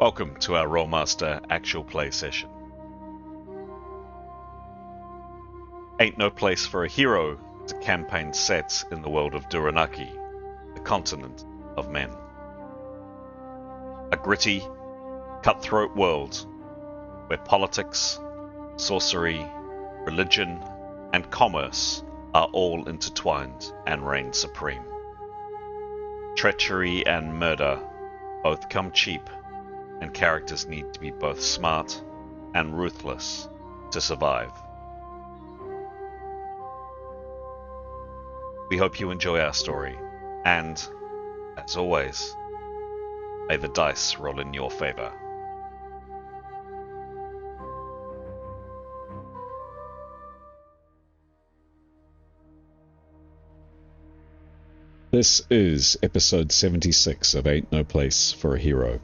Welcome to our Rolemaster actual play session. Ain't No Place for a Hero is a campaign set in the world of Duranarki, the continent of men. A gritty, cutthroat world where politics, sorcery, religion, and commerce are all intertwined and reign supreme. Treachery and murder both come cheap, and characters need to be both smart and ruthless to survive. We hope you enjoy our story, and, as always, may the dice roll in your favor. This is episode 76 of Ain't No Place for a Hero.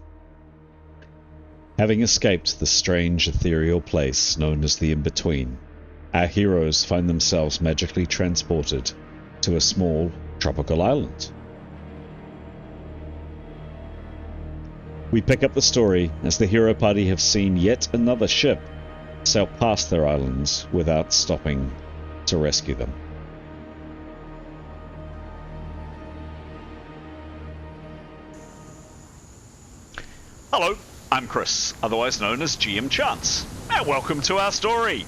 Having escaped the strange ethereal place known as the In-Between, our heroes find themselves magically transported to a small tropical island. We pick up the story as the hero party have seen yet another ship sail past their islands without stopping to rescue them. Hello, I'm Chris, otherwise known as GM Chance, and welcome to our story.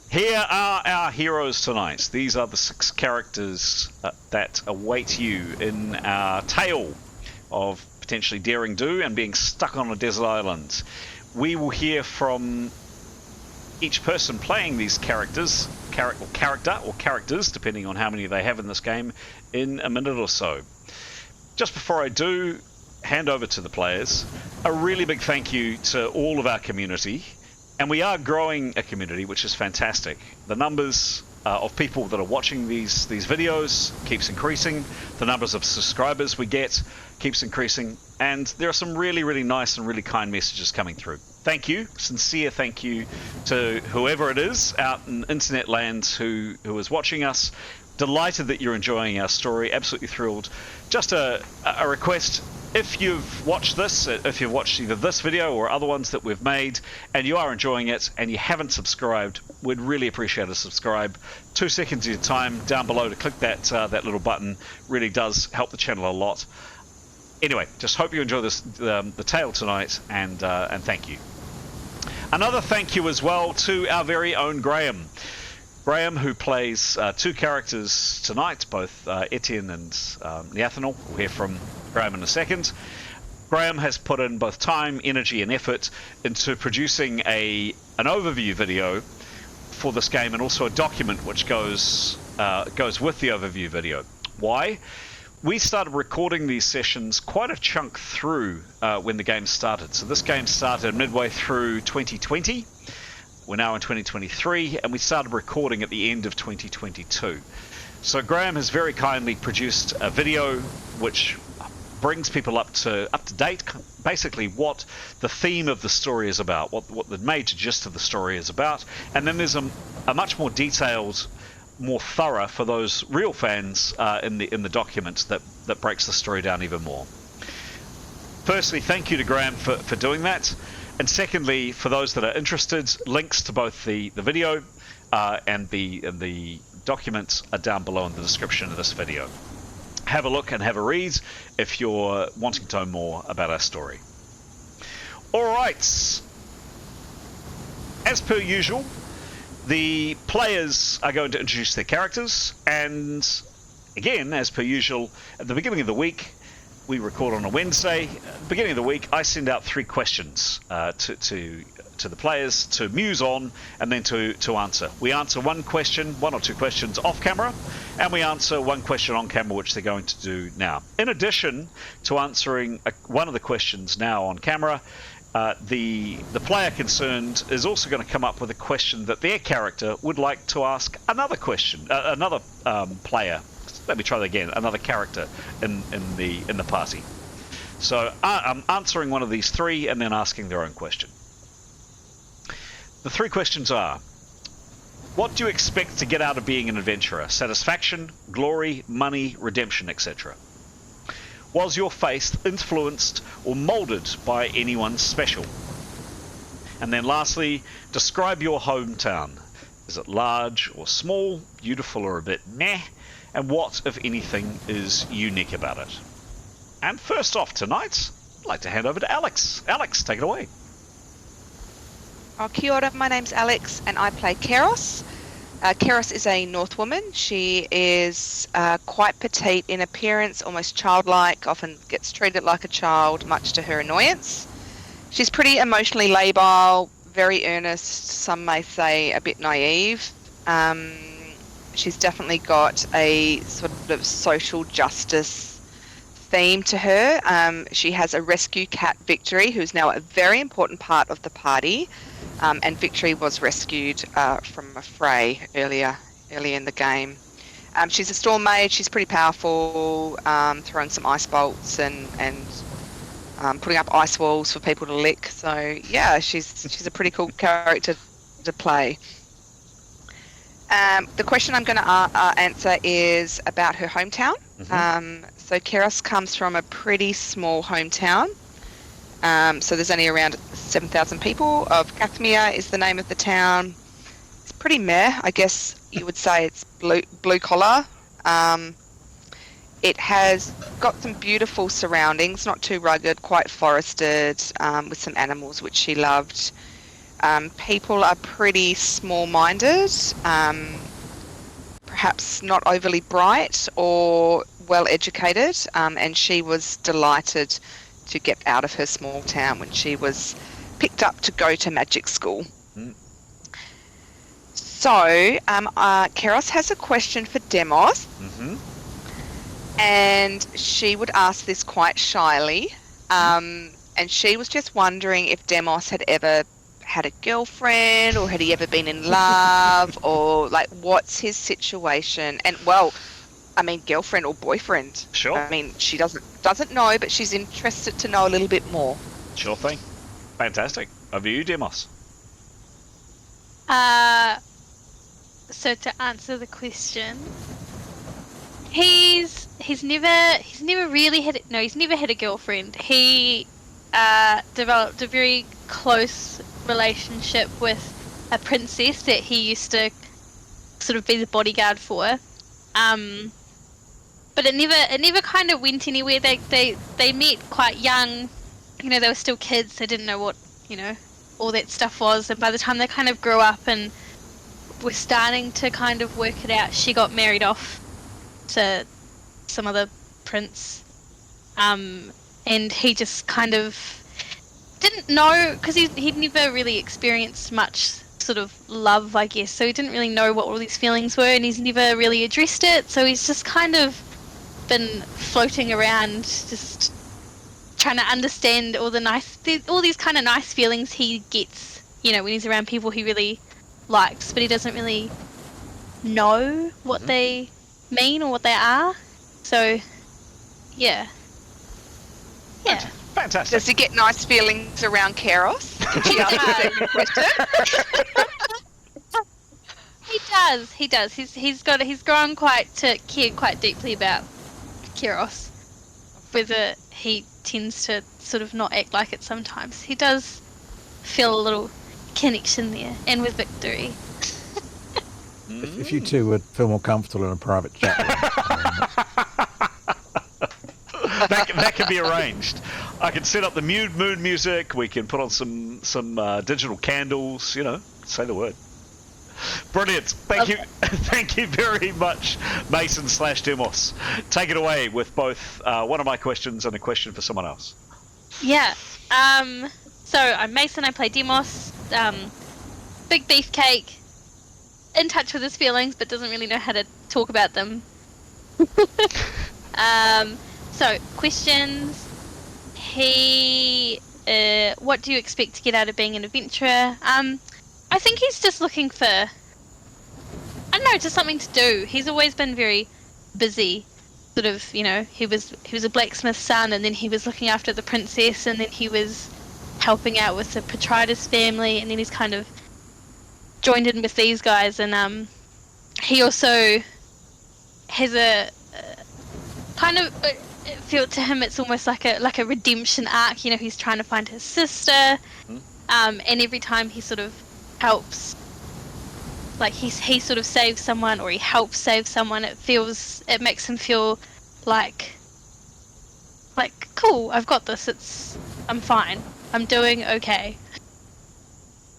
Here are our heroes tonight. These are the 6 characters that await you in our tale of potentially daring do and being stuck on a desert island. We will hear from each person playing these characters, characters, depending on how many they have in this game, in a minute or so. Just before I do hand over to the players, a really big thank you to all of our community, and we are growing a community, which is fantastic. The numbers of people that are watching these videos keeps increasing, the numbers of subscribers we get keeps increasing, and there are some really nice and really kind messages coming through. Thank you, sincere thank you to whoever it is out in internet land who is watching us. Delighted that you're enjoying our story, absolutely thrilled. Just a request, if you've watched this, if you've watched either this video or other ones that we've made, and you are enjoying it and you haven't subscribed, we'd really appreciate a subscribe. 2 seconds of your time down below to click that little button really does help the channel a lot. Anyway, just hope you enjoy this the tale tonight, and thank you. Another thank you as well to our very own Graham. Graham, who plays 2 characters tonight, both Etienne and Neathanol. We'll hear from Graham in a second. Graham has put in both time, energy, and effort into producing an overview video for this game, and also a document which goes with the overview video. Why? We started recording these sessions quite a chunk through when the game started. So this game started midway through 2020. We're now in 2023, and we started recording at the end of 2022. So Graham has very kindly produced a video which brings people up to date, basically what the theme of the story is about, what the major gist of the story is about, and then there's a much more detailed, more thorough for those real fans in the document that breaks the story down even more. Firstly, thank you to Graham for doing that. And secondly, for those that are interested, links to both the video and the documents are down below in the description of this video. Have a look and have a read if you're wanting to know more about our story. Alright, as per usual, the players are going to introduce their characters, and again, as per usual, at the beginning of the week, we record on a Wednesday. At the beginning of the week, I send out 3 questions to the players to muse on and then to answer. We answer one or two questions off camera, and we answer one question on camera, which they're going to do now. In addition to answering one of the questions now on camera, the player concerned is also going to come up with a question that their character would like to ask another player. Let me try that again. Another character in the party. So I'm answering one of these 3 and then asking their own question. The 3 questions are: what do you expect to get out of being an adventurer? Satisfaction, glory, money, redemption, etc. Was your faith influenced or moulded by anyone special? And then lastly, describe your hometown. Is it large or small, beautiful or a bit meh? And what, if anything, is unique about it? And first off tonight, I'd like to hand over to Alex. Alex, take it away. Oh, kia ora, my name's Alex and I play Keros. Keros is a North woman. She is quite petite in appearance, almost childlike, often gets treated like a child, much to her annoyance. She's pretty emotionally labile, very earnest, some may say a bit naive. She's definitely got a sort of social justice theme to her. She has a rescue cat, Victory, who's now a very important part of the party. And Victory was rescued from a fray earlier in the game. She's a storm mage. She's pretty powerful, throwing some ice bolts and putting up ice walls for people to lick. So yeah, she's a pretty cool character to play. The question I'm going to answer is about her hometown. So Keros comes from a pretty small hometown. So there's only around 7,000 people. Of Kathmia is the name of the town. It's pretty meh, I guess you would say. It's blue collar. It has got some beautiful surroundings, not too rugged, quite forested, with some animals which she loved. People are pretty small-minded, perhaps not overly bright or well-educated, and she was delighted to get out of her small town when she was picked up to go to magic school. So, Keros has a question for Demos, and she would ask this quite shyly, and she was just wondering if Demos had ever had a girlfriend, or had he ever been in love, or like what's his situation, and well, I mean, girlfriend or boyfriend. Sure. I mean, she doesn't know, but she's interested to know a little bit more. Sure thing. Fantastic. Over to you, Demos. So to answer the question, he's never really had a girlfriend. He developed a very close relationship with a princess that he used to sort of be the bodyguard for. But it never kind of went anywhere. They met quite young. You know, they were still kids. They didn't know what, you know, all that stuff was. And by the time they kind of grew up and were starting to kind of work it out, she got married off to some other prince. And he just kind of didn't know, because he'd never really experienced much sort of love, I guess. So he didn't really know what all these feelings were, and he's never really addressed it. So he's just kind of been floating around, just trying to understand all these kind of nice feelings he gets, you know, when he's around people he really likes, but he doesn't really know what they mean or what they are. So, yeah. Fantastic. Does he get nice feelings around Keros? Did she ask the second question? He does. He's grown quite to care quite deeply about Keros. Whether he tends to sort of not act like it sometimes. He does feel a little connection there, and with Victory. If you two would feel more comfortable in a private chat that can be arranged. I can set up the mood music. We can put on some digital candles. You know, say the word. Brilliant. Thank you. Thank you very much, Mason / Demos. Take it away with both one of my questions and a question for someone else. Yeah. So I'm Mason. I play Demos. Big beefcake. In touch with his feelings, but doesn't really know how to talk about them. So questions. What do you expect to get out of being an adventurer? I think he's just looking for, I don't know, just something to do. He's always been very busy. Sort of, you know, he was a blacksmith's son, and then he was looking after the princess, and then he was helping out with the Petridas family, and then he's kind of joined in with these guys, and he also has a kind of felt to him it's almost like a redemption arc. You know, he's trying to find his sister, and every time he sort of helps, like he sort of saves someone or he helps save someone, it makes him feel like cool. I've got this. I'm fine. I'm doing okay.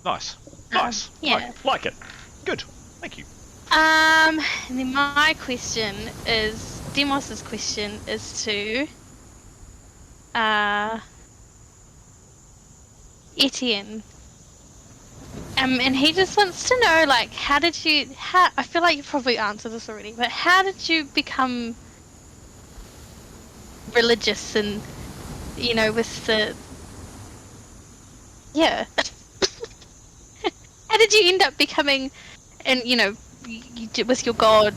Nice. Yeah. Like it. Good. Thank you. And then my question is, Demos's question is to Etienne. And he just wants to know, like, I feel like you probably answered this already, but how did you become religious and, you know, with the... Yeah. How did you end up becoming, and, you know, you did with your god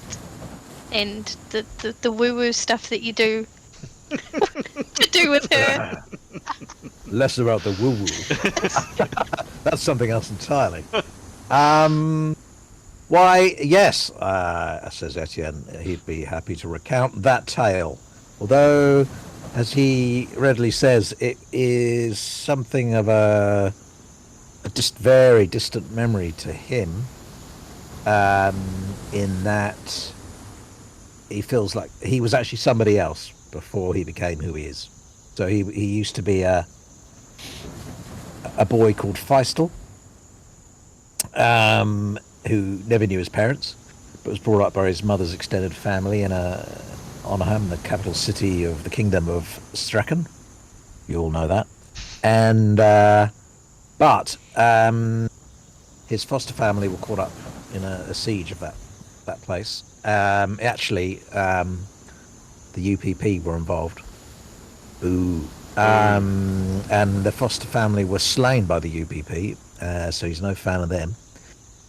and the woo-woo stuff that you do to do with her? Less about the woo-woo. That's something else entirely. Why, yes, says Etienne, he'd be happy to recount that tale. Although, as he readily says, it is something of a very distant memory to him, in that he feels like he was actually somebody else before he became who he is. So he used to be a boy called Feistel, who never knew his parents, but was brought up by his mother's extended family in Onaham, the capital city of the kingdom of Straken. You all know that. And but his foster family were caught up in a siege of that place. Actually, the UPP were involved. Ooh. And the foster family were slain by the UPP, so he's no fan of them.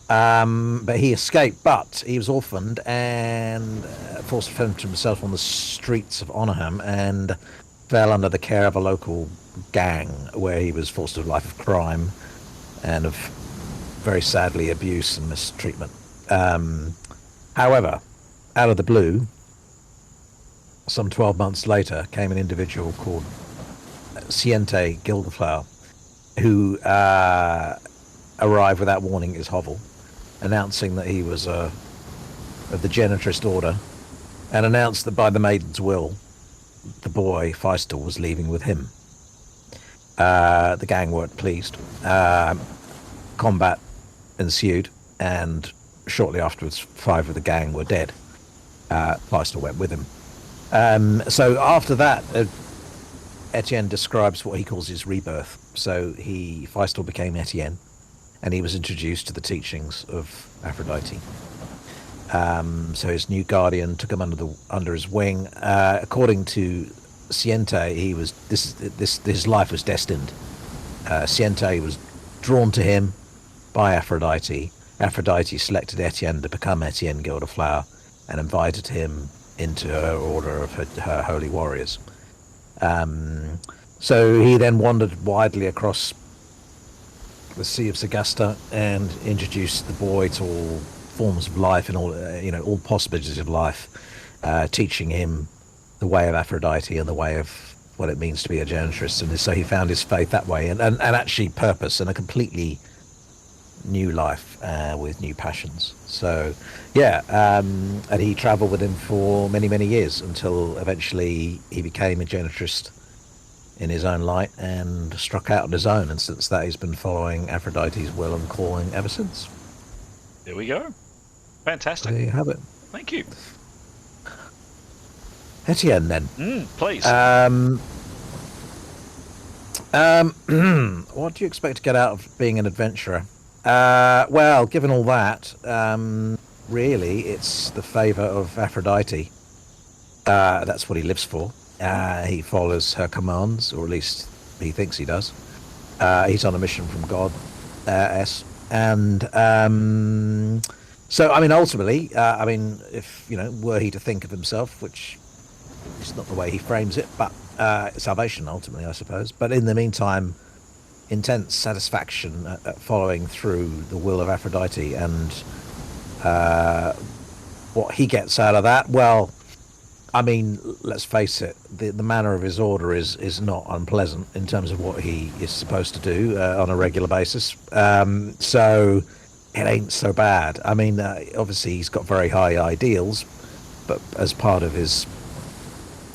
But he escaped, but he was orphaned and forced to fend for himself on the streets of Onaham and fell under the care of a local gang where he was forced to a life of crime and of, very sadly, abuse and mistreatment. However, out of the blue, some 12 months later, came an individual called Siente Gilderflower, who arrived without warning at his hovel, announcing that he was of the Genitrist order, and announced that by the maiden's will, the boy, Feistel, was leaving with him. The gang weren't pleased. Combat ensued, and shortly afterwards, 5 of the gang were dead. Feistel went with him. So after that, Etienne describes what he calls his rebirth. So Feistel became Etienne, and he was introduced to the teachings of Aphrodite. So his new guardian took him under his wing. According to Siente, his life was destined. Siente was drawn to him by Aphrodite. Aphrodite selected Etienne to become Etienne Gilderflower and invited him into her order of her holy warriors. So he then wandered widely across the Sea of Sagasta and introduced the boy to all forms of life and all possibilities of life, teaching him the way of Aphrodite and the way of what it means to be a Genitrist. And so he found his faith that way and actually purpose and a completely new life with new passions. So yeah, and he travelled with him for many, many years until eventually he became a Genitrist in his own light and struck out on his own, and since that he's been following Aphrodite's will and calling ever since. There we go. Fantastic. There you have it. Thank you. Etienne, then. Please. What do you expect to get out of being an adventurer? Well, given all that, really, it's the favour of Aphrodite. That's what he lives for. He follows her commands, or at least he thinks he does. He's on a mission from God, and so, I mean, ultimately, if were he to think of himself, which is not the way he frames it, but salvation ultimately, I suppose. But in the meantime, intense satisfaction at following through the will of Aphrodite, and what he gets out of that, well, I mean, let's face it, the manner of his order is not unpleasant in terms of what he is supposed to do on a regular basis. So it ain't so bad. I mean, obviously he's got very high ideals, but as part of his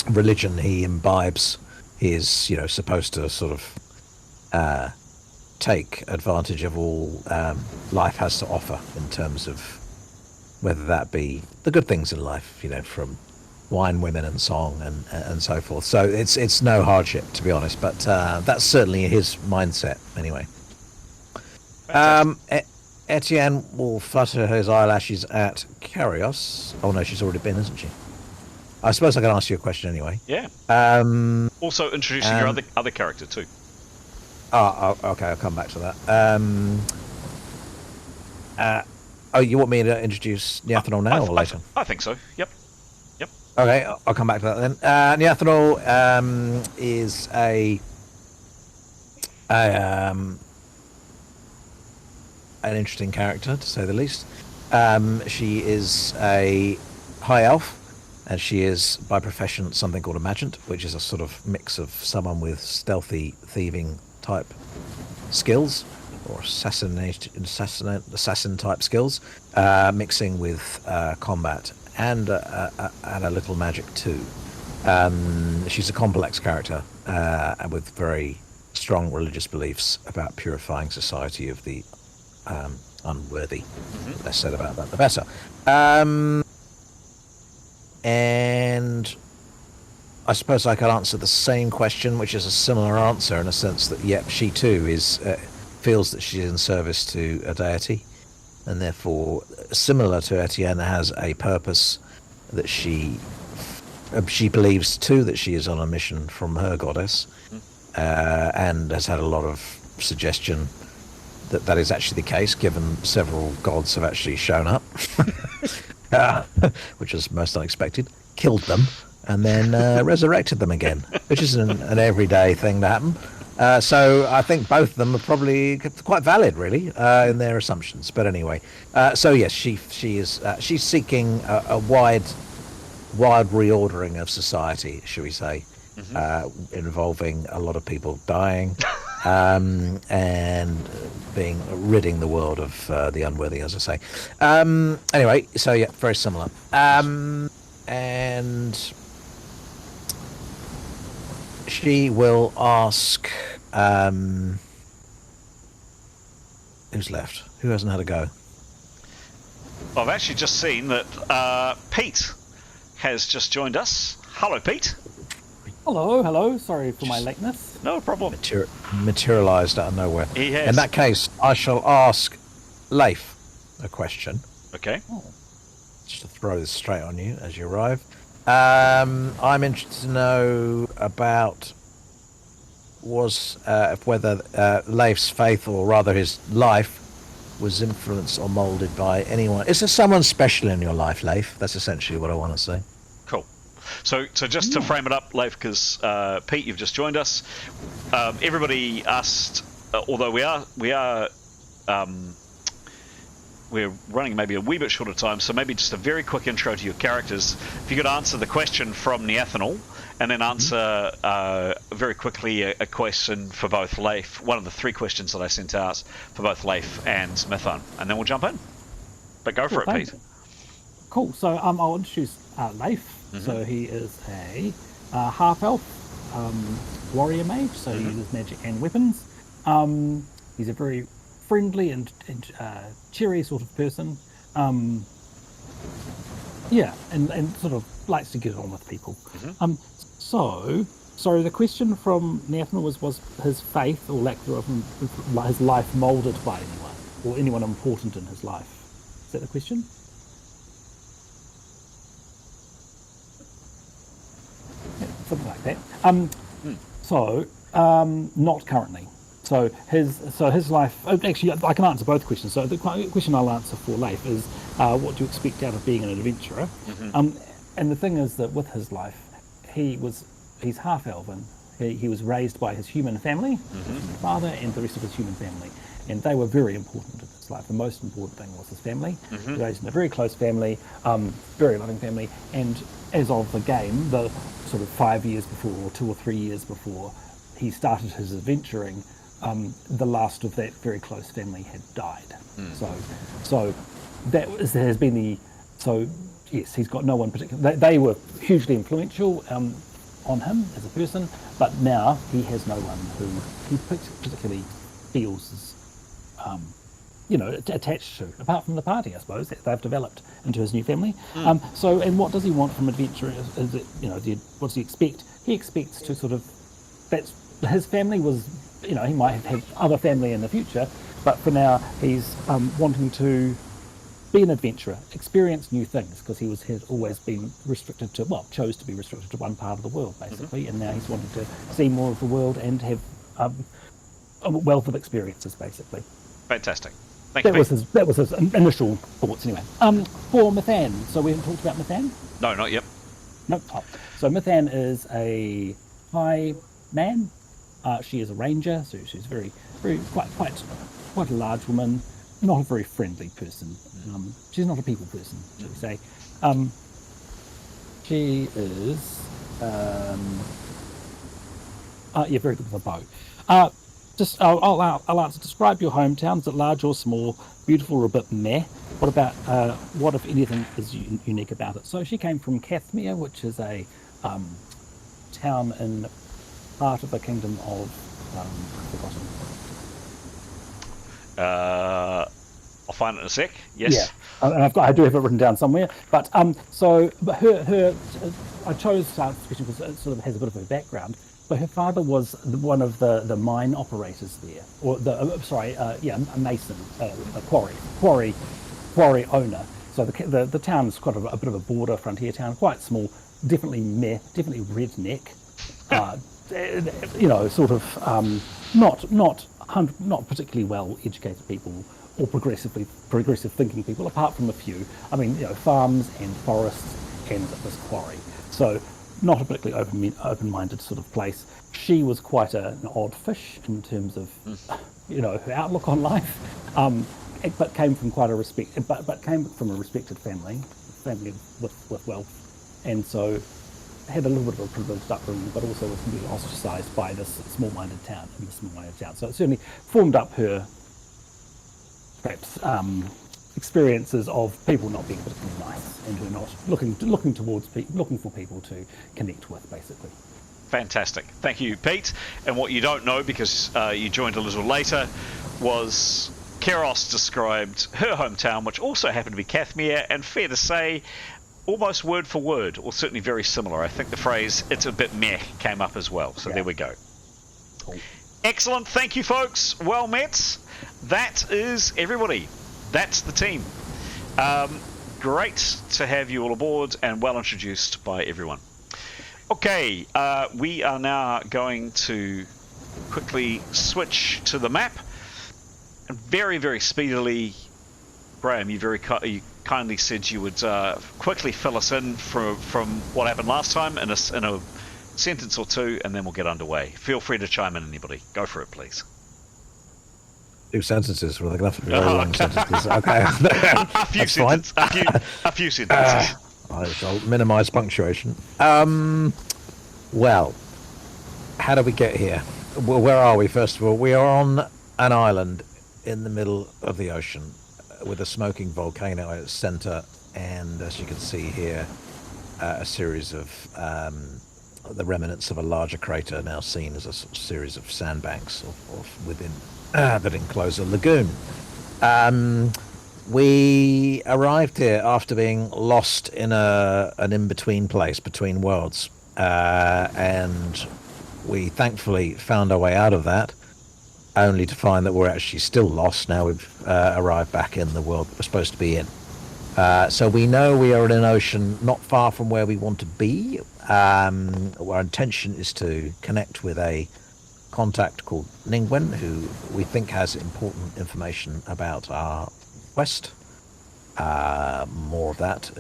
religion, he imbibes. He is, supposed to sort of take advantage of all life has to offer in terms of whether that be the good things in life, from wine, women, and song, and so forth. So it's no hardship, to be honest. But that's certainly his mindset, anyway. Etienne will flutter his eyelashes at Carios. Oh no, she's already been, isn't she? I suppose I can ask you a question anyway. Yeah. Also introducing your other character too. Oh, okay. I'll come back to that. You want me to introduce Neathanol now or later? I think so. Yep. Okay, I'll come back to that then. Neathanol is an interesting character, to say the least. She is a high elf, and she is by profession something called a magent, which is a sort of mix of someone with stealthy thieving type skills, or assassin type skills, mixing with combat and a little magic too. She's a complex character with very strong religious beliefs about purifying society of the unworthy. The less said about that, the better. And I suppose I could answer the same question, which is a similar answer in a sense that, yep, she too feels that she's in service to a deity, and therefore, similar to Etienne, has a purpose that she believes too that she is on a mission from her goddess, and has had a lot of suggestion that is actually the case, given several gods have actually shown up, which is most unexpected, killed them, and then resurrected them again, which is an everyday thing to happen. So I think both of them are probably quite valid, really, in their assumptions. But anyway, so yes, she's seeking a wide reordering of society, shall we say, involving a lot of people dying, and ridding the world of the unworthy, as I say. Anyway, so yeah, very similar. And she will ask, who's left? Who hasn't had a go? I've actually just seen that Pete has just joined us. Hello, Pete. Hello. Sorry for my lateness. No problem. Materialised out of nowhere. He has. In that case, I shall ask Leif a question. Okay. Just to throw this straight on you as you arrive. I'm interested to know about whether Leif's faith, or rather his life, was influenced or moulded by anyone. Is there someone special in your life, Leif? That's essentially what I want to say. Cool. So just to frame it up, Leif, because Pete, you've just joined us. Everybody asked, although we're running maybe a wee bit short of time, so maybe just a very quick intro to your characters. If you could answer the question from Neathanol, and then answer very quickly a question for both Leif, one of the 3 questions that I sent out for both Leif and Smithon, and then we'll jump in. But go for it, Pete. Cool. So I'll introduce Leif. So he is a half-elf warrior mage, so he uses magic and weapons. He's a very friendly and cheery sort of person. And sort of likes to get on with people. So the question from Neathanol was his faith, or lack thereof, his life moulded by anyone, or anyone important in his life. Is that the question? Yeah, something like that. Not currently. So his life. Actually, I can answer both questions. So the question I'll answer for Leif is, what do you expect out of being an adventurer? And the thing is that with his life, he's half elven. He was raised by his human family, his father and the rest of his human family, and they were very important in his life. The most important thing was his family. He raised in a very close family, very loving family, and as of the game, the sort of 5 years before, or 2 or 3 years before he started his adventuring, the last of that very close family had died. So that has been the, so yes, he's got no one particular. They were hugely influential on him as a person, but now he has no one who he particularly feels is, attached to, apart from the party, I suppose, that they've developed into his new family. So, and what does he want from adventure? Is it, what does he expect? He expects to sort of, his family was, he might have other family in the future, but for now he's wanting to be an adventurer, experience new things, because he had always been restricted to, chose to be restricted to one part of the world, basically, and now he's wanting to see more of the world and have a wealth of experiences, basically. Fantastic. Thank you. That was his initial thoughts, anyway. For Mithan, so we haven't talked about Mithan? No, not yet. Nope. Oh. So Mithan is a high man. She is a ranger, so she's very, very quite a large woman. Not a very friendly person. She's not a people person, shall we say. She is very good with a bow. I'll answer. Describe your hometown. Is it large or small? Beautiful or a bit meh? What about what, if anything, is unique about it? So she came from Cathmere, which is a town in part of the kingdom of forgotten. I'll find it in a sec. Yes. Yeah, and I do have it written down somewhere. But but her I chose this question because it sort of has a bit of a background. But her father was one of the mine operators there, or a mason, a quarry owner. So the town's quite a bit of a border frontier town, quite small, definitely redneck. Sort of not particularly well educated people or progressive thinking people, apart from a few. I mean, farms and forests and this quarry. So not a particularly open-minded sort of place. She was quite an odd fish in terms of, her outlook on life, but came from quite a respected family with wealth, and so had a little bit of a privileged upbringing, but also was completely ostracised by this small-minded town. So it certainly formed up her, perhaps, experiences of people not being particularly nice and who are not looking for people to connect with, basically. Fantastic. Thank you, Pete. And what you don't know, because you joined a little later, was Keros described her hometown, which also happened to be Cathmere, and fair to say, almost word for word, or certainly very similar. I think the phrase, it's a bit meh, came up as well. So There we go. Cool. Excellent. Thank you, folks. Well met. That is everybody. That's the team. Great to have you all aboard and well introduced by everyone. Okay, we are now going to quickly switch to the map. And very, very speedily, Graham, you kindly said you would quickly fill us in from what happened last time in a sentence or two, and then we'll get underway. Feel free to chime in, anybody. Go for it, please. 2 sentences. Well, they're going to have to be very long sentences. Okay. A few sentences. I'll minimise punctuation. Well, how do we get here? Well, where are we, first of all? We are on an island in the middle of the ocean with a smoking volcano at its centre, and as you can see here, a series of the remnants of a larger crater now seen as a series of sandbanks within that enclose a lagoon. We arrived here after being lost in an in-between place between worlds, and we thankfully found our way out of that, only to find that we're actually still lost. Now we've arrived back in the world that we're supposed to be in. So we know we are in an ocean not far from where we want to be. Our intention is to connect with a contact called Ningwen, who we think has important information about our quest. More of that,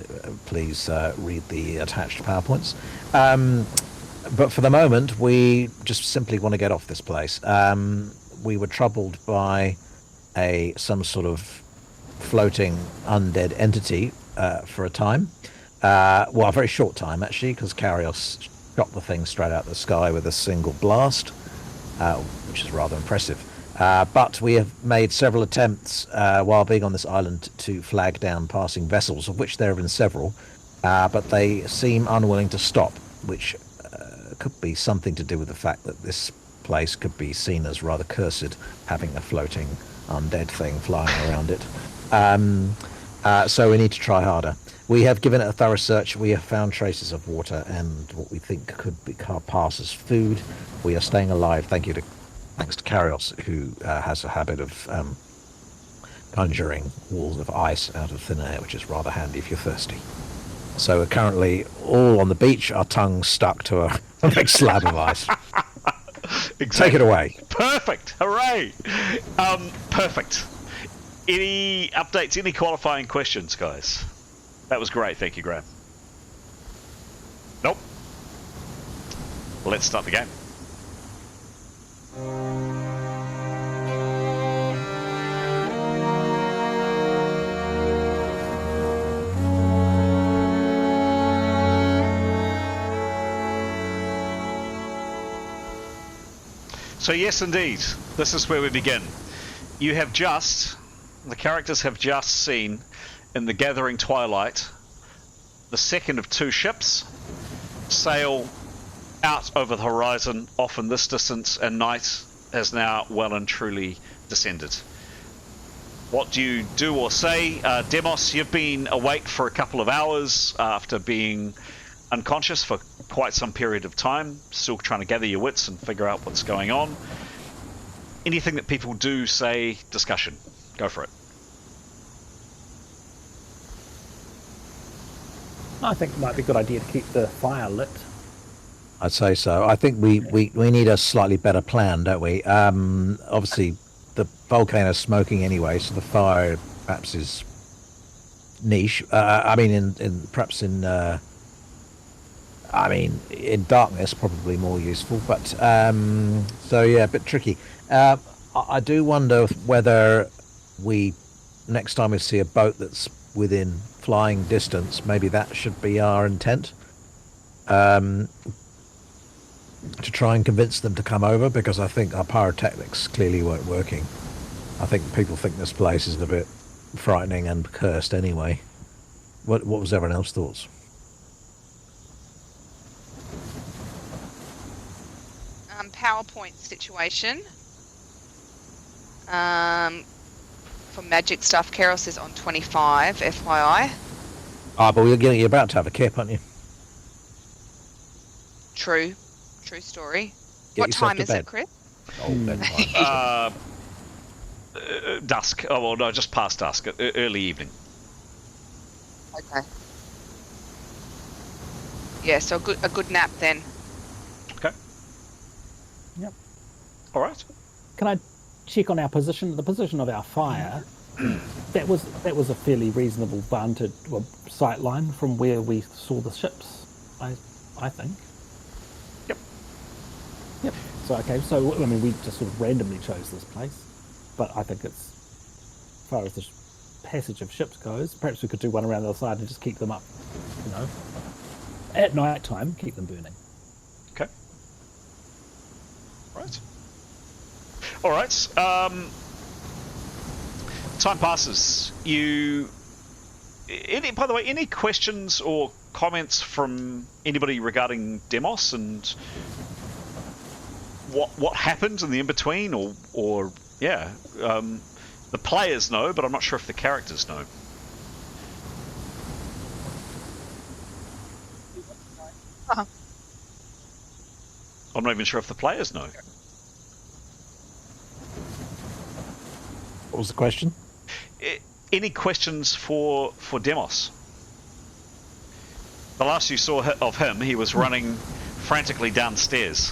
please read the attached PowerPoints. But for the moment, we just simply want to get off this place. We were troubled by some sort of floating undead entity for a time. Well, a very short time, actually, because Karios shot the thing straight out of the sky with a single blast, which is rather impressive. But we have made several attempts while being on this island to flag down passing vessels, of which there have been several, but they seem unwilling to stop, which could be something to do with the fact that this place could be seen as rather cursed, having a floating undead thing flying around it. So we need to try harder. We have given it a thorough search. We have found traces of water and what we think could be pass as food. We are staying alive thanks to Karios, who has a habit of conjuring walls of ice out of thin air, which is rather handy if you're thirsty. So we're currently all on the beach, our tongues stuck to a big slab of ice. Exactly. Take it away. Perfect. Hooray. Perfect. Any updates, any qualifying questions, guys? That was great. Thank you, Graham. Nope. Let's start the game. So yes, indeed, this is where we begin. The characters have just seen, in the gathering twilight, the second of two ships sail out over the horizon, off in this distance, and night has now well and truly descended. What do you do or say? Demos, you've been awake for a couple of hours after being unconscious for quite some period of time, still trying to gather your wits and figure out what's going on. Anything that people do, say, discussion. Go for it. I think it might be a good idea to keep the fire lit. I'd say so. I think we need a slightly better plan, don't we? Obviously, the volcano's smoking anyway, so the fire perhaps is niche. In darkness, probably more useful. But so yeah, a bit tricky. I do wonder whether next time we see a boat that's within flying distance, maybe that should be our intent. To try and convince them to come over, because I think our pyrotechnics clearly weren't working. I think people think this place is a bit frightening and cursed anyway. What was everyone else's thoughts? PowerPoint situation. For magic stuff, Keros is on 25, FYI. But you're about to have a kip, aren't you? True story. Get What time yourself is to it, bed. Chris? Bedtime. Dusk. Oh, well, no, just past dusk. Early evening. Okay. Yeah, so a good nap then. Okay. Yep. All right. Can I check on our position? The position of our fire. that was a fairly reasonable vantage sight line from where we saw the ships. I think. Yep. So we just sort of randomly chose this place, but I think it's, as far as the passage of ships goes, perhaps we could do one around the other side and just keep them up, at night time, keep them burning. Okay. Right. All right. Time passes. By the way, any questions or comments from anybody regarding Demos and what happened in the in-between, or the players know, but I'm not sure if the characters know. I'm not even sure if the players know. What was the question? Any questions for Demos? The last you saw of him, he was running frantically downstairs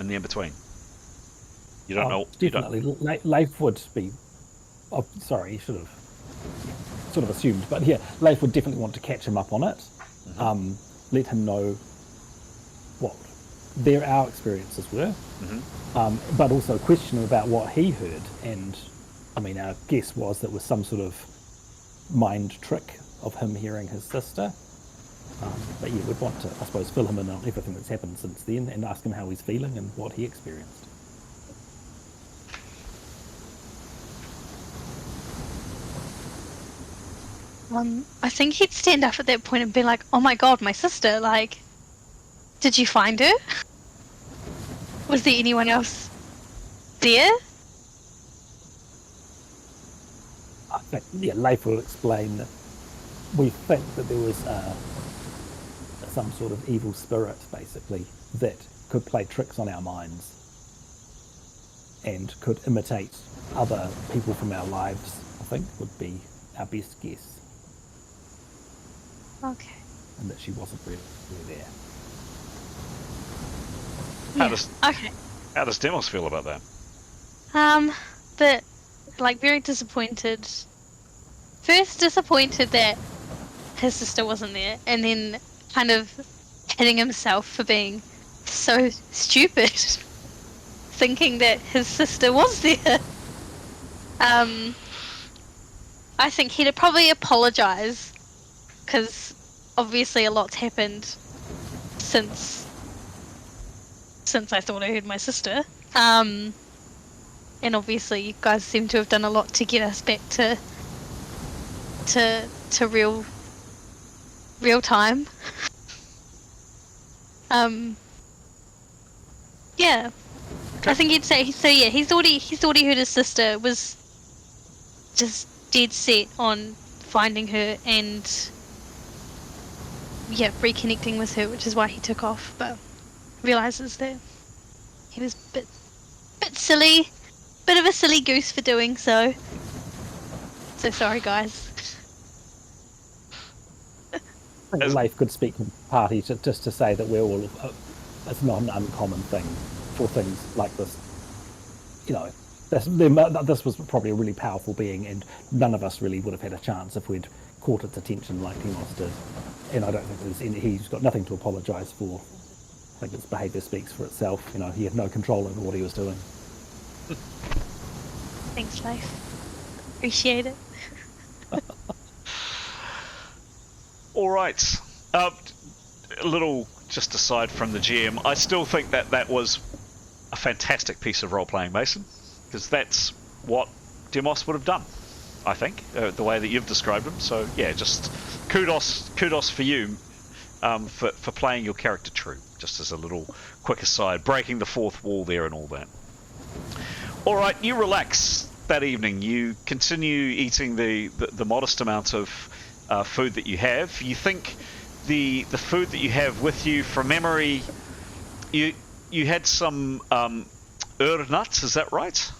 in the in-between. You don't know. Definitely. Leif would be... Oh, sorry, you should have sort of assumed. But yeah, Leif would definitely want to catch him up on it. Mm-hmm. Let him know what our experiences were. Mm-hmm. But also question him about what he heard and I mean, our guess was that was some sort of mind trick of him hearing his sister. But yeah, we'd want to, I suppose, fill him in on everything that's happened since then and ask him how he's feeling and what he experienced. I think he'd stand up at that point and be like, "Oh my god, my sister! Like, did you find her? Was there anyone else there?" I think, yeah, Leif will explain that we think that there was some sort of evil spirit, basically, that could play tricks on our minds and could imitate other people from our lives, I think, would be our best guess. Okay. And that she wasn't really there. How does Demos feel about that? But like very disappointed. First disappointed that his sister wasn't there, and then kind of hitting himself for being so stupid, thinking that his sister was there. I think he'd probably apologise, because obviously a lot's happened since I thought I heard my sister. And obviously you guys seem to have done a lot to get us back to real time. Yeah. Okay. I think he'd say so. Yeah, he thought he heard his sister, was just dead set on finding her and reconnecting with her, which is why he took off, but realizes that he was a bit silly, bit of a silly goose for doing so. So sorry, guys. I think Leif could speak to the party just to say that we're all, it's not an uncommon thing for things like this. You know, this was probably a really powerful being, and none of us really would have had a chance if we'd caught its attention like Demos did. And I don't think he's got nothing to apologise for. I think his behaviour speaks for itself. You know, he had no control over what he was doing. Thanks, Leif. Appreciate it. All right. A little just aside from the GM, I still think that was a fantastic piece of role-playing, Mason, because that's what Demos would have done, I think, the way that you've described him. So yeah, just kudos for you for playing your character true. Just as a little quick aside, breaking the fourth wall there and all that. All right, you relax that evening. You continue eating the modest amount of food that you have. You think the food that you have with you, from memory, you had some nuts, is that right?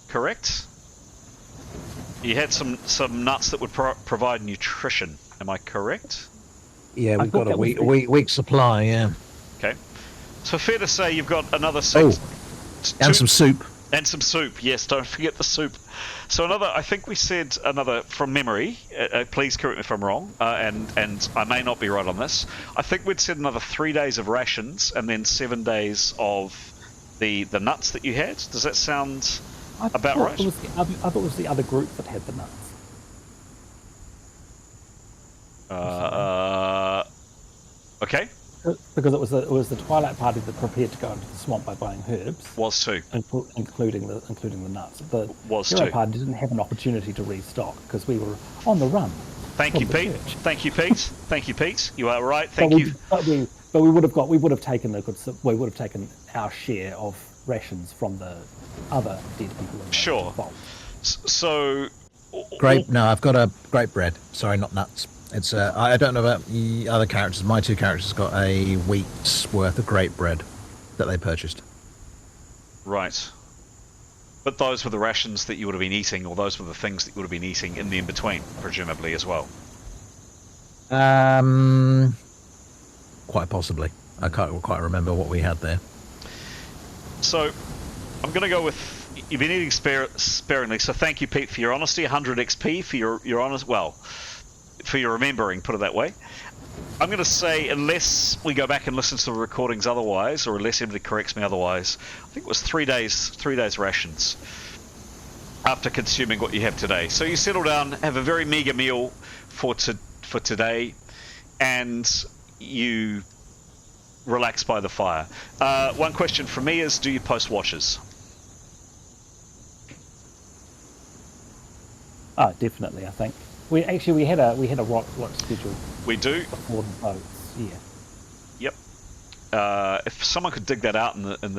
Correct? You had some nuts that would provide nutrition, am I correct? Yeah, we've got a week supply, yeah. Okay. So fair to say you've got another six... and some soup. And some soup, yes, don't forget the soup. So another, I think we said another, from memory, please correct me if I'm wrong, and I may not be right on this, I think we'd said another 3 days of rations and then 7 days of the nuts that you had. Does that sound about right? I thought it was the other group that had the nuts. Okay. Because it was the Twilight party that prepared to go into the swamp by buying herbs. Was too. Including the nuts. The was Hero too. party didn't have an opportunity to restock because we were on the run. Thank you, Pete. Thank you, Pete. Thank you, Pete. You are right. Thank you. But we would have taken our share of rations from the other dead people. In the sure. vault. So. No, I've got a grape bread. Sorry, not nuts. It's I don't know about the other characters. My two characters got a week's worth of grape bread that they purchased. Right. But those were the rations that you would have been eating, or those were the things that you would have been eating in the in-between, presumably, as well? Quite possibly. I can't quite remember what we had there. So, I'm going to go with... You've been eating sparingly, so thank you, Pete, for your honesty. 100 XP for your honest... Well... for your remembering, put it that way. I'm going to say, unless we go back and listen to the recordings otherwise, or unless anybody corrects me otherwise, I think it was 3 days rations. after consuming what you have today. So you settle down, have a very meager meal for today, and you relax by the fire. One question from me is, do you post watches? Oh, definitely. I think we had a watch schedule. We do. Before the boats. Yeah. Yep. If someone could dig that out in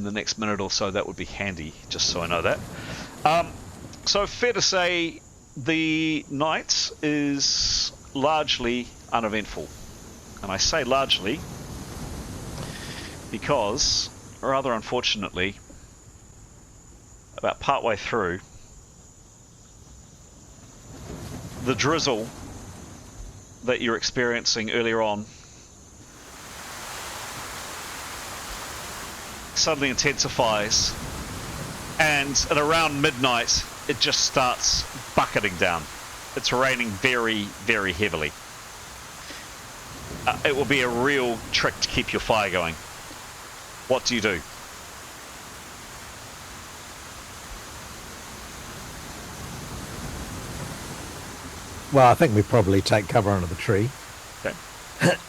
the next minute or so, that would be handy, just so I know that. So fair to say the night is largely uneventful. And I say largely because, rather unfortunately, about partway through, the drizzle that you're experiencing earlier on suddenly intensifies, and at around midnight it just starts bucketing down. It's raining very, very heavily. It will be a real trick to keep your fire going. What do you do? Well, I think we probably take cover under the tree. Okay.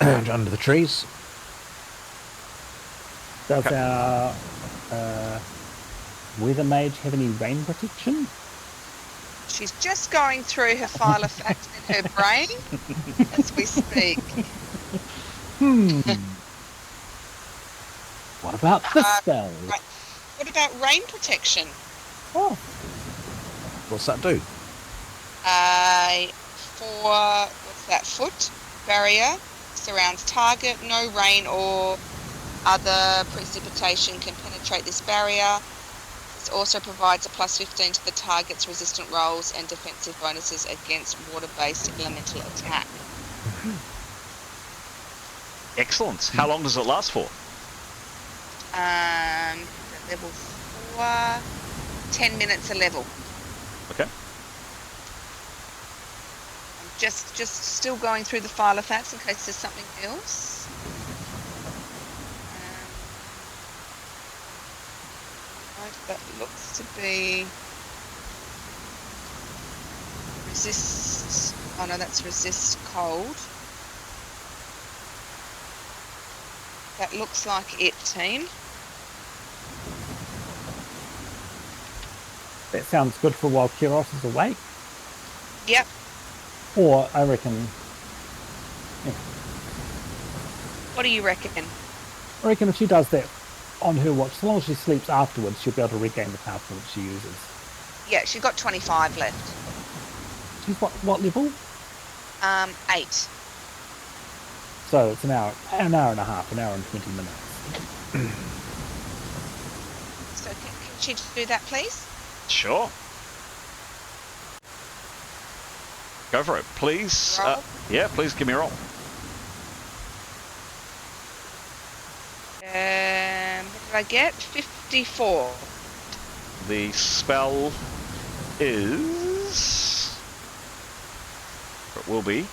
Under the trees. Does our weather mage have any rain protection? She's just going through her file of facts in her brain as we speak. What about this spell? Right. What about rain protection? Oh, What's that do? Foot barrier surrounds target. No rain or other precipitation can penetrate this barrier. This also provides a +15 to the target's resistant rolls and defensive bonuses against water-based elemental attack. Excellent. How long does it last for? Level 4, 10 minutes a level. Okay. I'm just still going through the file of facts in case there's something else. That looks to be resist. Oh no, that's resist cold. That looks like it, team. that sounds good for while Kiros is awake. Yep. Or I reckon. Yeah, What do you reckon? I reckon if she does that on her watch, as long as she sleeps afterwards, she'll be able to regain the power points she uses. Yeah, she's got 25 left. She's what level? 8. So it's an hour and a half, an hour and 20 minutes. So can she do that, please? Sure. Go for it, please. Roll? Yeah, please give me a roll. What did I get? 54. The spell is... It will be...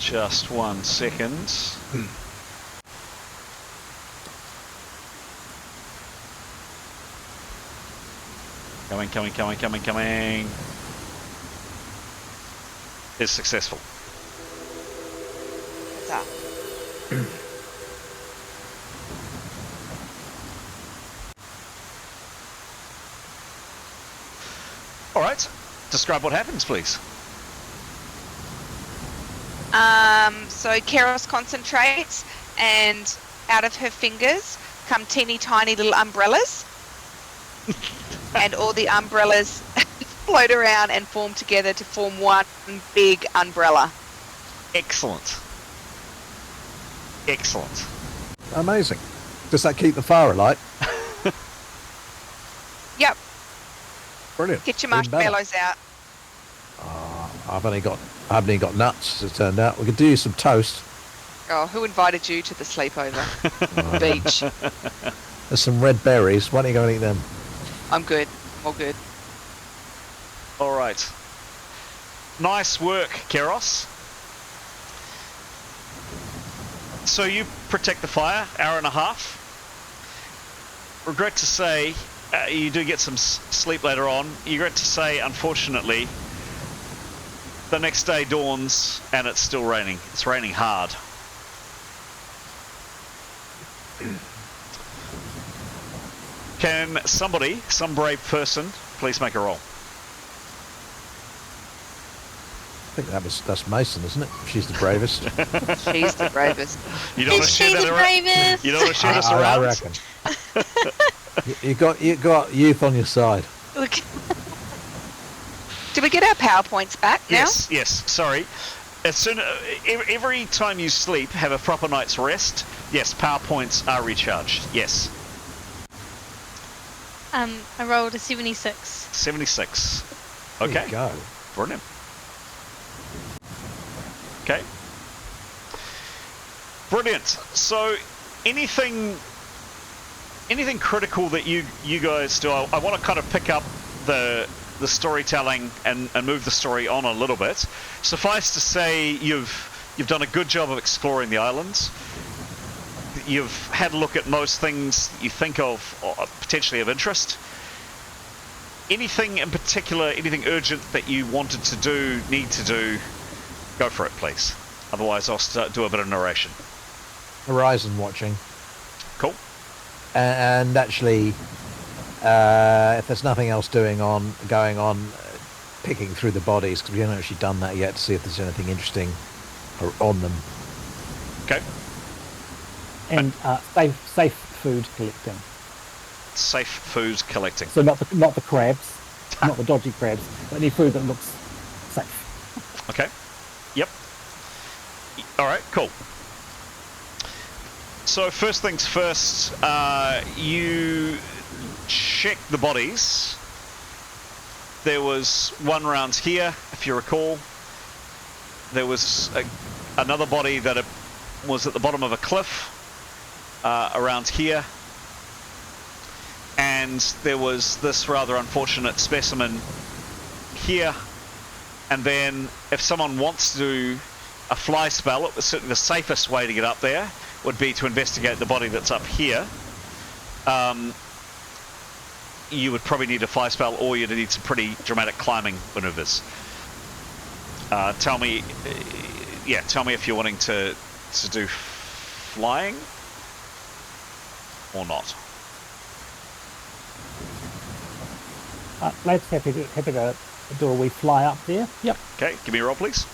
Just 1 second. Coming. Is successful. Huzzah. All right. Describe what happens, please. So Keros concentrates, and out of her fingers come teeny tiny little umbrellas. And all the umbrellas float around and form together to form one big umbrella. Excellent. Amazing. Does that keep the fire alight? Yep. Brilliant. Get your Even better. marshmallows out. I haven't even got nuts, as it turned out. We could do some toast. Oh, who invited you to the sleepover? Beach. There's some red berries. Why don't you go and eat them? I'm good. All good. All right. Nice work, Keros. So you protect the fire, hour and a half. regret to say, you do get some sleep later on. You regret to say, unfortunately, the next day dawns and it's still raining. It's raining hard. Can somebody, some brave person, please make a roll? I think that's Mason, isn't it? She's the bravest. She's the bravest. You don't want to Is share she that the around? bravest? You don't want to share this I around? reckon. you got youth on your side. Look, Do we get our PowerPoints back now? Yes. Sorry. As soon every time you sleep, have a proper night's rest. Yes, PowerPoints are recharged. Yes. I rolled a 76. 76. There Okay. you go. Brilliant. Okay. Brilliant. So, anything critical that you guys do? I want to kind of pick up the storytelling and move the story on a little bit. Suffice to say, you've done a good job of exploring the islands. You've had a look at most things you think of potentially of interest. Anything in particular, anything urgent that you wanted to do, need to do, go for it, please. Otherwise, I'll do a bit of narration. Horizon watching. Cool. And actually, if there's nothing else going on, picking through the bodies, because we haven't actually done that yet, to see if there's anything interesting on them. Okay. And safe food collecting. Safe food collecting. So not the crabs, not the dodgy crabs, but any food that looks safe. Okay. Yep. All right. Cool. So first things first, you check the bodies. There was one round here, if you recall. There was another body that was at the bottom of a cliff around here. And there was this rather unfortunate specimen here. And then if someone wants to do a fly spell, certainly the safest way to get up there would be to investigate the body that's up here. You would probably need a fly spell, or you'd need some pretty dramatic climbing maneuvers. Tell me if you're wanting to do flying or not. Lads, happy to do a wee fly up there. Yep. Okay, give me a roll, please.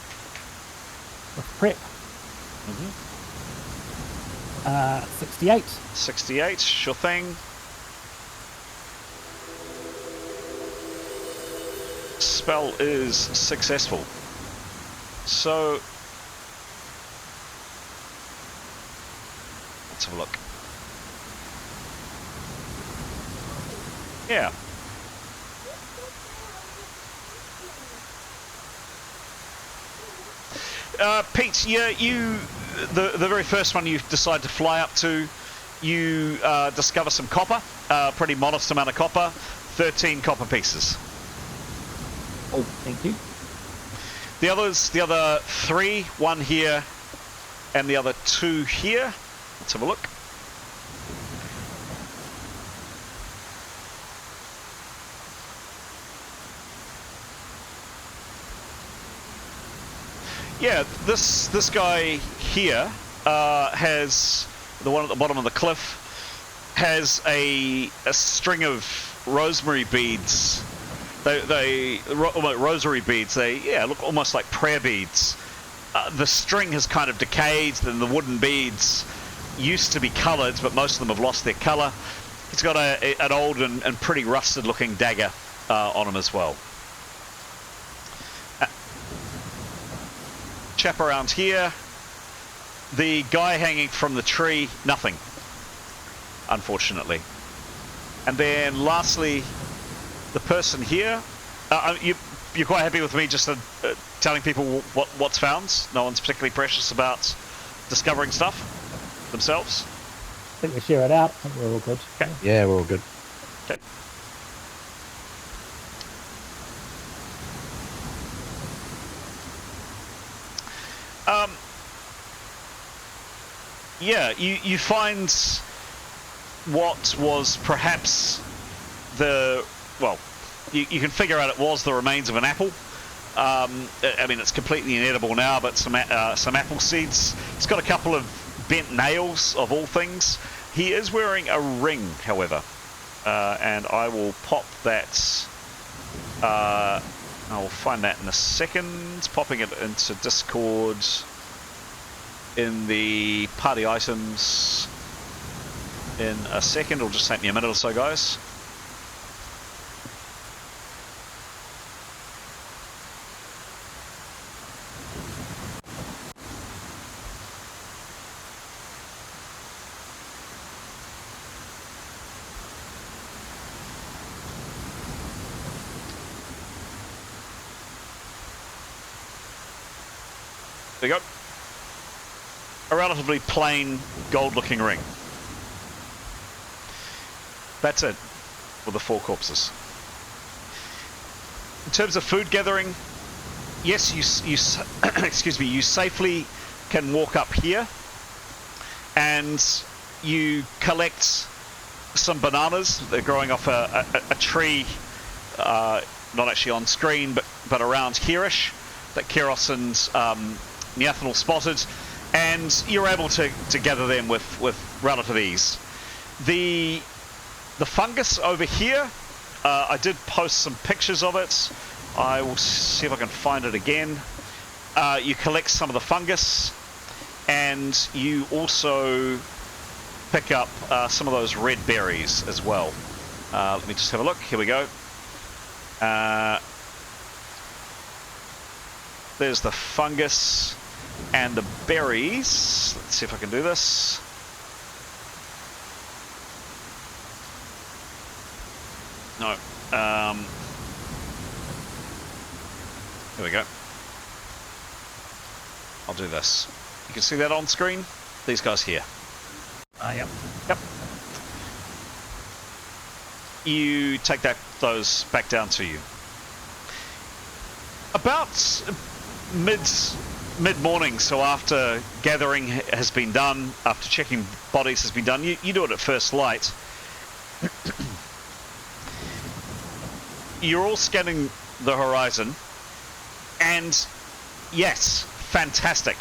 With prep. 68. 68, sure thing. Spell is successful. So let's have a look. Yeah. Pete, yeah, the very first one you decide to fly up to, you discover some copper, pretty modest amount of copper, 13 copper pieces. Oh, thank you. The other three, one here and the other two here. Let's have a look. Yeah, this guy here has, the one at the bottom of the cliff, has a string of rosemary beads. Rosary beads. They look almost like prayer beads. The string has kind of decayed, and the wooden beads used to be coloured, but most of them have lost their colour. It's got an old and pretty rusted-looking dagger on him as well. Chap around here, the guy hanging from the tree, nothing, unfortunately. And then lastly, the person here, you're quite happy with me just telling people what's found? No one's particularly precious about discovering stuff themselves? I think we share it out. I think we're all good. Okay. Yeah, we're all good. Okay. Yeah, you find what was perhaps the, well, you can figure out it was the remains of an apple. I mean, it's completely inedible now, but some apple seeds. It's got a couple of bent nails, of all things. He is wearing a ring, however, and I will pop that. I will find that in a second. Popping it into Discord in the party items in a second. It'll just take me a minute or so, guys. There you go. A relatively plain gold-looking ring. That's it for the 4 corpses. In terms of food gathering, yes, you excuse me, you safely can walk up here and you collect some bananas. They're growing off a tree, not actually on screen, but around here-ish, that Keros and Neathanel spotted, and you're able to gather them with relative ease. The fungus over here, I did post some pictures of it. I will see if I can find it again. You collect some of the fungus, and you also pick up some of those red berries as well. Let me just have a look. Here we go. There's the fungus and the berries. Let's see if I can do this. No. Here we go. I'll do this. You can see that on screen? These guys here. Yep. Yep. You take those back down to you. About mid-morning, so after gathering has been done, after checking bodies has been done, you do it at first light. You're all scanning the horizon, and yes, fantastic.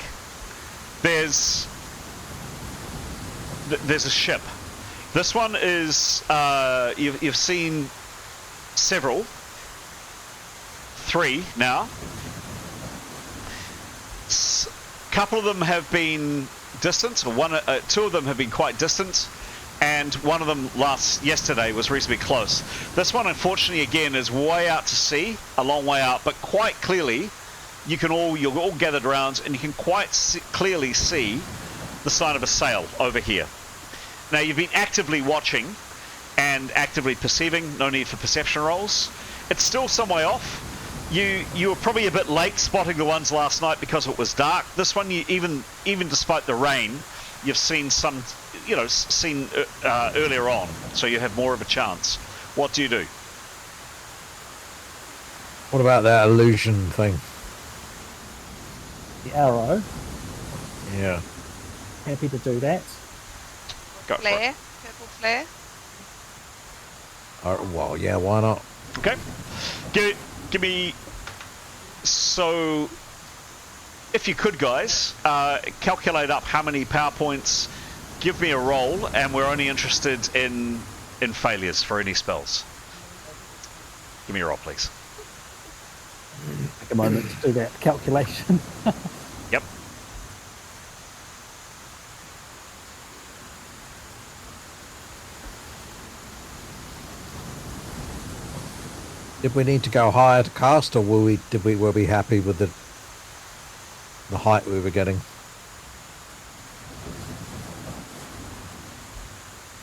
There's a ship. This one is you've seen several, 3 now. A couple of them have been distant, or 2 of them have been quite distant, and one of them yesterday was reasonably close. This one, unfortunately, again, is way out to sea, a long way out, but quite clearly, you're all gathered around, and you can quite clearly see the sign of a sail over here. Now, you've been actively watching and actively perceiving. No need for perception rolls. It's still some way off. You were probably a bit late spotting the ones last night because it was dark. This one, you even despite the rain, you've seen some, earlier on, so you have more of a chance. What do you do? What about that illusion thing? The arrow. Yeah. Happy to do that. Go for Flare, it. purple flare. Well, yeah, why not? Okay. Give me. So, if you could, guys, calculate up how many power points. Give me a roll, and we're only interested in failures for any spells. Give me a roll, please. Take a moment to do that calculation. Yep. Did we need to go higher to cast, or were we happy with the height we were getting?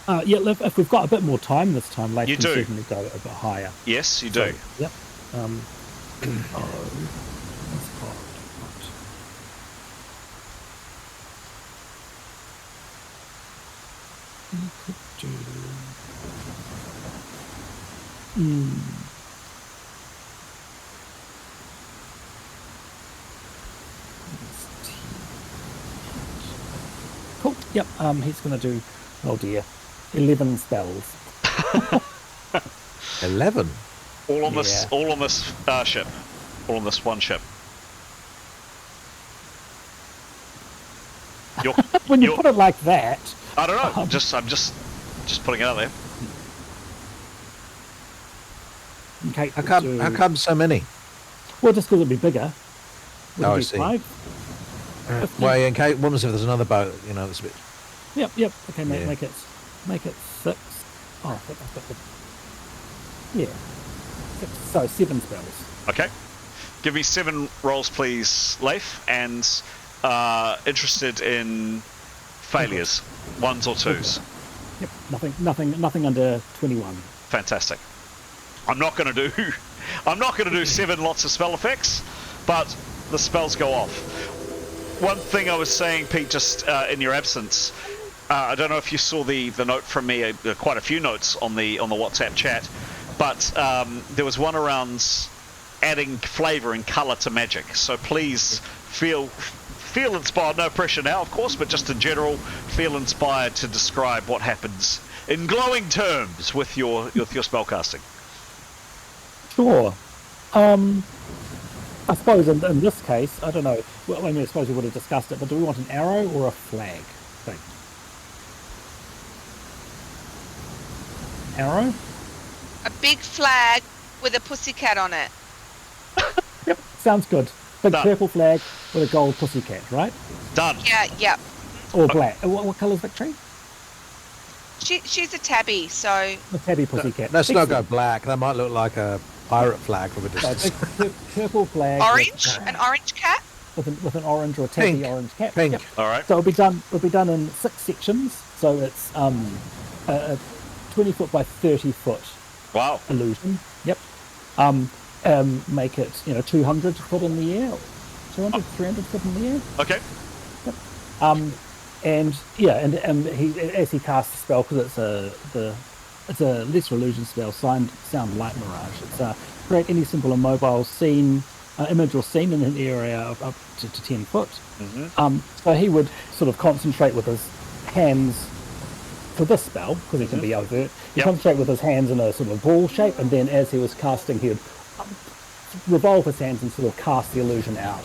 Yeah, if we've got a bit more time this time, Leif You can do. certainly go a bit higher. Yes, you do. So, yep. Cool. Yep. He's going to do. Oh dear. 11 spells. 11. All on this Yeah. ship. All on this one ship. You're, When you you're- put it like that, I don't know. I'm just putting it out there. okay. How come so many? Well, just because it'd be bigger. Would Oh, it I be see. 5? Well, in case, what if there's another boat, it's a bit... Yep. Okay, Yeah. make it 6. Oh, I think I've got the... Yeah. 6, so 7 spells. Okay. Give me 7 rolls, please, Leif. And interested in failures, 1s or 2s. Yep. Nothing under 21. Fantastic. I'm not going to do 7 lots of spell effects, but the spells go off. One thing I was saying, Pete, just in your absence, I don't know if you saw the note from me, quite a few notes on the WhatsApp chat, but there was one around adding flavour and colour to magic. So please feel inspired, no pressure now, of course, but just in general, feel inspired to describe what happens in glowing terms with your spellcasting. Sure. I suppose in this case, I don't know. Well, I suppose we would have discussed it, but do we want an arrow or a flag? Thing? Arrow? A big flag with a pussycat on it. Yep, sounds good. Big Done. purple flag with a gold pussycat, right? Done. Yeah. Or black. What colour's Victory? She's a tabby, so A tabby pussycat. Let's not Excellent. go black. That might look like a pirate flag from a So distance. big purple flag. orange, an orange cat. With an orange or a tabby Pink. orange cap. Pink. Yep. All right. So it'll be done in 6 sections. So it's a 20 foot by 30 foot Wow. illusion. Yep. Make it 200 foot in the air, 200, 300 foot in the air. Okay. And he as he casts the spell, because it's a lesser illusion spell, sound light mirage. It's create any simple or mobile scene, image or scene in an area of up to 10 foot. Mm-hmm. So he would sort of concentrate with his hands for this spell, because he can be overt. He'd Yep. concentrate with his hands in a sort of ball shape, and then as he was casting, he'd revolve his hands and sort of cast the illusion out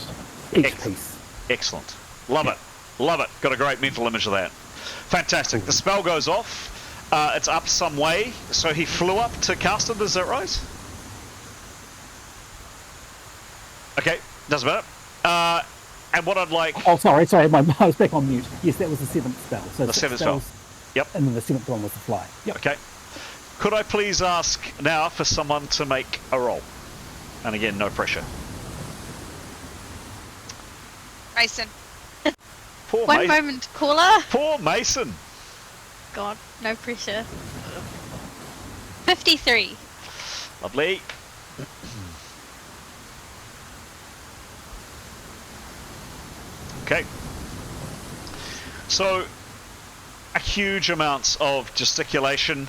each Excellent. piece. Excellent. Love it. Love it. Got a great mental image of that. Fantastic. The spell goes off. It's up some way. So he flew up to cast it, is that right? Okay. Doesn't matter. And what I'd like... Oh, sorry, I was back on mute. Yes, that was the 7th spell. So The 6 7th spell. spells, Yep. and then the 7th one was the fly. Yep. Okay. Could I please ask now for someone to make a roll? And again, no pressure. Mason. Poor One Mason. moment, caller. Poor Mason. God, no pressure. 53. Lovely. Okay. So, a huge amounts of gesticulation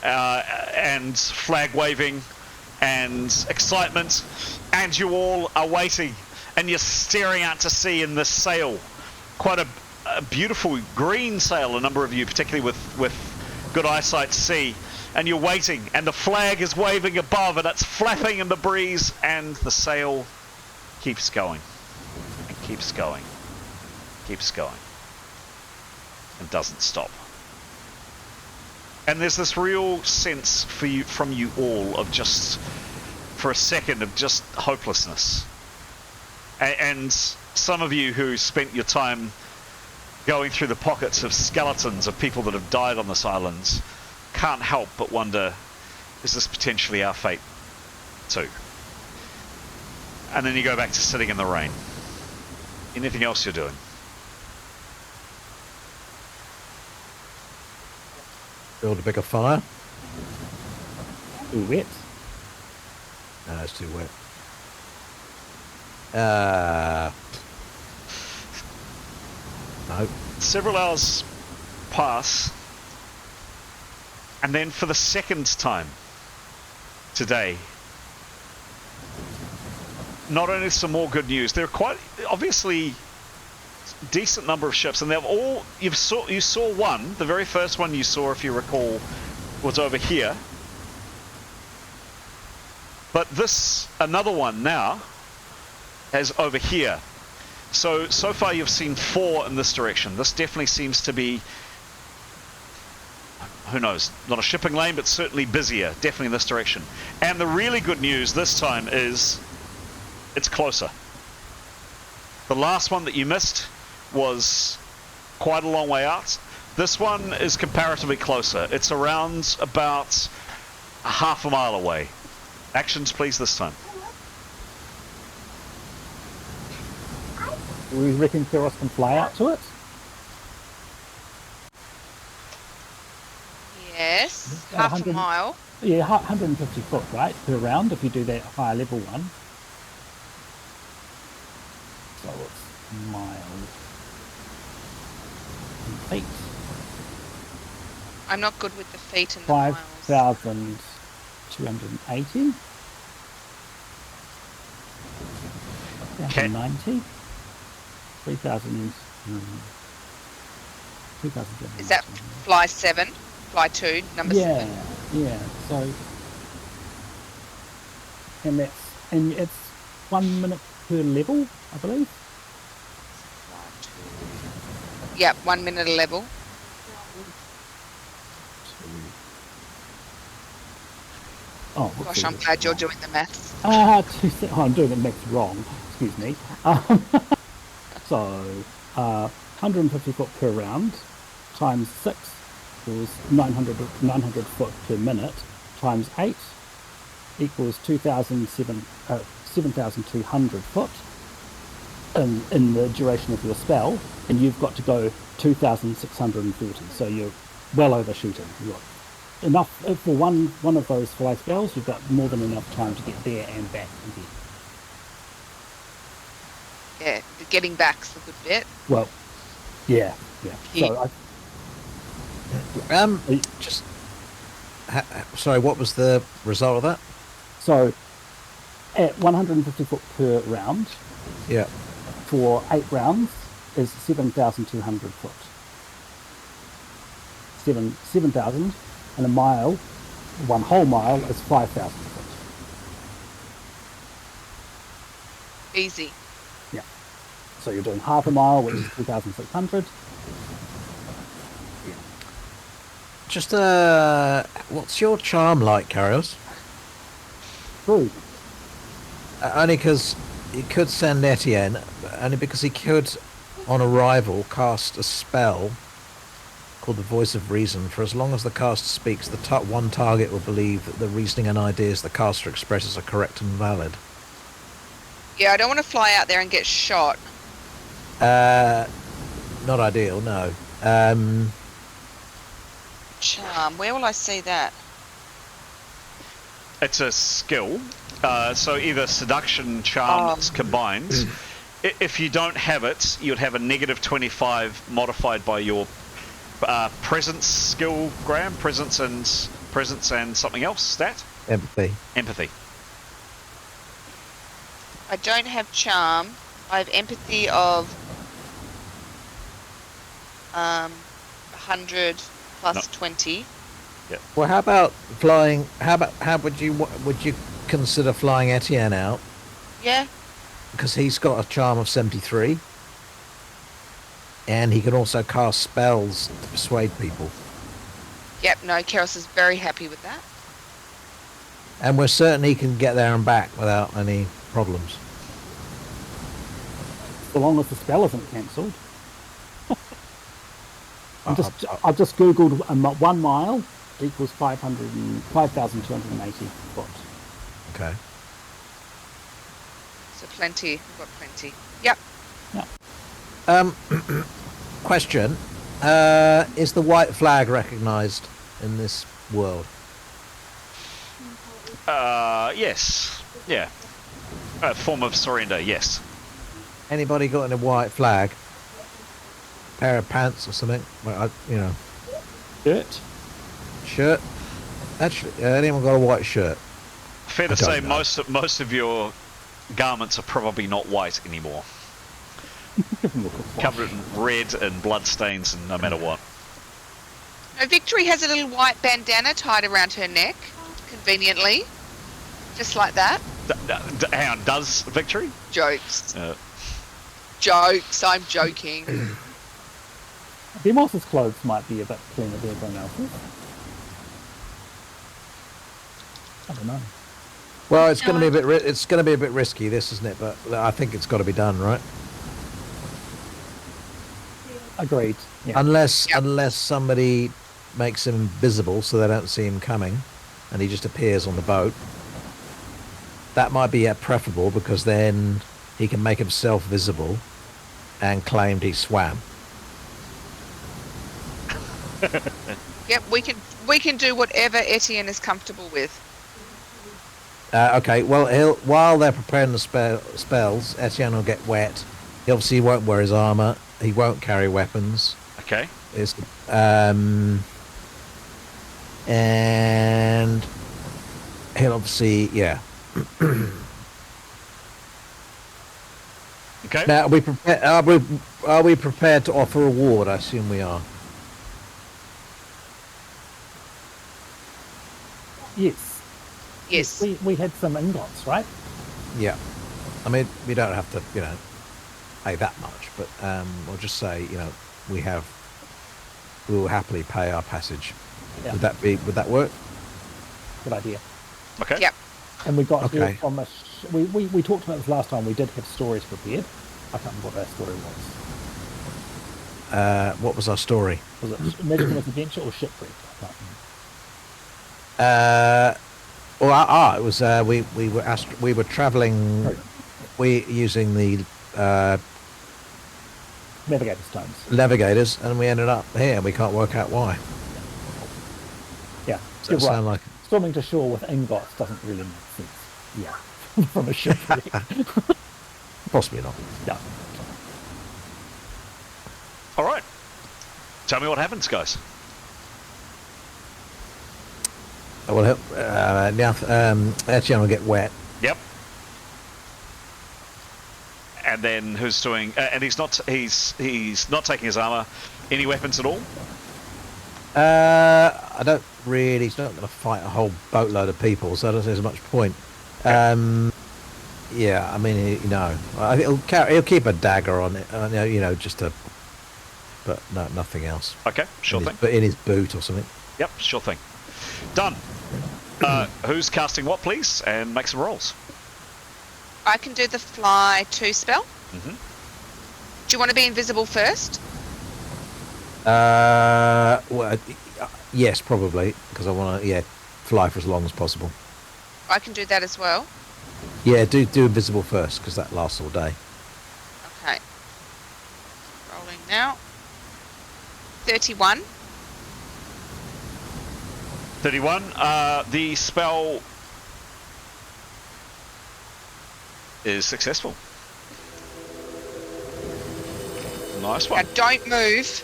and flag waving and excitement, and you all are waiting, and you're staring out to sea in this sail. Quite a beautiful green sail, a number of you, particularly with good eyesight, see. And you're waiting, and the flag is waving above, and it's flapping in the breeze, and the sail keeps going, and keeps going, keeps going, and doesn't stop. And there's this real sense from you all of just, for a second, of just hopelessness. And some of you who spent your time going through the pockets of skeletons of people that have died on this island can't help but wonder, is this potentially our fate too? And then you go back to sitting in the rain. Anything else you're doing? Build a bigger fire. Too wet. No, it's too wet. No. Several hours pass, and then for the second time today, not only some more good news, there are quite obviously decent number of ships, and they've all you saw one. The very first one you saw, if you recall, was over here. But another one now, is over here. So far you've seen 4 in this direction. This definitely seems to be, who knows, not a shipping lane, but certainly busier, definitely in this direction. And the really good news this time is, it's closer. The last one that you missed was quite a long way out. This one is comparatively closer. It's around about half a mile away. Actions, please, this time. We reckon Keros can fly out to it? Yes, About half a 100 mile. Yeah, 150 foot, right, per round if you do that higher level one. So it's miles. And feet. I'm not good with the feet and the miles. 5,280. 2,090. 3,000. 2,000. Is that fly 7? Fly 2, number 7? Yeah. So, and it's 1 minute per level, I believe. Yep, 1 minute a level. Oh, Gosh, I'm glad you're doing the maths. I'm doing the maths wrong. Excuse me. So, 150 foot per round times 6 equals 900 foot per minute times 8 equals 7,200 foot in the duration of your spell, and you've got to go 2,630. So you're well overshooting. You've got enough for one of those fly spells. You've got more than enough time to get there and back again. Yeah, the getting back's the good bit. Well, yeah. So sorry, what was the result of that? So at 150 foot per round, Yeah. for 8 rounds is 7,200 foot. 7,000, and a mile, 1 whole mile is 5,000 foot. Easy. Yeah. So you're doing half a mile, which is 2,600. Just what's your charm like, Karios? True. Only because he could send Etienne, only because he could, on arrival, cast a spell called the Voice of Reason. For as long as the caster speaks, the one target will believe that the reasoning and ideas the caster expresses are correct and valid. Yeah, I don't want to fly out there and get shot. Not ideal, no. Charm, where will I see that? It's a skill, so either seduction, charms combined. If you don't have it, you'd have a negative 25 modified by your presence skill, Graham. Presence and something else. Stat. Empathy. I don't have charm. I have empathy of 100 plus 20. Yeah. Well, how about flying? How would you consider flying Etienne out? Yeah. Because he's got a charm of 73, and he can also cast spells to persuade people. Yep, no, Keros is very happy with that. And we're certain he can get there and back without any problems. So long as the spell isn't cancelled. I've just googled 1 mile equals 5,280 foot. Okay. So plenty. We've got plenty. Yep. Question: is the white flag recognised in this world? Yes. Yeah. A form of surrender. Yes. Anybody got any white flag? Pair of pants or something? Well, Shirt? Actually, anyone got a white shirt? Fair to say, most of your garments are probably not white anymore. Give him a quick wash. Covered in red and blood stains and no matter what. Now, Victory has a little white bandana tied around her neck, conveniently. Just like that. Hang on, does Victory? Jokes. Jokes, I'm joking. Demos's clothes might be a bit cleaner than everyone else's. I don't know. Well, it's going to be a bit. It's going to be a bit risky, this, isn't it? But I think it's got to be done, right? Agreed. Yeah. Unless somebody makes him invisible so they don't see him coming, and he just appears on the boat. That might be preferable because then he can make himself visible and claim he swam. Yep, we can do whatever Etienne is comfortable with. Okay, well, while they're preparing the spells, Etienne will get wet. He obviously won't wear his armor. He won't carry weapons. Okay. And he'll obviously, yeah. Okay. Now, are we prepared to offer a reward? I assume we are. Yes. Yes. We had some ingots, right? Yeah. I mean, we don't have to, pay that much, but we'll just say, we will happily pay our passage. Yeah. Would that work? Good idea. Okay. Yep. And we got Okay. here from we talked about this last time. We did have stories prepared. I can't remember what that story was. What was our story? Was it Magical Adventure or Shipwrecked? I can't remember. It was we were traveling, using the Navigator stones. navigators, and we ended up here. We can't work out why. Yeah. Does You're that right. sound like? Swimming to shore with ingots doesn't really make sense. Yeah. From a shipwreck. Possibly not. Yeah. All right. Tell me what happens, guys. Well, now Etienne will get wet. Yep. And then who's doing? And he's not taking his armor. Any weapons at all? I don't really. He's not going to fight a whole boatload of people, so I don't think there's much point. Yeah, I mean, I think he'll keep a dagger on it, but no, nothing else. Okay, sure thing. But in his boot or something. Yep, sure thing. Done. Who's casting what, please? And make some rolls. I can do the fly 2 spell. Mm-hmm. Do you want to be invisible first? Well, yes, probably, because I want to, fly for as long as possible. I can do that as well. Yeah, do invisible first, because that lasts all day. Okay. Rolling now. 31. 31. The spell is successful. Nice Now one. don't move.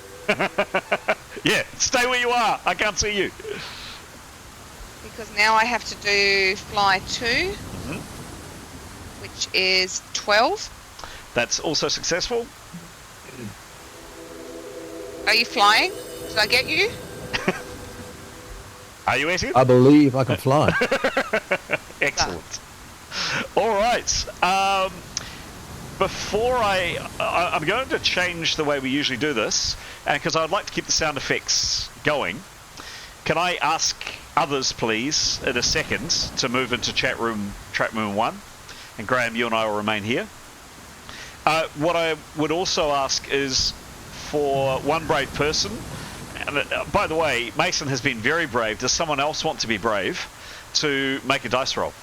Yeah, stay where you are. I can't see you. Because now I have to do fly 2, Mm-hmm. which is 12. That's also successful. Are you flying? Did I get you? Are you Etienne? I believe I can fly. Excellent. All right. Before I'm going to change the way we usually do this, because I'd like to keep the sound effects going. Can I ask others, please, in a second, to move into trap room 1, and Graham, you and I will remain here. What I would also ask is for one brave person. And by the way, Mason has been very brave. Does someone else want to be brave to make a dice roll?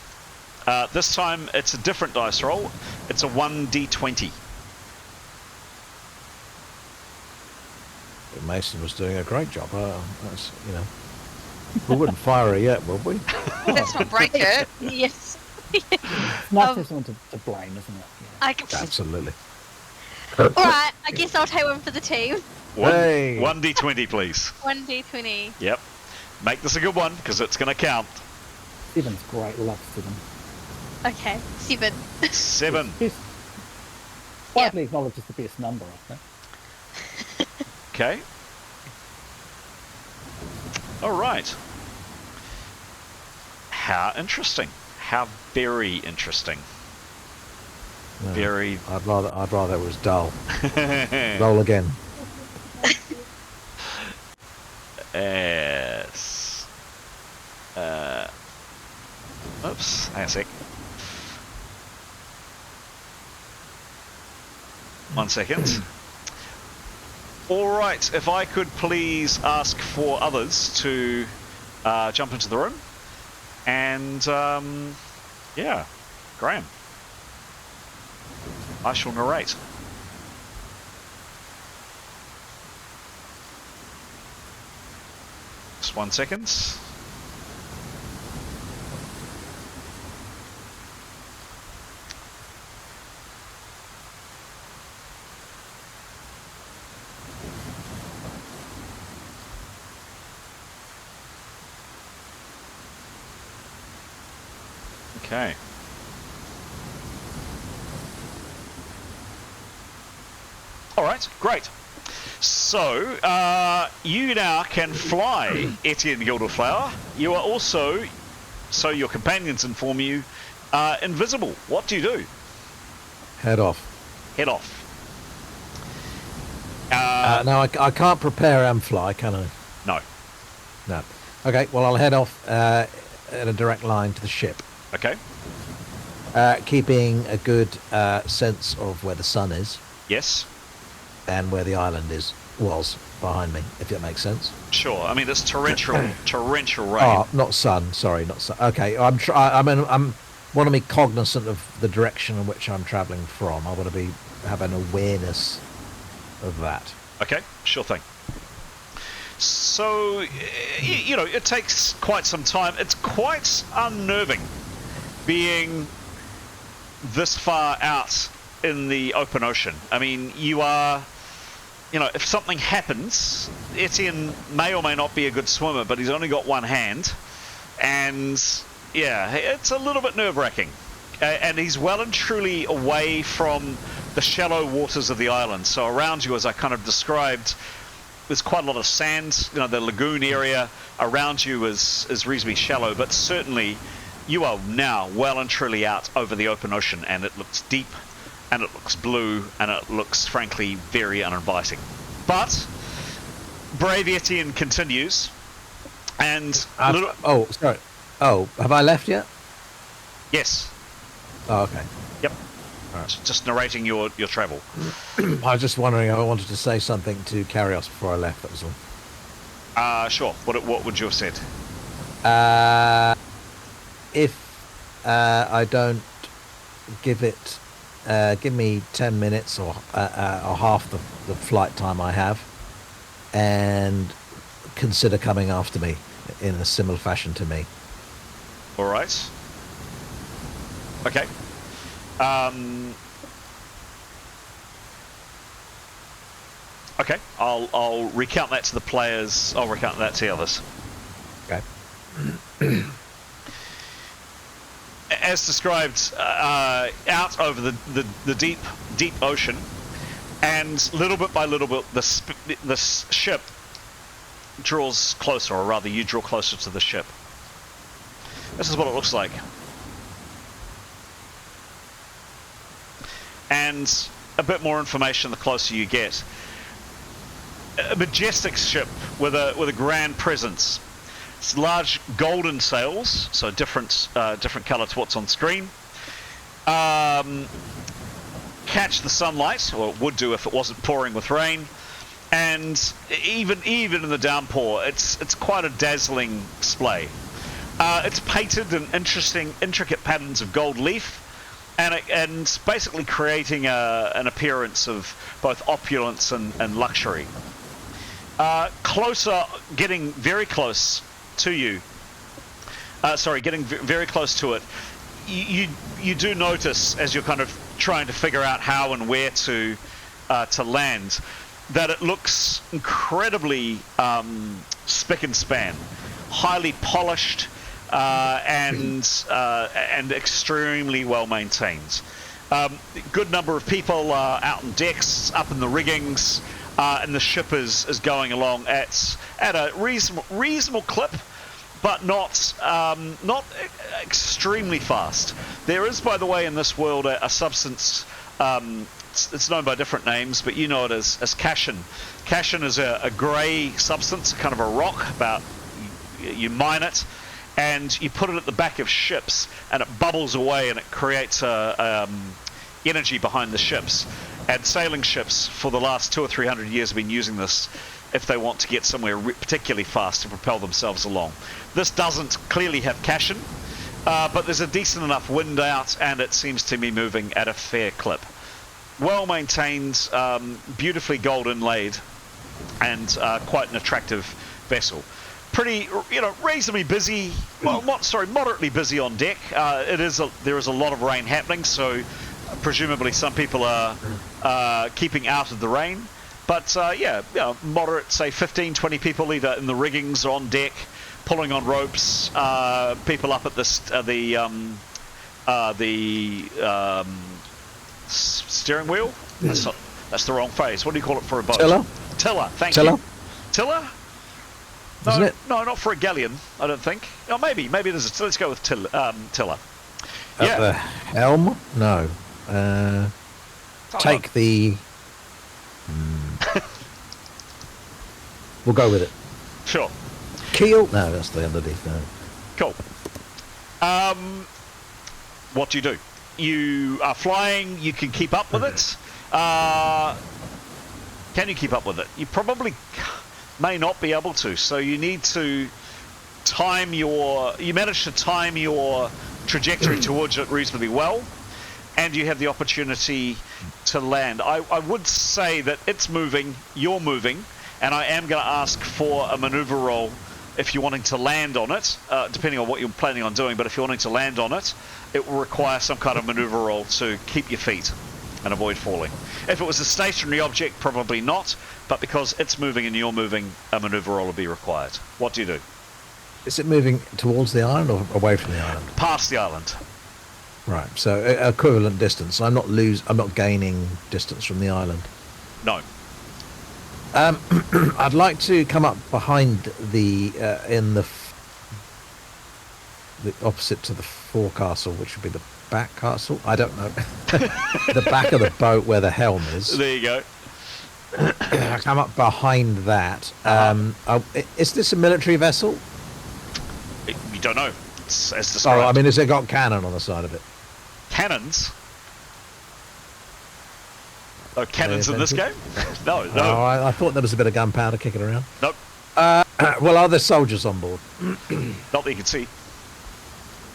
This time it's a different dice roll. It's a 1d20. Mason was doing a great job. That's, we wouldn't fire her yet, would we? Let's not break it. Yes. Nice to have someone to blame, isn't it? Yeah. Absolutely. All right. I guess I'll take one for the team. Hey. 1d20, please. 1d20. Yep. Make this a good one, because it's going to count. 7's great. Love 7. Okay. 7. 7. Yes. quietly acknowledges the best number, I think. Okay. All right. How interesting. How very interesting. No, Very. I'd rather it was dull. Roll again. Yes. Oops. Hang on a sec. 1 second. All right. If I could please ask for others to jump into the room. And, yeah. Graham. I shall narrate. Just 1 second. Okay. All right, great. So, you now can fly, Etienne Gilderflower. You are also, so your companions inform you, invisible. What do you do? Head off. Head off. Now, I can't prepare and fly, can I? No. No. Okay, well, I'll head off in a direct line to the ship. Okay. Keeping a good sense of where the sun is Yes. and where the island was behind me, if that makes sense. Sure. I mean, it's torrential rain. Oh, not sun. Sorry, not sun. Okay, I'm want to be cognizant of the direction in which I'm travelling from. I want to have an awareness of that. Okay, sure thing. So, you know, it takes quite some time. It's quite unnerving being this far out in the open ocean. I mean, you are, you know, if something happens, Etienne may or may not be a good swimmer, but he's only got one hand. And, yeah, it's a little bit nerve-wracking. And he's well and truly away from the shallow waters of the island. So around you, as I kind of described, there's quite a lot of sand. You know, the lagoon area around you is reasonably shallow, but certainly you are now well and truly out over the open ocean, and it looks deep, and it looks blue, and it looks, frankly, very uninviting. But brave Etienne continues, and oh, sorry. Oh, have I left yet? Yes. Oh, okay. Yep. All right. Just narrating your travel. I was just wondering if I wanted to say something to Kyrios before I left, that was all. Sure. What would you have said? If I don't give me 10 minutes or half the flight time I have, and consider coming after me in a similar fashion to me. All right. Okay. Okay. I'll recount that to the players. I'll recount that to the others. Okay. As described, out over the deep ocean, and little bit by little bit, the ship draws closer, or rather, you draw closer to the ship. This is what it looks like. And a bit more information the closer you get. A majestic ship with a grand presence. It's large golden sails, so different colour to what's on screen. Catch the sunlight, or it would do if it wasn't pouring with rain. And even in the downpour, it's quite a dazzling display. It's painted in intricate patterns of gold leaf, and basically creating an appearance of both opulence and luxury. Getting very close to you. Getting very close to it. You do notice, as you're kind of trying to figure out how and where to land, that it looks incredibly spick and span, highly polished, and extremely well maintained. Good number of people are out on decks, up in the riggings, and the ship is going along at a reasonable clip, but not extremely fast. There is, by the way, in this world a substance. It's known by different names, but you know it as Cashin. Cashin is a grey substance, kind of a rock. You mine it, and you put it at the back of ships, and it bubbles away, and it creates energy behind the ships. And sailing ships for the last 200 or 300 years have been using this if they want to get somewhere particularly fast to propel themselves along. This doesn't clearly have Cashin, but there's a decent enough wind out, and it seems to be moving at a fair clip. Well maintained, beautifully gold inlaid, and quite an attractive vessel. Pretty, reasonably busy. Well, moderately busy on deck. There is a lot of rain happening, so presumably some people are keeping out of the rain. But moderate, say 15, 20 people either in the riggings or on deck, pulling on ropes. People up at the steering wheel. That's the wrong phrase. What do you call it for a boat? Tiller. Thank you. Tiller? No, Isn't it? No, not for a galleon, I don't think. Oh, maybe it is. Let's go with tiller. At the helm? No. Take the... We'll go with it. Sure. Keel? No, that's the underneath. No. Cool. What do? You are flying. You can keep up with it. Can you keep up with it? You probably may not be able to. So you need to time you manage to time your trajectory towards it reasonably well, and you have the opportunity to land. I would say that it's moving, you're moving, and I am going to ask for a maneuver roll if you're wanting to land on it, depending on what you're planning on doing. But if you're wanting to land on it, it will require some kind of maneuver roll to keep your feet and avoid falling. If it was a stationary object, probably not, but because it's moving and you're moving, a maneuver roll will be required. What do you do? Is it moving towards the island or away from the island? Past the island. Right, so equivalent distance. I'm not gaining distance from the island. No. I'd like to come up behind the opposite to the forecastle, which would be the back castle. I don't know. The back of the boat where the helm is. There you go. I come up behind that. Is this a military vessel? You don't know. It's as described. Oh, I mean, has it got cannon on the side of it? Cannons? Oh, cannons in this game? No. Oh, I thought there was a bit of gunpowder kicking around. Nope. Well, are there soldiers on board? Not that you can see.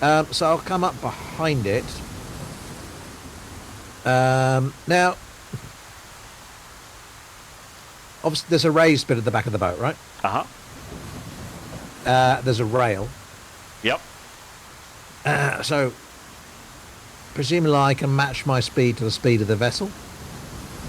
So I'll come up behind it. Now, obviously, there's a raised bit at the back of the boat, right? Uh-huh. There's a rail. Yep. So, presumably I can match my speed to the speed of the vessel?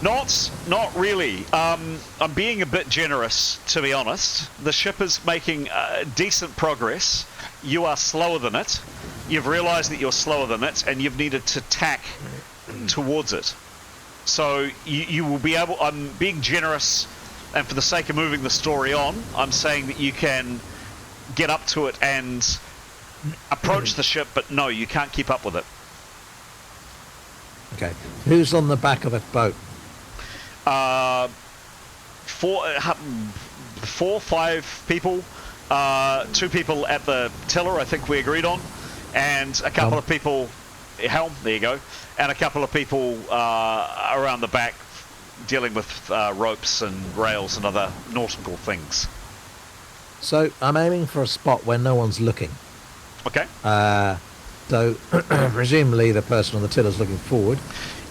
Not really. I'm being a bit generous, to be honest. The ship is making decent progress. You are slower than it. You've realised that you're slower than it, and you've needed to tack towards it. So you will be able... I'm being generous, and for the sake of moving the story on, I'm saying that you can get up to it and approach the ship, but no, you can't keep up with it. Okay. Who's on the back of the boat? 5 people. 2 people at the tiller, I think we agreed on, and a couple of people helm. There you go, and a couple of people around the back dealing with ropes and rails and other nautical things. So I'm aiming for a spot where no one's looking. Okay. So presumably the person on the tiller's looking forward.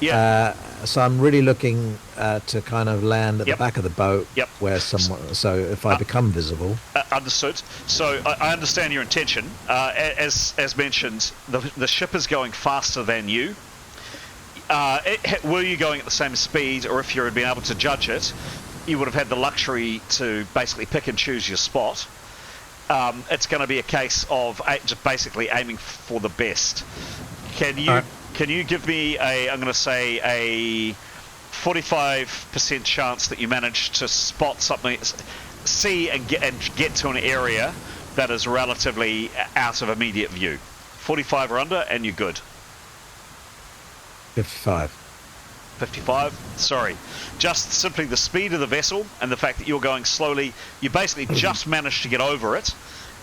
Yeah. So I'm really looking to kind of land at Yep. the back of the boat, Yep. where someone. So if I become visible, Understood. So I understand your intention. As mentioned, the ship is going faster than you. Were you going at the same speed, or if you had been able to judge it, you would have had the luxury to basically pick and choose your spot. It's going to be a case of just basically aiming for the best. Can you Can you give me I'm going to say a 45% chance that you manage to spot something, see and get to an area that is relatively out of immediate view? 45 or under, and you're good. 55. 55? Sorry. Just simply the speed of the vessel and the fact that you're going slowly, you basically just managed to get over it,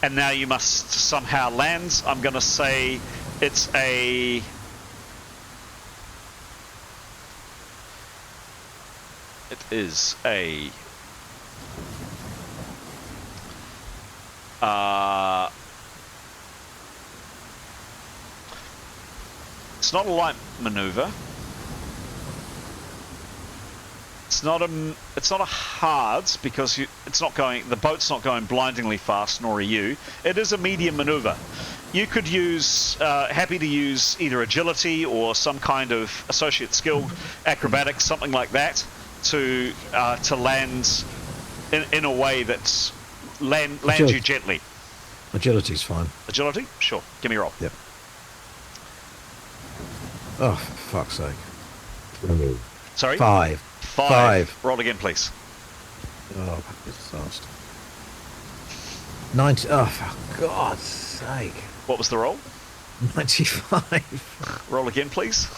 and now you must somehow land. I'm going to say it's a... It is a... it's not a light maneuver. It's not a hard, because the boat's not going blindingly fast, nor are you. It is a medium maneuver. You could use, happy to use either agility or some kind of associate skill, acrobatics, something like that, to land in a way that lands you gently. Agility's fine. Agility? Sure. Give me a roll. Yep. Oh, for fuck's sake. Sorry? 5. 5. Roll again, please. Oh, disaster. 90. Oh, for God's sake. What was the roll? 95. Roll again, please.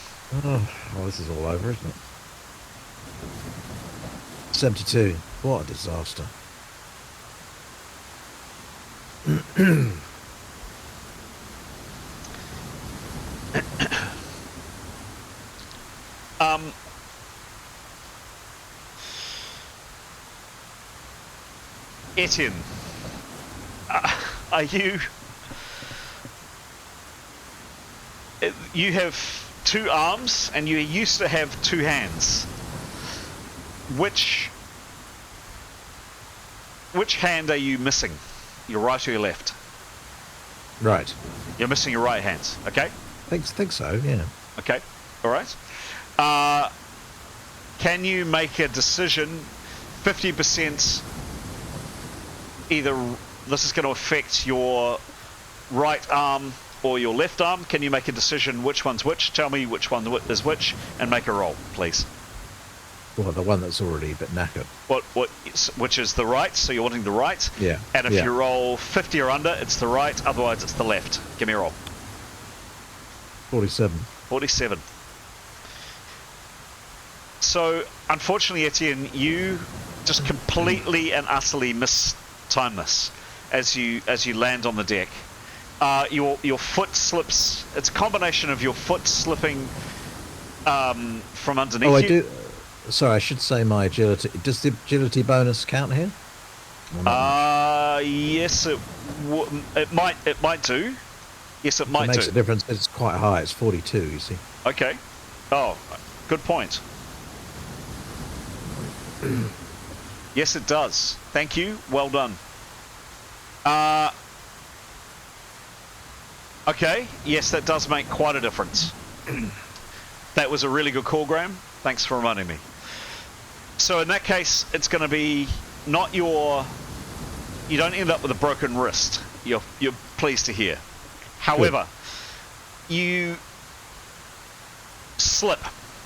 Oh, well, this is all over, isn't it? 72. What a disaster. Etienne, are you... You have 2 arms, and you used to have 2 hands. Which hand are you missing? Your right or your left? Right. You're missing your right hand, okay? Think so, yeah. Okay, all right. Can you make a decision, 50%, either this is going to affect your right arm or your left arm? Can you make a decision which one's which? Tell me which one is which, and make a roll, please. Well, the one that's already a bit knackered. Which is the right, so you're wanting the right. Yeah. And if you roll 50 or under, it's the right, otherwise it's the left. Give me a roll. 47. 47. So, unfortunately, Etienne, you just completely and utterly mistime this as you land on the deck. Your foot slips. It's a combination of your foot slipping from underneath you. Oh, I do. Sorry, I should say my agility. Does the agility bonus count here? Yes, it might do. Yes, it might do. It makes a difference. It's quite high. It's 42, you see. Okay. Oh, good point. Yes, it does. Thank you. Well done. Okay. Yes, that does make quite a difference. That was a really good call, Graham. Thanks for reminding me. So in that case, it's going to be not your... You don't end up with a broken wrist. You're pleased to hear. However, you slip.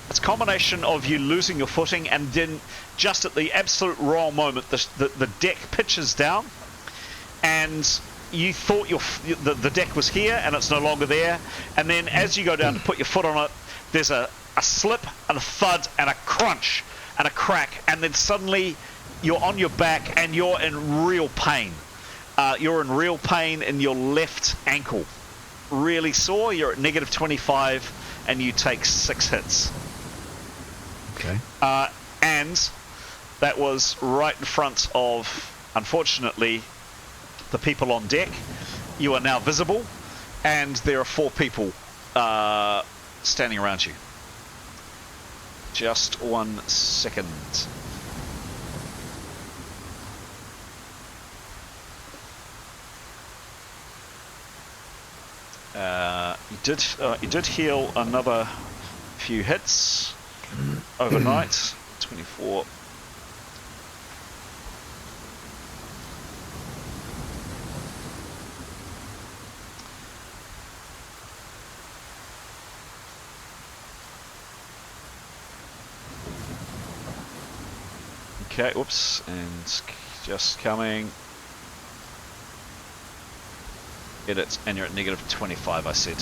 It's a combination of you losing your footing, and then just at the absolute wrong moment, the deck pitches down, and you thought the deck was here, and it's no longer there. And then as you go down to put your foot on it, there's a slip and a thud and a crunch and a crack, and then suddenly you're on your back and you're in real pain. You're in real pain in your left ankle. Really sore. You're at negative 25 and you take 6 hits. Okay. And that was right in front of, unfortunately, the people on deck. You are now visible, and there are 4 people standing around you. Just 1 second. You did heal another few hits overnight. 24. Okay, whoops, and just coming. Edit, and you're at negative 25, I said.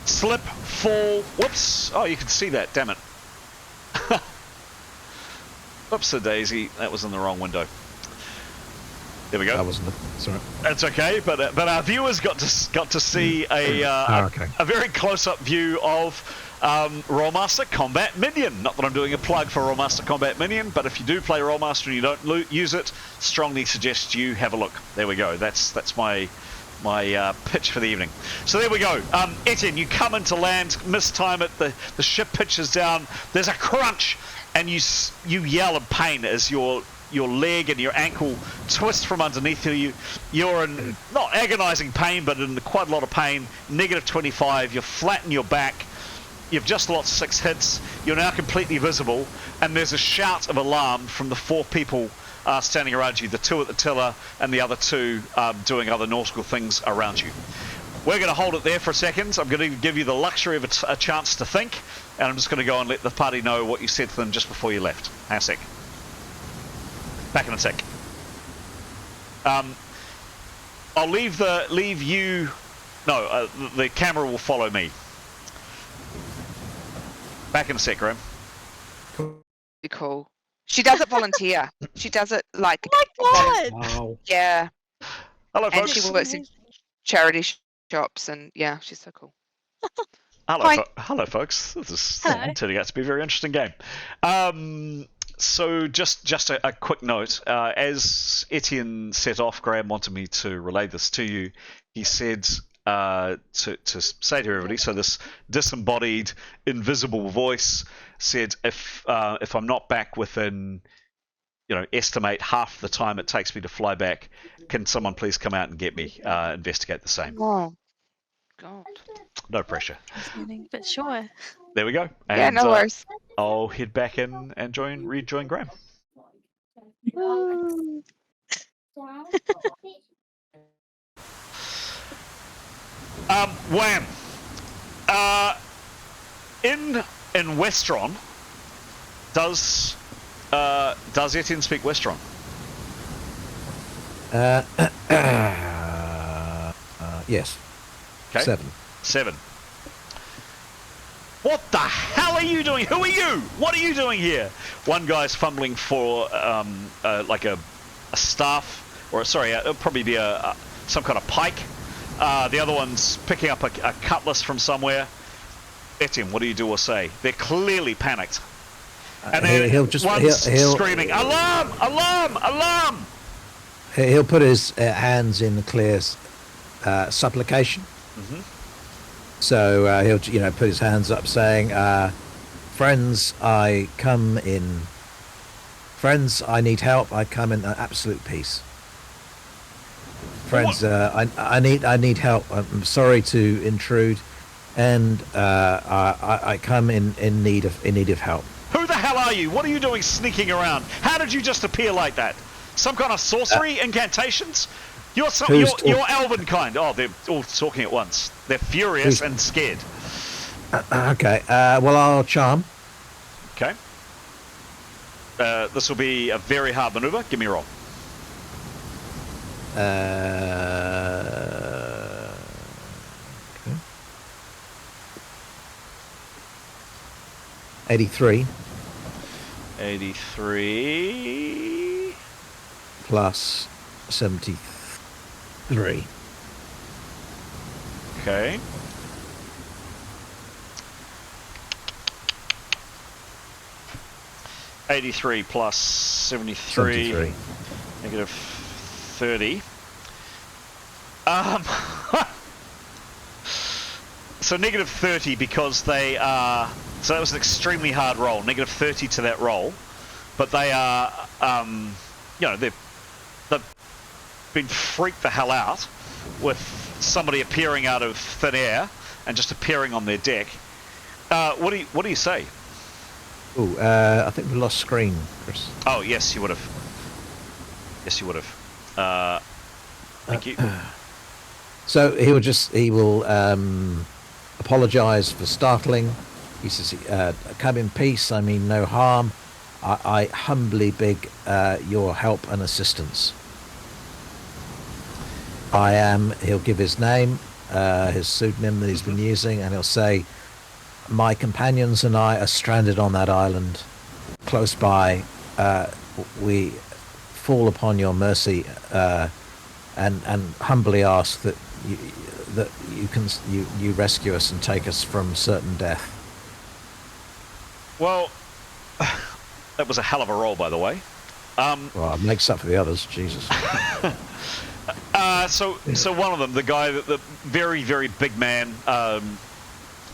Slip, fall, whoops. Oh, you can see that, damn it. Whoops-a-daisy, that was in the wrong window. There we go. That wasn't it. Sorry. That's okay, but our viewers got to see a very close-up view of Rolemaster Combat Minion. Not that I'm doing a plug for Rolemaster Combat Minion, but if you do play Rolemaster and you don't use it, strongly suggest you have a look. There we go. That's my pitch for the evening. So there we go. Etienne, you come into land, mistime it, the ship pitches down, there's a crunch, and you yell in pain as your leg and your ankle twist from underneath you. You're in not agonizing pain, but in quite a lot of pain. Negative 25, you're flat in your back, you've just lost 6 hits, you're now completely visible, and there's a shout of alarm from the 4 people standing around you, the 2 at the tiller and the other 2 doing other nautical things around you. We're going to hold it there for a second. I'm going to give you the luxury of a chance to think, and I'm just going to go and let the party know what you said to them just before you left. Hang on a sec. Back in a sec. I'll leave you. No, the camera will follow me. Back in a sec, Graham. Cool. She does it volunteer. She does it like. Oh my god! Wow. Yeah. Hello, And folks. she works in charity shops, and yeah, she's so cool. Hello, folks. This is Hello. turning out to be a very interesting game. So just a quick note. As Etienne set off, Graham wanted me to relay this to you. He said to say to everybody, so this disembodied, invisible voice said, if I'm not back within, estimate half the time it takes me to fly back, can someone please come out and get me? Investigate the same. Oh, God. No pressure. But sure. There we go. And, Yeah, no worries. I'll head back in and rejoin Graham. Woo. Wham! In Westron, does Etienne speak Westron? Yes. Okay. 7. What the hell are you doing? Who are you? What are you doing here? One guy's fumbling for like a staff, or sorry, it'll probably be some kind of pike. The other one's picking up a cutlass from somewhere. Etienne, what do you do or say? They're clearly panicked. And then one's screaming, "Alarm! Alarm! Alarm!" He'll put his hands in the clear supplication. Mm-hmm. So he'll put his hands up saying, friends, I come in. Friends, I need help. I come in absolute peace. Friends, I need help. I'm sorry to intrude, and I come in need of help. Who the hell are you? What are you doing sneaking around? How did you just appear like that? Some kind of sorcery, incantations? You're elven kind. Oh, they're all talking at once. They're furious and scared. Okay. Well, I'll charm. Okay. This will be a very hard maneuver. Give me a roll. Okay. 83. 83. Plus 73. Okay. $83 plus 73. 73. Negative 30. So negative 30 because they are. So that was an extremely hard roll. Negative 30 to that roll, but they are. They've been freaked the hell out with somebody appearing out of thin air and just appearing on their deck. What do you say? Oh, I think we lost screen, Chris. Oh yes, you would have. Yes, you would have. Thank you. So he will apologize for startling. He says, come in peace, I mean no harm. I humbly beg your help and assistance. He'll give his name, his pseudonym that he's been using, and he'll say, my companions and I are stranded on that island close by. We fall upon your mercy and humbly ask that you rescue us and take us from certain death. Well, that was a hell of a roll, by the way. Well, it makes up for the others. Jesus. So one of them, the guy, the very, very big man,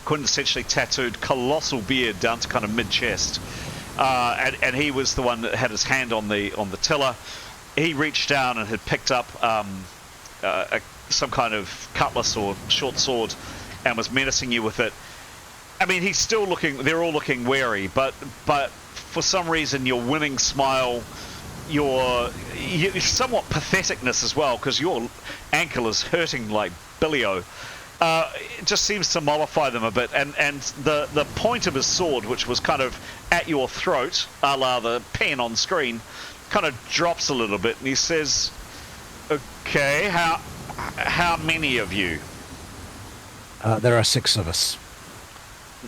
quintessentially tattooed, colossal beard down to kind of mid-chest, and he was the one that had his hand on the tiller. He reached down and had picked up some kind of cutlass or short sword and was menacing you with it. I mean, he's still looking. They're all looking wary, but for some reason, your winning smile, your somewhat patheticness as well, because your ankle is hurting like Billy-O. It just seems to mollify them a bit, and the point of his sword, which was kind of at your throat, a la the pen on screen, kind of drops a little bit, and he says, "Okay, how many of you?" There are 6 of us.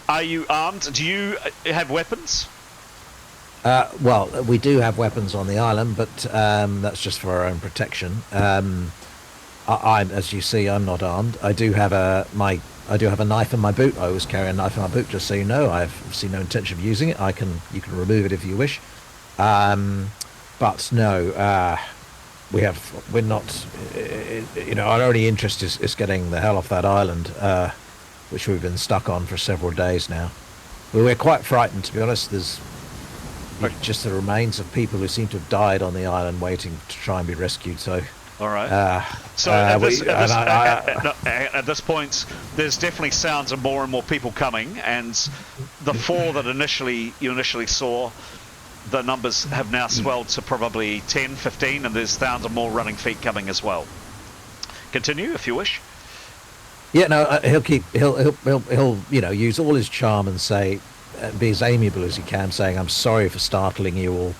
Are you armed? Do you have weapons? Well, we do have weapons on the island, but that's just for our own protection. I'm, as you see, I'm not armed. I do have a knife in my boot. I always carry a knife in my boot, just so you know. I've seen no intention of using it. You can remove it if you wish. But no, we're not. Our only interest is getting the hell off that island, which we've been stuck on for several days now. We're quite frightened, to be honest. There's just the remains of people who seem to have died on the island, waiting to try and be rescued. So. All right. So at this point, there's definitely sounds of more and more people coming, and the 4 that you initially saw, the numbers have now swelled to probably 10, 15, and there's sounds of more running feet coming as well. Continue if you wish. Yeah, no, he'll use all his charm and say, be as amiable as he can, saying, "I'm sorry for startling you all.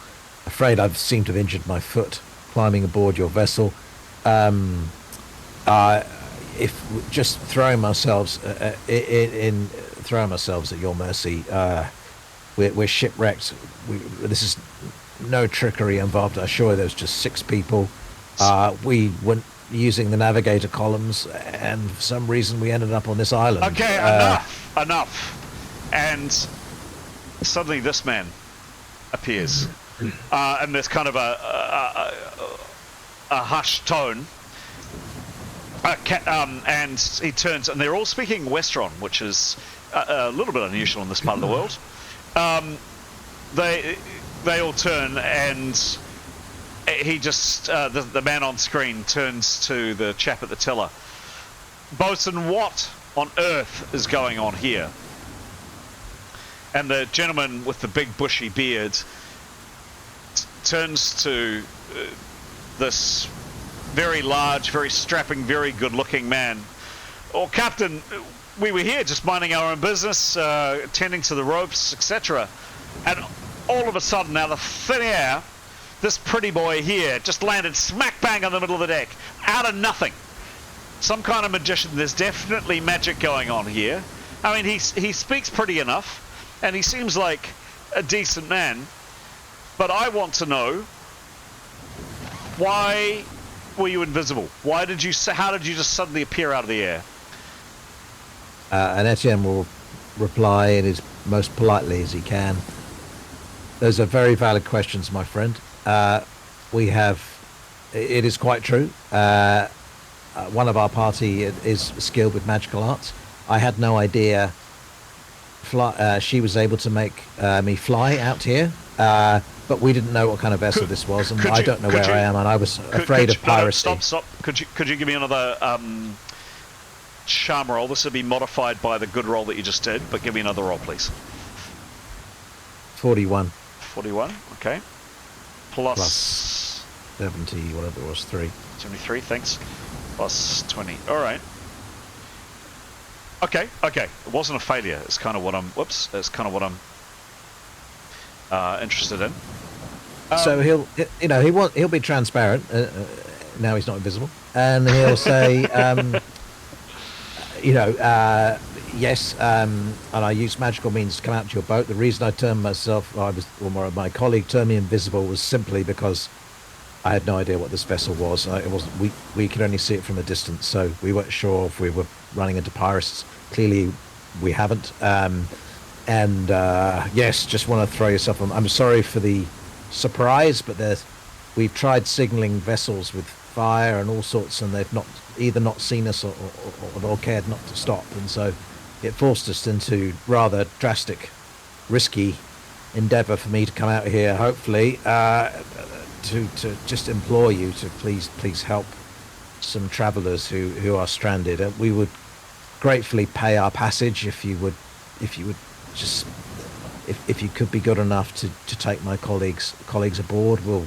Afraid I've seemed to have injured my foot climbing aboard your vessel. If just throwing ourselves at your mercy, we're shipwrecked. This is no trickery involved. I assure you, there's just 6 people. We went using the navigator columns, and for some reason we ended up on this island." Okay, enough. And suddenly this man appears, and there's kind of a hushed tone, and he turns, and they're all speaking Westron, which is a little bit unusual in this part of the world. They all turn, and he just the man on screen turns to the chap at the tiller. "Bosun, what on earth is going on here?" And the gentleman with the big bushy beard turns to this very large, very strapping, very good-looking man. "Oh, Captain, we were here just minding our own business, tending to the ropes, etc. And all of a sudden, out of thin air, this pretty boy here just landed smack bang in the middle of the deck, out of nothing. Some kind of magician. There's definitely magic going on here. I mean, he speaks pretty enough, and he seems like a decent man. But I want to know, why were you invisible? How did you just suddenly appear out of the air?" And Etienne will reply in as most politely as he can. "Those are very valid questions, my friend. It is quite true. One of our party is skilled with magical arts. I had no idea she was able to make me fly out here, but we didn't know what kind of vessel this was, and I don't know where I am, and I was afraid of piracy." Stop. Could you give me another charm roll? This would be modified by the good roll that you just did, but give me another roll, please. 41. 41, okay. Plus 70, whatever it was, 3. 73, thanks. Plus 20. All right. Okay. It wasn't a failure. It's kind of what I'm. Whoops. It's kind of what I'm interested in. So he'll be transparent. Now he's not invisible, and he'll say, yes, and I used magical means to come out to your boat. The reason I turned my colleague turned me invisible was simply because I had no idea what this vessel was. We could only see it from a distance, so we weren't sure if we were running into pirates. Clearly, we haven't. Yes, just want to throw yourself on. I'm sorry for the surprise, but we've tried signaling vessels with fire and all sorts, and they've either not seen us or cared not to stop, and so it forced us into rather drastic, risky endeavour for me to come out here. Hopefully, to just implore you to please help some travellers who are stranded. We would gratefully pay our passage if you could be good enough to take my colleagues aboard. We'll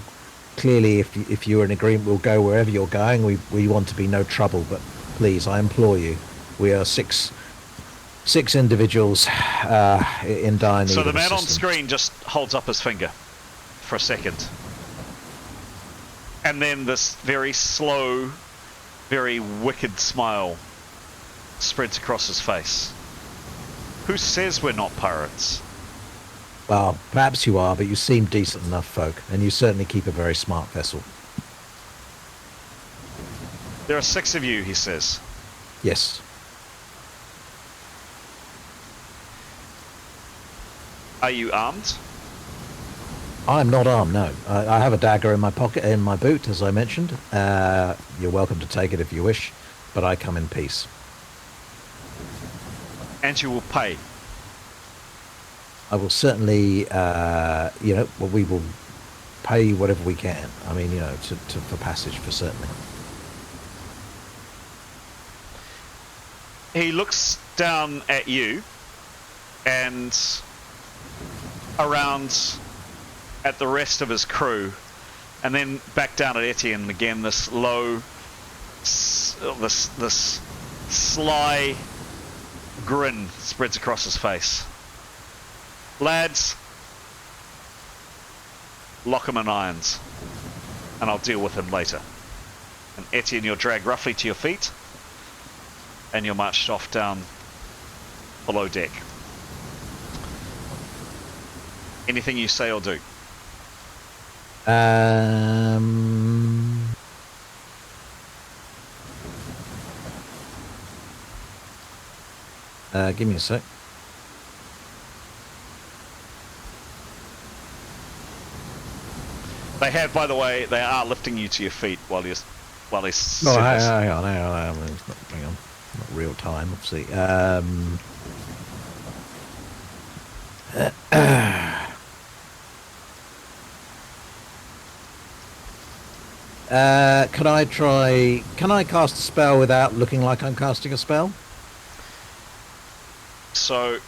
clearly, if you're in agreement, we'll go wherever you're going. We want to be no trouble, but please, I implore you. We are six individuals in dire need. So the of man on assistance. screen just holds up his finger for a second, and then this very slow, very wicked smile spreads across his face. Who says we're not pirates? Well, perhaps you are, but you seem decent enough folk, and you certainly keep a very smart vessel. There are 6 of you, he says. Yes. Are you armed? I'm not armed, no. I have a dagger in my pocket, in my boot, as I mentioned. You're welcome to take it if you wish, but I come in peace. And you will pay. I will certainly, we will pay whatever we can. I mean, for passage, for certainly. He looks down at you and around at the rest of his crew, and then back down at Etienne again. This low, this sly grin spreads across his face. Lads, lock him in irons, and I'll deal with him later. And Etienne, you're dragged roughly to your feet, and you're marched off down below deck. Anything you say or do? Give me a sec. They have, by the way, they are lifting you to your feet while he's. No, hang on. Hang on. Not real time, obviously. Can I cast a spell without looking like I'm casting a spell? So,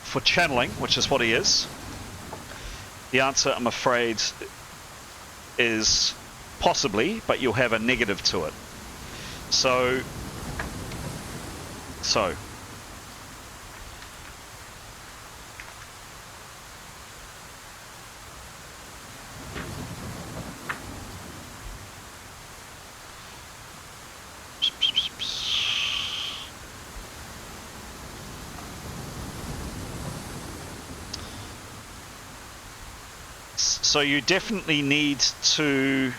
for channeling, which is what he is, the answer, I'm afraid, is possibly, but you'll have a negative to it. So. So you definitely need to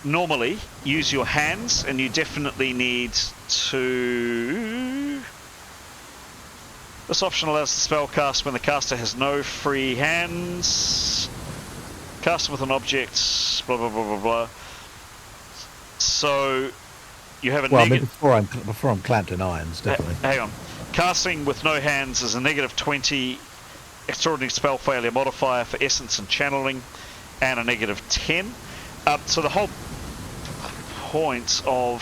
normally use your hands, and you definitely need to... This option allows the spell cast when the caster has no free hands. Cast with an object, blah blah blah blah blah. So you have a negative... before I'm clamped in irons, definitely. Hang on. Casting with no hands is a negative 20 extraordinary spell failure modifier for essence and channeling, and a negative 10. So the whole point of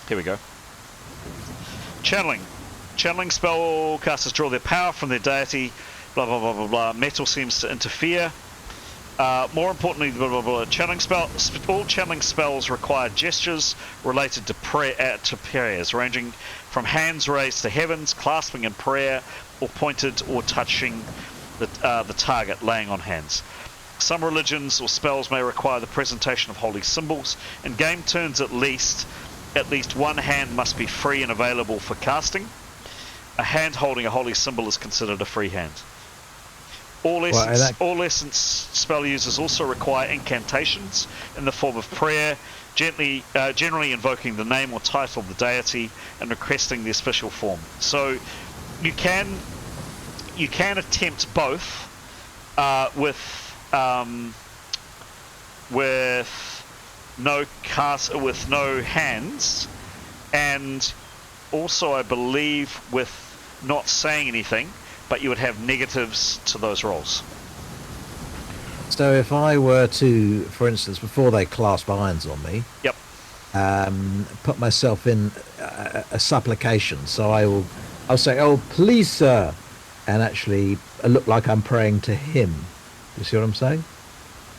here we go. Channeling spell casters draw their power from their deity blah blah blah blah blah. Metal seems to interfere. More importantly, blah blah blah. Channeling all channeling spells require gestures related to prayers, ranging from hands raised to heavens, clasping in prayer, or pointed or touching the target, laying on hands. Some religions or spells may require the presentation of holy symbols. In game turns, at least one hand must be free and available for casting. A hand holding a holy symbol is considered a free hand. All essence spell users also require incantations in the form of prayer, generally invoking the name or title of the deity and requesting the official form. So you can attempt both with no hands, and also I believe with not saying anything, but you would have negatives to those rolls. So if I were to, for instance, before they clasp irons on me, yep, put myself in a supplication, so I'll say, "Oh, please, sir," and actually look like I'm praying to him. You see what I'm saying?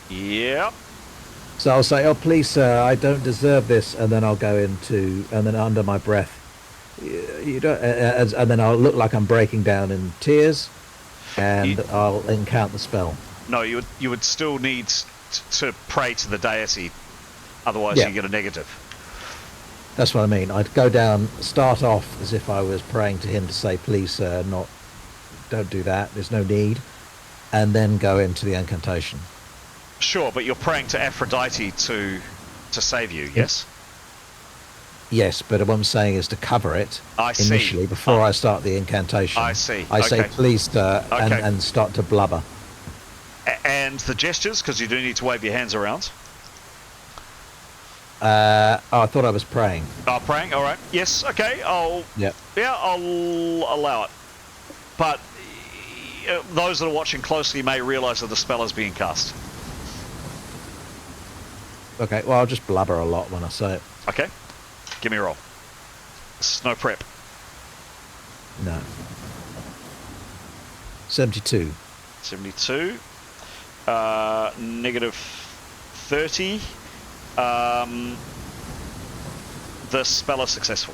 Yep. So I'll say, "Oh, please, sir, I don't deserve this," and then I'll go into, and then under my breath, you don't, and then I'll look like I'm breaking down in tears, and I'll incant the spell. No, you would still need to pray to the deity, otherwise you get a negative. That's what I mean. I'd go down, start off as if I was praying to him to say, "Please, sir, don't do that. There's no need," and then go into the incantation. Sure, but you're praying to Aphrodite to save you, yes? Yes, but what I'm saying is to cover it initially before I start the incantation. I see. I say, "Please, sir," and start to blubber. And the gestures, because you do need to wave your hands around. I thought I was praying. Oh, praying? All right. Yes, okay. I'll allow it. But those that are watching closely may realise that the spell is being cast. Okay, well, I'll just blubber a lot when I say it. Okay. Give me a roll. This is no prep. No. 72. 72. Negative 30. The spell is successful.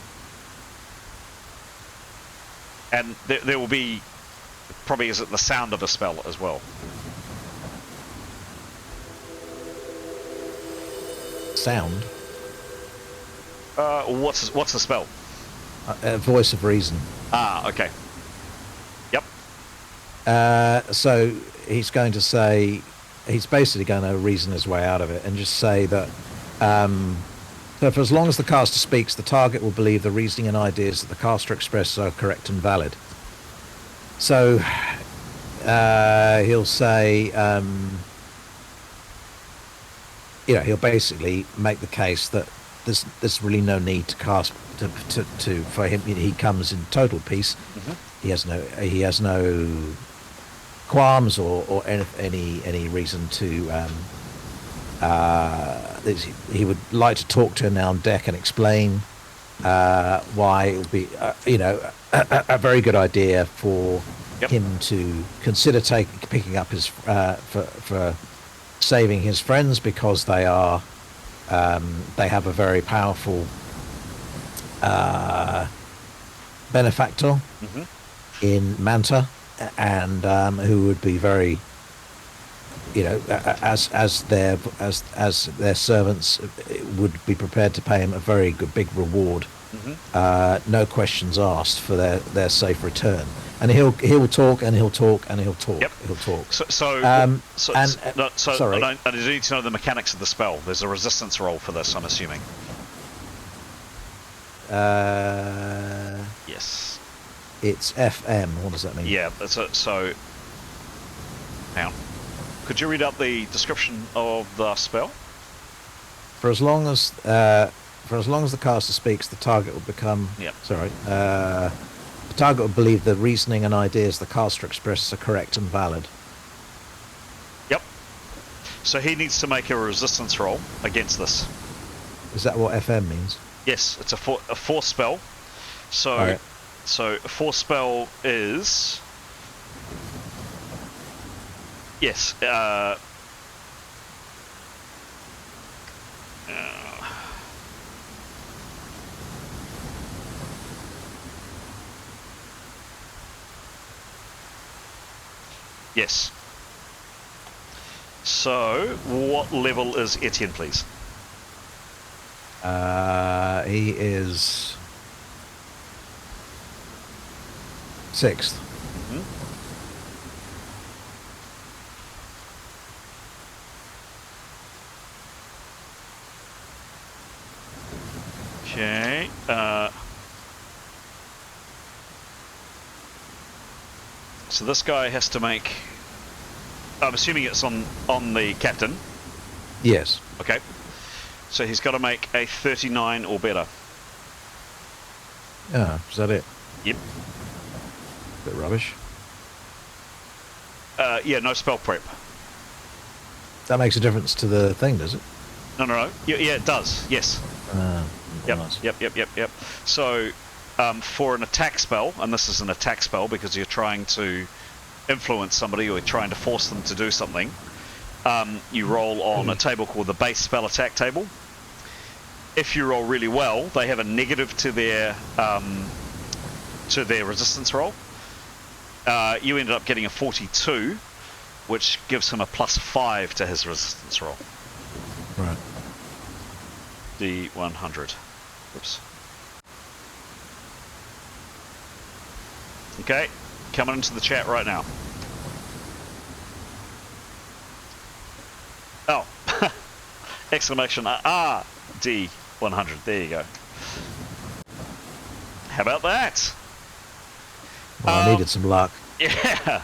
And there will be, probably is it the sound of a spell as well. Sound? What's the spell? Voice of reason. Ah, okay. Yep. So he's going to say, he's basically going to reason his way out of it and just say that, so for as long as the caster speaks, the target will believe the reasoning and ideas that the caster expresses are correct and valid. So he'll say, he'll basically make the case that there's really no need to cast for him. He comes in total peace. Mm-hmm. He has no qualms or any reason to. He would like to talk to him now on deck and explain why it would be a very good idea for him to consider picking up his for saving his friends, because they are they have a very powerful benefactor in Manta, and who would be very, as their servants, would be prepared to pay him a very big reward, no questions asked, for their safe return. And he'll talk and he'll talk and he'll talk. Yep. He'll talk. Sorry. I need to know the mechanics of the spell. There's a resistance roll for this, I'm assuming. Yes. It's FM. What does that mean? Yeah. So. Hang on. Could you read out the description of the spell? For as long as the caster speaks, the target will become. Yeah. Sorry. The target will believe the reasoning and ideas the caster expresses are correct and valid. Yep. So he needs to make a resistance roll against this. Is that what FM means? Yes, it's a force spell. So, right. So a force spell is Yes. Yes. So, what level is Etienne, please? He is 6th. Okay. So this guy has to make. I'm assuming it's on the captain. Yes. Okay. So he's got to make a 39 or better. Is that it? Yep. Bit rubbish. Yeah, no spell prep. That makes a difference to the thing, does it? No. Yeah, it does. Yes. Yep. Nice. Yep. So, for an attack spell, and this is an attack spell because you're trying to influence somebody or you're trying to force them to do something, you roll on a table called the base spell attack table. If you roll really well, they have a negative to their resistance roll. You ended up getting a 42, which gives him a +5 to his resistance roll. Right. D100. Oops. Okay, coming into the chat right now. Oh, exclamation D100. There you go. How about that? Well, I needed some luck. Yeah.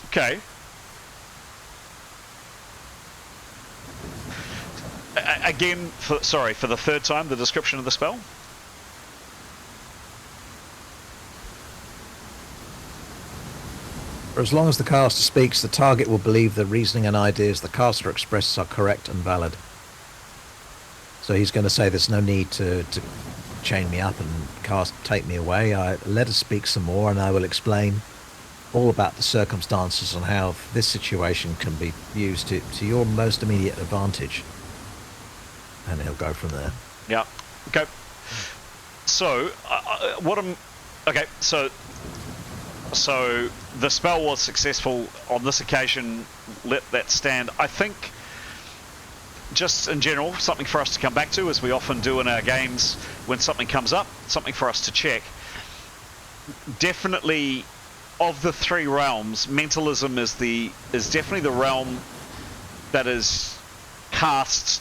Okay. Again, for the third time, the description of the spell. For as long as the caster speaks, the target will believe the reasoning and ideas the caster expresses are correct and valid. So he's going to say there's no need to chain me up and take me away. Let us speak some more and I will explain all about the circumstances and how this situation can be used to your most immediate advantage. And he'll go from there. Yeah. Okay. So, okay, so the spell was successful on this occasion. Let that stand. I think, just in general, something for us to come back to, as we often do in our games when something comes up, something for us to check. Definitely, of the three realms, mentalism is definitely the realm that is cast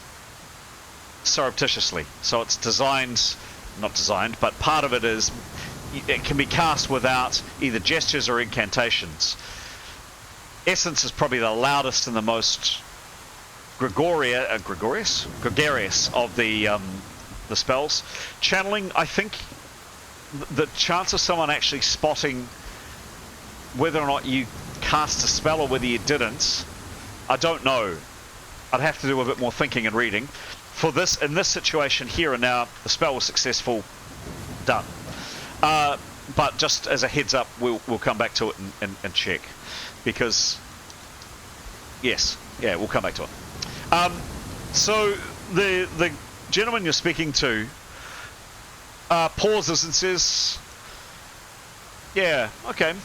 surreptitiously. So it's not designed, but part of it is it can be cast without either gestures or incantations. Essence is probably the loudest and the most gregarious of the spells. Channeling, I think the chance of someone actually spotting whether or not you cast a spell or whether you didn't, I don't know. I'd have to do a bit more thinking and reading. For this, in this situation here and now, the spell was successful. Done. But just as a heads up, we'll come back to it and check, because we'll come back to it. So the gentleman you're speaking to pauses and says, "Yeah, okay.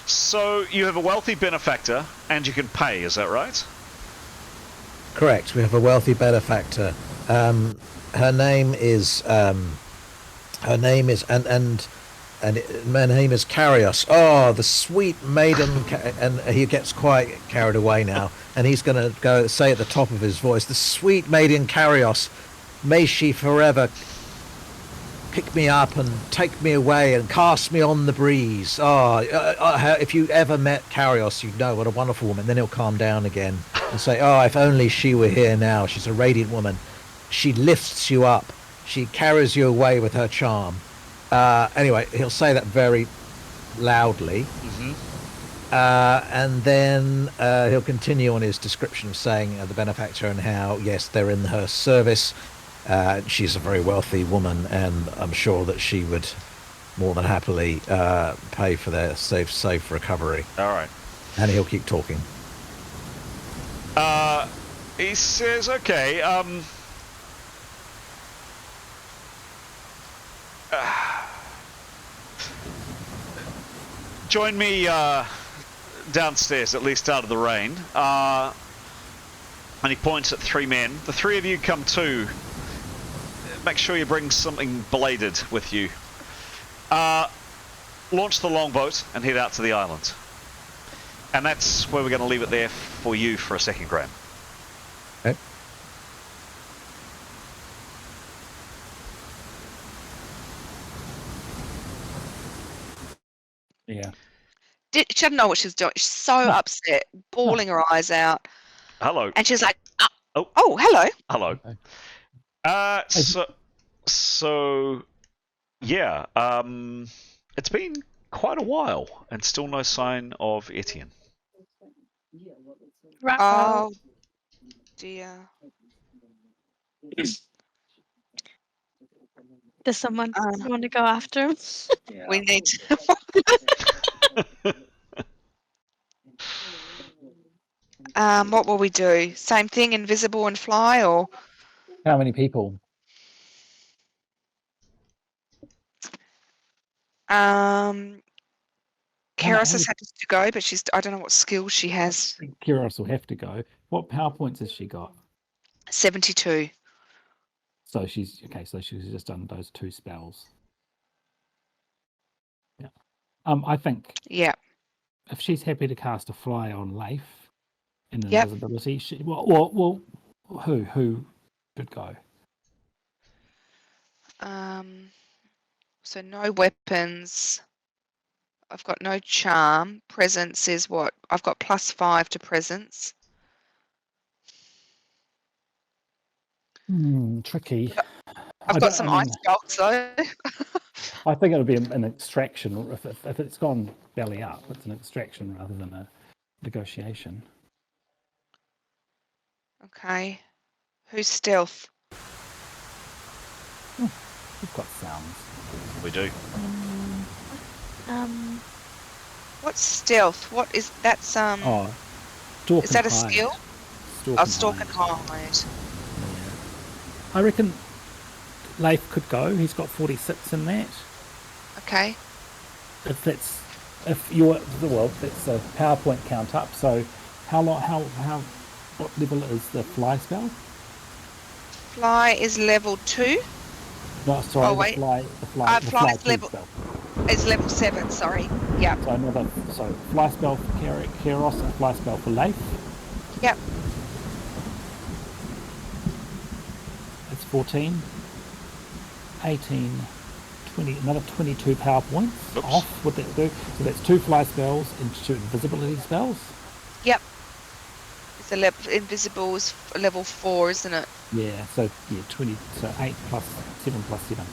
So you have a wealthy benefactor, and you can pay. Is that right?" Correct. We have a wealthy benefactor. Her name is her name is Carios. Oh, the sweet maiden. And he gets quite carried away now, and he's going to go say at the top of his voice, "The sweet maiden Carios, may she forever pick me up and take me away and cast me on the breeze." If you ever met Carios, you'd know what a wonderful woman. Then he'll calm down again and say, "Oh, if only she were here now. She's a radiant woman. She lifts you up. She carries you away with her charm." Anyway, he'll say that very loudly. Mm-hmm. And then he'll continue on his description of saying the benefactor and how, yes, they're in her service. She's a very wealthy woman, and I'm sure that she would more than happily pay for their safe recovery. All right. And he'll keep talking. He says, okay, join me downstairs, at least out of the rain. And he points at 3 men. The 3 of you come too. Make sure you bring something bladed with you. Launch the longboat and head out to the island. And that's where we're going to leave it there for you for a second, Graham. Okay. Yeah. She didn't know what she was doing. She's so upset, bawling her eyes out. Hello. And she's like, Oh. oh, hello. Hello. So, yeah, it's been quite a while and still no sign of Etienne. Right. Oh, dear. Does someone want to go after him? We need to... what will we do? Same thing, invisible and fly, or? How many people? Karis many- has had to go, but I don't know what skills she has. Kyros will have to go. What PowerPoints has she got? 72. So she's just done those 2 spells. Yeah. I think Yeah. if she's happy to cast a fly on Leif in Yep. invisibility, well, who should go? So no weapons. I've got no charm. Presence is what? I've got +5 to presence. Tricky. I've got some ice blocks though. I think it'll be an extraction. If it's gone belly up, it's an extraction rather than a negotiation. Okay. Who's stealth? We've got sounds. We do. What's stealth? What is that's Stalk is that and a hide. skill? Stalk and hide. hide. I reckon Leif could go. He's got 46 in that. Okay. If that's a PowerPoint count up. So what level is the fly spell? Fly is level 2. No, sorry, Oh, wait. the fly Fly's two level- spell. It's level 7, sorry. Yeah. So fly spell for Keros and fly spell for Leif. Yep. It's 14, 18, 20, another 22 power points off. What that do? So that's 2 fly spells and 2 invisibility spells. Yep. It's a invisible is level 4, isn't it? Yeah. So 20. So 8 plus 7 plus 7.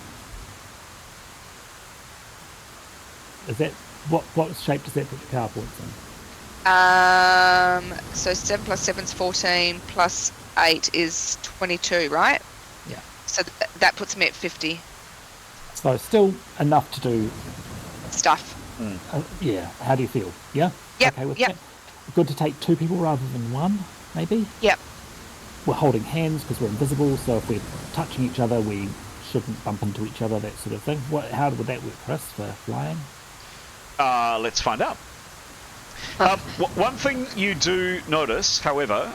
Is that what shape does that put the power points in? So 7 plus 7 is 14 plus 8 is 22, right? Yeah. So that puts me at 50 So still enough to do. stuff. Yeah. How do you feel? Yeah. Yep, Okay with yep. that. Good to take 2 people rather than 1, maybe. Yep. We're holding hands because we're invisible. So if we're touching each other, we shouldn't bump into each other. That sort of thing. How would that work, Chris, for flying? Let's find out. One thing you do notice, however,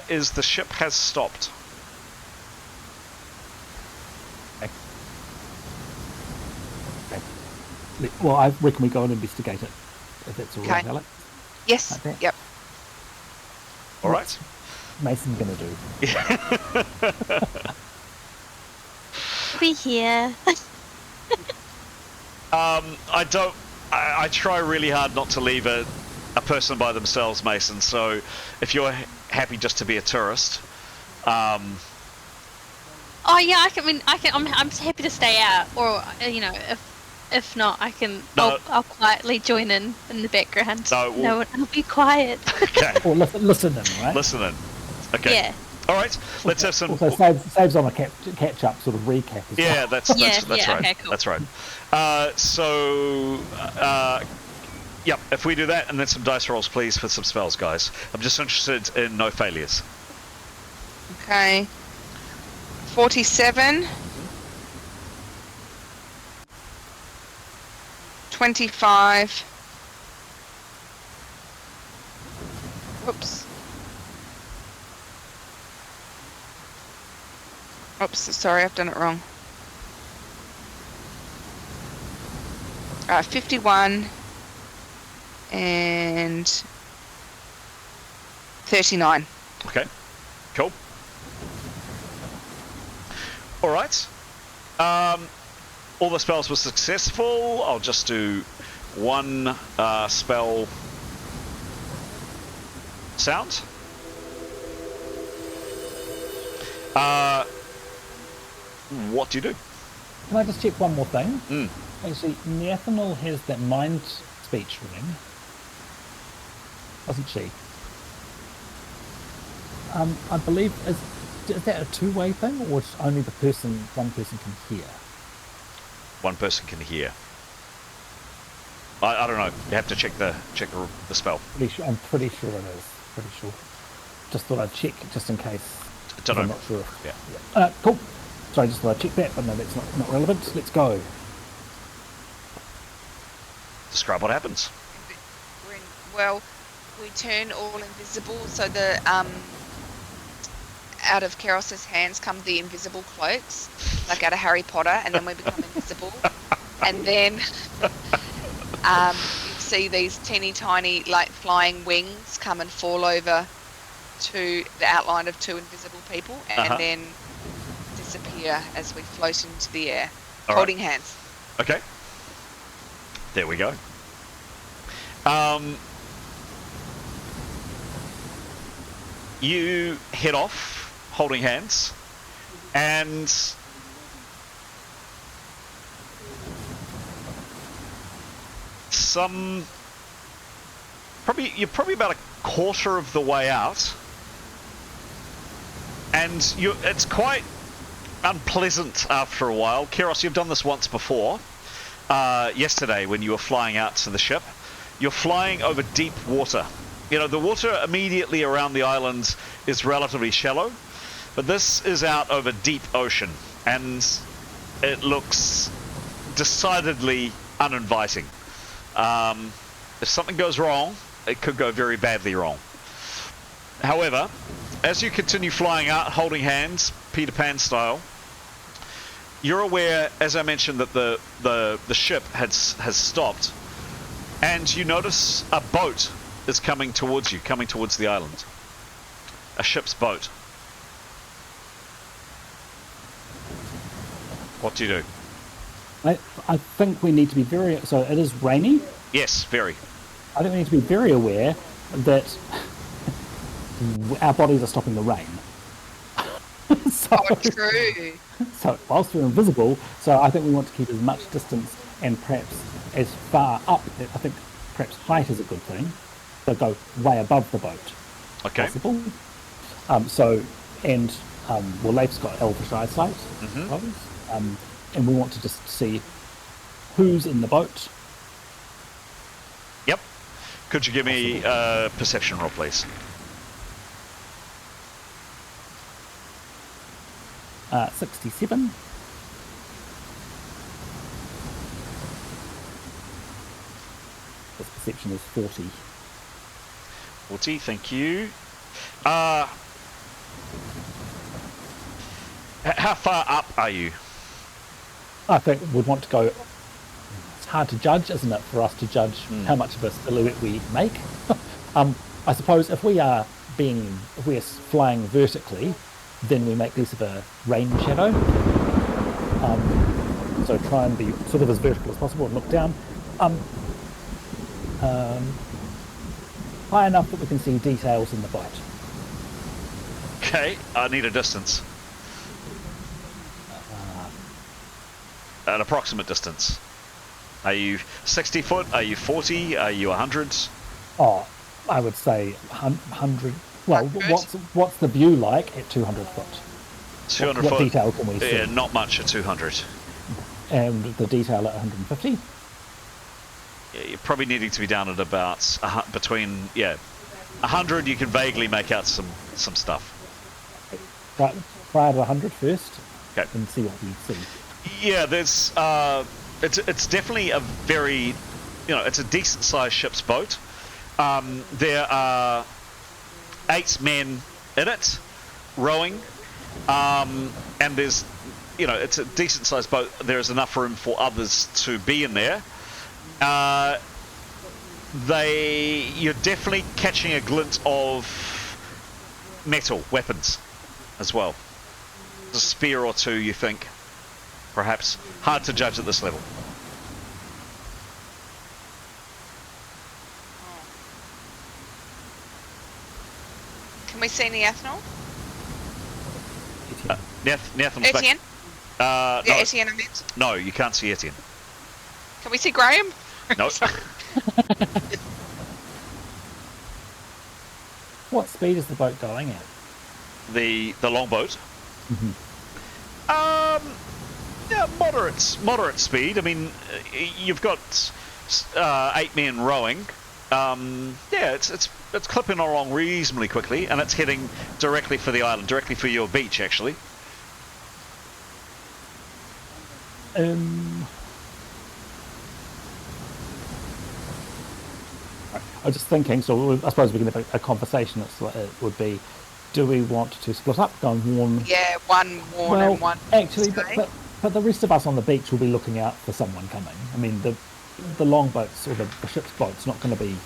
is the ship has stopped. Okay. Well, I reckon we go and investigate it, if that's all right, Okay. Alex. Yes. Like that. Yep. All right. Mason's going to do. Be here. I try really hard not to leave a person by themselves, Mason. So if you're happy just to be a tourist, Oh yeah, I'm happy to stay out, or if if not, I can. No. I'll quietly join in the background. No, I'll be quiet. Okay. Or listen in, right? Listen in. Okay. Yeah. All right. Let's have some. Also saves on a catch up sort of recap as well. Yeah, that's Yeah, right. okay, cool. That's right. Yep. If we do that, and then some dice rolls, please, for some spells, guys. I'm just interested in no failures. Okay. 47. 25. Whoops. Oops, sorry, I've done it wrong. 51 and 39. Okay. Cool. All right. All the spells were successful. I'll just do one spell sound. What do you do? Can I just check one more thing? Mm. Actually, Neathanol has that mind speech ring, doesn't she? I believe is that a two-way thing, or it's only one person can hear? One person can hear. I don't know. You have to check the spell. I'm pretty sure it is. Pretty sure. Just thought I'd check just in case. Don't know. I'm not sure. Yeah. Cool. Sorry, just thought I'd check that, but no, that's not relevant. Let's go. Describe what happens. Well, we turn all invisible, so the out of Keros's hands come the invisible cloaks, like out of Harry Potter, and then we become invisible. And then you see these teeny tiny, like, flying wings come and fall over to the outline of two invisible people, and then disappear as we float into the air, holding hands. Okay. There we go. You head off, holding hands, and you're probably about a quarter of the way out, and it's quite unpleasant after a while. Keros, you've done this once before. Yesterday when you were flying out to the ship. You're flying over deep water. You know, the water immediately around the islands is relatively shallow, but this is out over deep ocean, and it looks decidedly uninviting. If something goes wrong, it could go very badly wrong. However, as you continue flying out, holding hands, Peter Pan style, you're aware, as I mentioned, that the ship has stopped, and you notice a boat is coming towards you, coming towards the island. A ship's boat. What do you do? I think we need to be very... So it is rainy? Yes, very. I think we need to be very aware that our bodies are stopping the rain. True. So whilst we're invisible, so I think we want to keep as much distance and perhaps as far up. I think perhaps height is a good thing. So go way above the boat. Okay. Possible. Leif's got elvish eyesight, I suppose. And we want to just see who's in the boat. Yep. Could you give me a perception roll, please? 67. This perception is 40. 40, thank you. How far up are you? I think we'd want to go... It's hard to judge, isn't it, for us to judge how much of a silhouette we make. I suppose if we're flying vertically, then we make less of a rain shadow. So try and be sort of as vertical as possible and look down. High enough that we can see details in the boat. Okay, I need a distance. An approximate distance. Are you 60 foot? Are you 40? Are you 100? Oh, I would say 100. Well, 100? what's the view like at 200 foot? 200 What foot? detail can we see? Yeah, not much at 200. And the detail at 150? Yeah, you're probably needing to be down at about between 100. You can vaguely make out some stuff. Right, try at 100 first. Okay. And see what we see. Yeah, there's it's definitely a very, it's a decent sized ship's boat. There are 8 men in it rowing, and there's, it's a decent sized boat. There is enough room for others to be in there. You're definitely catching a glint of metal weapons as well. A spear or two, you think, perhaps. Hard to judge at this level. Can we see any ethanol? Nathan's back. Etienne? No, Etienne, I meant. no, you can't see Etienne. Can we see Graham? No. What speed is the boat going at? The longboat. Mm-hmm. Yeah, moderate speed. I mean, you've got 8 men rowing. It's clipping along reasonably quickly, and it's heading directly for the island, directly for your beach, actually. I was just thinking, so I suppose we can have a conversation. It would be, do we want to split up, go and warn? Yeah, one warn and one actually, stay. but the rest of us on the beach will be looking out for someone coming. I mean, the longboats or the ship's boat's not going to be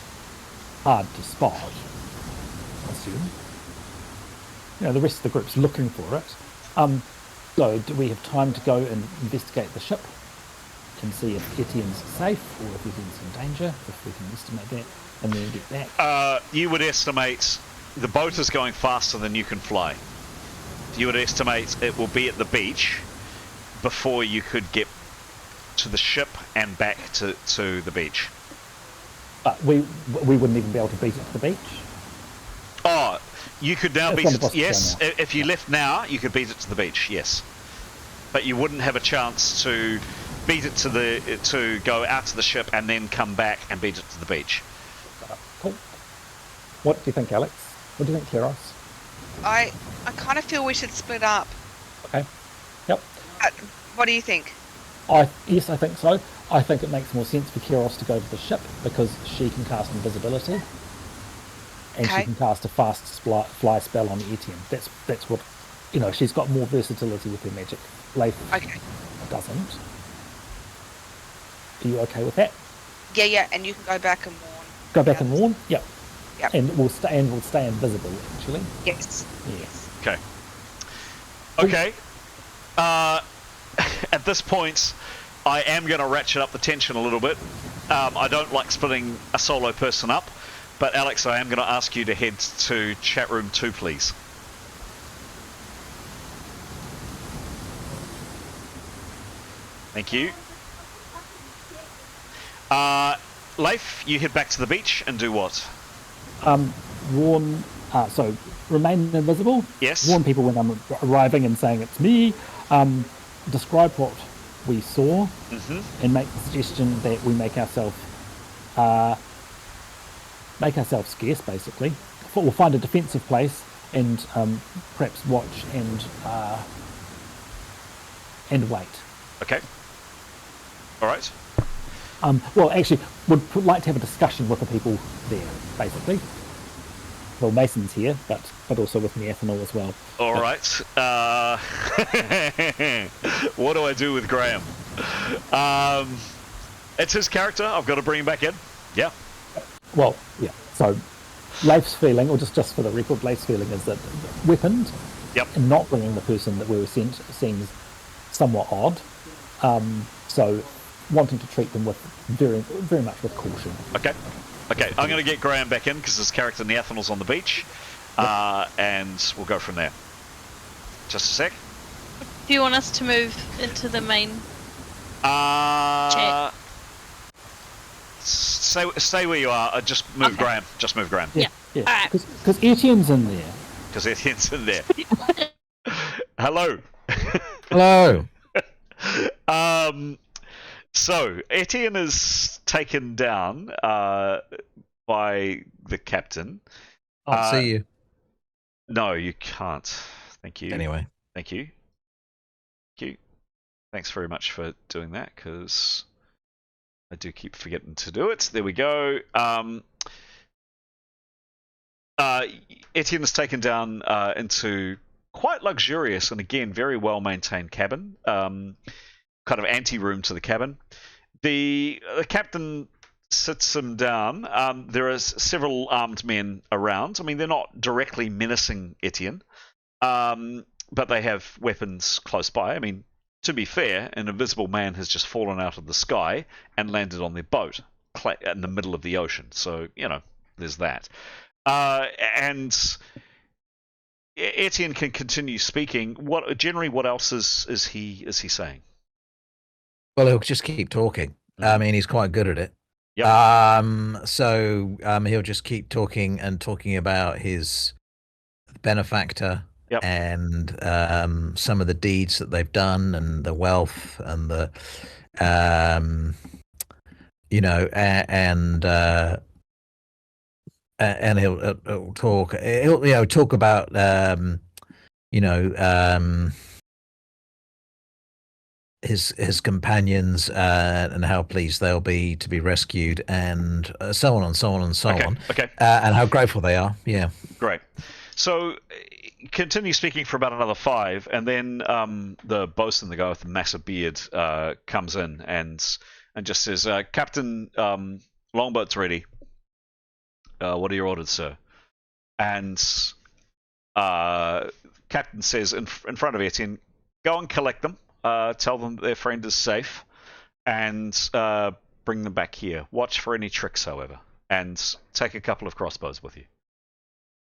hard to spot, I assume. The rest of the group's looking for it. So do we have time to go and investigate the ship and see if Etienne's safe or if Etienne's in danger, if we can estimate that, and then get back? You would estimate the boat is going faster than you can fly. You would estimate it will be at the beach before you could get to the ship and back to the beach. But we wouldn't even be able to beat it to the beach. Oh, you could now It's beat on the it. bus Yes, now. if you left now, you could beat it to the beach. Yes, but you wouldn't have a chance to beat it to go out to the ship and then come back and beat it to the beach. Cool. What do you think, Alex? What do you think, Keros? I kind of feel we should split up. Okay. Yep. What do you think? Yes, I think so. I think it makes more sense for Keros to go to the ship because she can cast invisibility, and Okay. she can cast a fast fly spell on Etienne. That's what, she's got more versatility with her magic. Leif Okay. doesn't. Are you okay with that? Yeah, and you can go back and warn. Go back and warn. Yep. Yep. And we'll stay invisible. Actually. Yes. Yes. Okay. At this point, I am going to ratchet up the tension a little bit. I don't like splitting a solo person up, but Alex, I am going to ask you to head to chat room 2, please. Thank you. Leif, you head back to the beach and do what? Warn. So remain invisible. Yes. Warn people when I'm arriving and saying it's me. Describe what we saw, and make the suggestion that we make ourselves scarce. Basically, we'll find a defensive place and perhaps watch and wait. Okay. All right. Well, actually, would like to have a discussion with the people there, basically. Well, Mason's here, but also with Ethanol as well. All right. What do I do with Graham? It's his character. I've got to bring him back in. Yeah. Well, yeah. So, Leif's feeling, or just for the record, Leif's feeling is that weaponed, and not bringing the person that we were sent seems somewhat odd. So, wanting to treat them with very, very much with caution. Okay, I'm going to get Graham back in because his character Nathanel's on the beach, and we'll go from there. Just a sec. Do you want us to move into the main chat? Stay where you are. Just move, Okay. Graham. Just move, Graham. Yeah. Alright. Because Etienne's in there. Because Etienne's in there. Hello. Hello. So Etienne is taken down by the captain. I'll see you. No, you can't. Thank you. Anyway. Thank you. Thank you. Thanks very much for doing that, because I do keep forgetting to do it. There we go. Etienne is taken down into quite luxurious and, again, very well-maintained cabin. Kind of ante-room to the cabin. The captain sits him down. There are several armed men around. I mean, they're not directly menacing Etienne, but they have weapons close by. I mean, to be fair, an invisible man has just fallen out of the sky and landed on their boat in the middle of the ocean. So, there's that. And Etienne can continue speaking. What else is he saying? Well, he'll just keep talking. I mean, he's quite good at it. Yep. So he'll just keep talking about his benefactor. Yep. And some of the deeds that they've done, and the wealth, and the and he'll talk. He'll talk about his companions and how pleased they'll be to be rescued, and so on and so on and so on. Okay. And how grateful they are. Yeah. Great. So continue speaking for about another 5, and then the bosun, the guy with the massive beard, comes in and just says, "Captain, longboat's ready. What are your orders, sir?" And Captain says in front of Etienne, "Go and collect them. Tell them that their friend is safe, and bring them back here. Watch for any tricks, however, and take a couple of crossbows with you."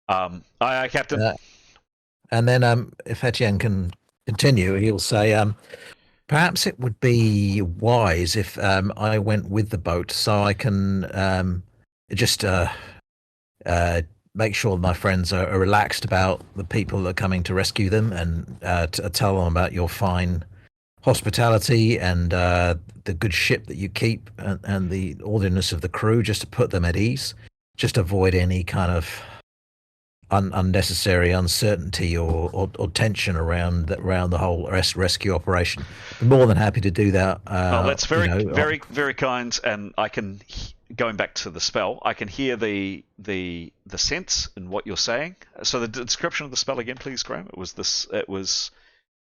Aye, Captain. And then if Etienne can continue, he'll say, perhaps it would be wise if I went with the boat, so I can just make sure my friends are relaxed about the people that are coming to rescue them, and to tell them about your fine hospitality and the good ship that you keep, and the orderliness of the crew, just to put them at ease. Just avoid any kind of unnecessary uncertainty or tension around the whole rescue operation. I'm more than happy to do that. Well, that's very very kind, and I can, going back to the spell, I can hear the sense in what you're saying. So the description of the spell again, please, Graham. It was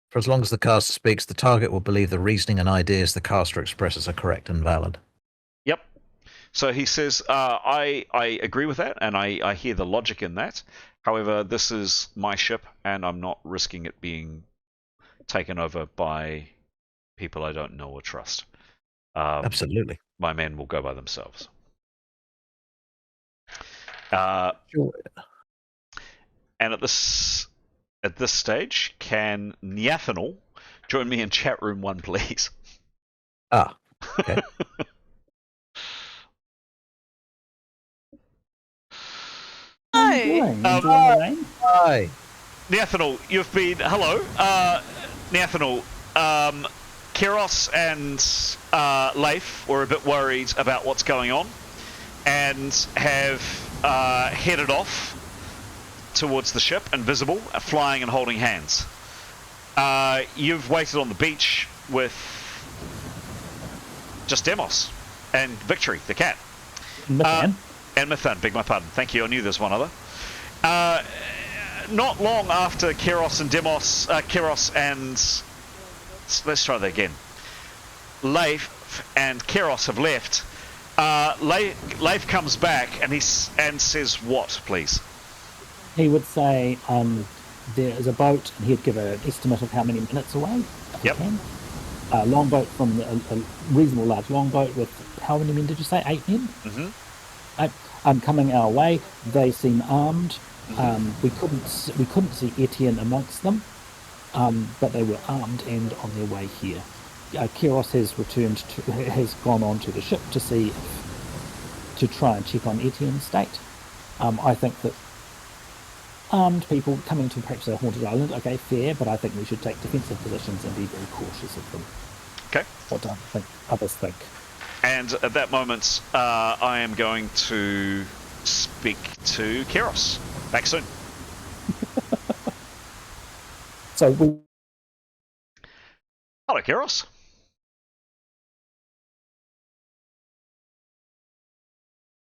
for as long as the caster speaks, the target will believe the reasoning and ideas the caster expresses are correct and valid. Yep. So he says, I agree with that, and I hear the logic in that. However, this is my ship, and I'm not risking it being taken over by people I don't know or trust. Absolutely. My men will go by themselves. Sure. And at this stage, can Niathanal join me in chat room 1, please? Okay. Enjoying the rain. Hi. Niathanal, you've been... Hello. Niathanal, Kiros and Leif were a bit worried about what's going on, and have headed off towards the ship, invisible, flying and holding hands. You've waited on the beach with just Demos and Victory, the cat. Mithan. And Mithan, beg my pardon. Thank you, I knew there's one other. Not long after Kiros and Demos, Kiros and... Let's try that again. Leif and Kiros have left. Leif comes back and says what, please? He would say there is a boat, and he'd give an estimate of how many minutes away. Yep. A longboat from a reasonable large longboat with how many men did you say? 8 men? Mm-hmm. Coming our way. They seem armed. We couldn't see Etienne amongst them, but they were armed and on their way here. Kiros has gone on to the ship to see to try and check on Etienne's state. I think that armed people coming to perhaps a haunted island, okay, fair, but I think we should take defensive positions and be very cautious of them. Okay. What do others think? And at that moment, I am going to speak to Keros. Back soon. So we... Hello, Keros.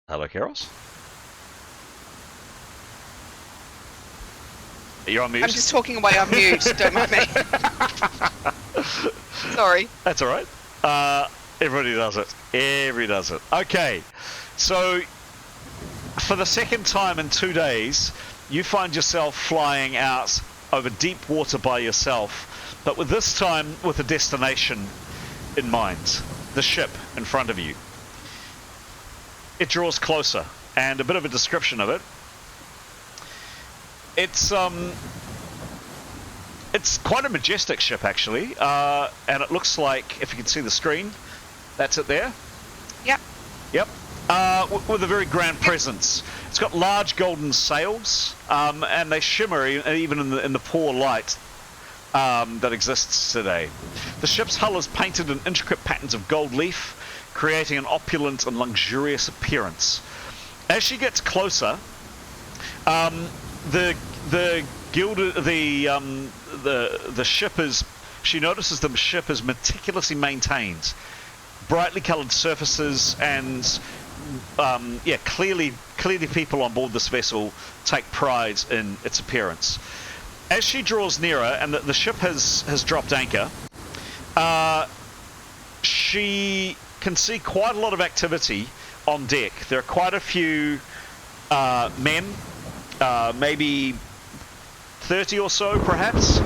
Hello, Keros. You're on mute. I'm just talking away on mute. Don't mind me. Sorry. That's all right. Everybody does it. Everybody does it. Okay. So, for the second time in 2 days, you find yourself flying out over deep water by yourself, but with this time with a destination in mind. The ship in front of you. It draws closer, and a bit of a description of it. It's quite a majestic ship, actually, and it looks like, if you can see the screen, that's it there. Yep. Yep. With a very grand presence. It's got large golden sails, and they shimmer even in the poor light that exists today. The ship's hull is painted in intricate patterns of gold leaf, creating an opulent and luxurious appearance. As she gets closer, the ship is. She notices the ship is meticulously maintained, brightly coloured surfaces, and clearly people on board this vessel take pride in its appearance. As she draws nearer, and the ship has dropped anchor, she can see quite a lot of activity on deck. There are quite a few men, maybe 30 or so, perhaps.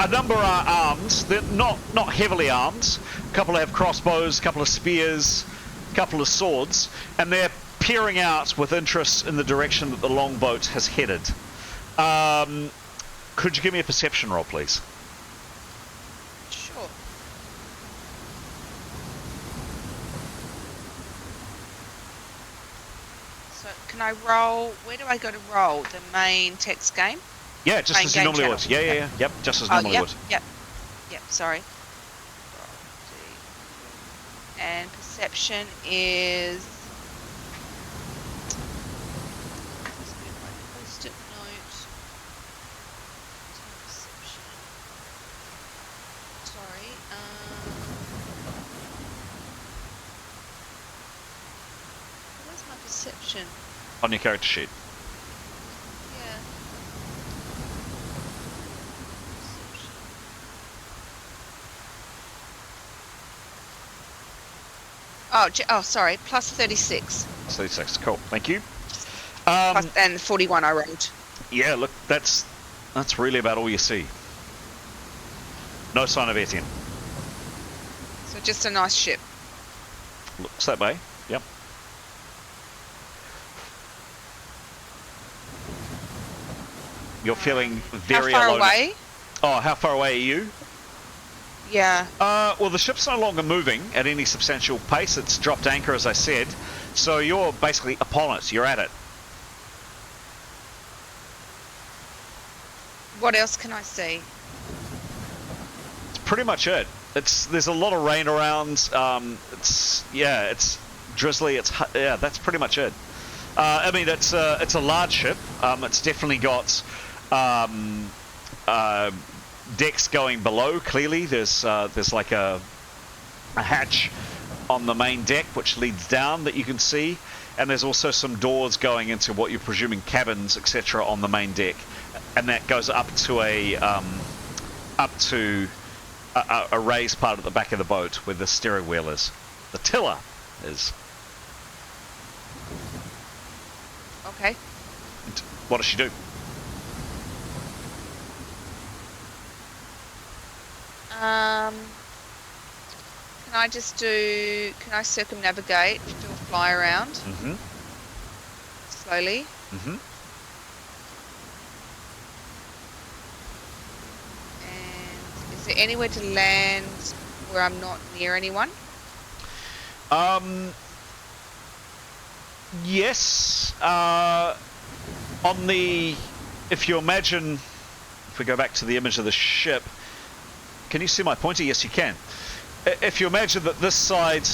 A number are armed. They're not heavily armed. A couple have crossbows, a couple of spears, a couple of swords, and they're peering out with interest in the direction that the longboat has headed. Could you give me a perception roll, please? Sure. So can I roll? Where do I go to roll? The main text game? Yeah, just main as you normally channel. would. Yeah. Yep, just as normally would. Yep, sorry. And perception is... Post-it note. Perception. Sorry. Where's my perception? On your character sheet. Yeah. Oh, sorry. Plus 36. 36. Cool. Thank you. And 41 I rolled. Yeah, look, that's really about all you see. No sign of Etienne. So just a nice ship. Looks that way. Yep. You're feeling very How far alone. away? Oh, how far away are you? Yeah. Well, the ship's no longer moving at any substantial pace. It's dropped anchor, as I said. So you're basically upon it. You're at it. What else can I see? It's pretty much it. There's a lot of rain around. It's drizzly. That's pretty much it. I mean, it's a large ship. It's definitely got decks going below. Clearly, there's like a hatch on the main deck which leads down that you can see, and there's also some doors going into what you're presuming cabins, etc., on the main deck, and that goes up to a raised part at the back of the boat where the steering wheel is. The tiller is. Okay. And what does she do? Can I circumnavigate, do a fly around? Mm-hmm. Slowly. Mm-hmm. And is there anywhere to land where I'm not near anyone? Yes. If you imagine, if we go back to the image of the ship, can you see my pointer? Yes, you can. If you imagine that this side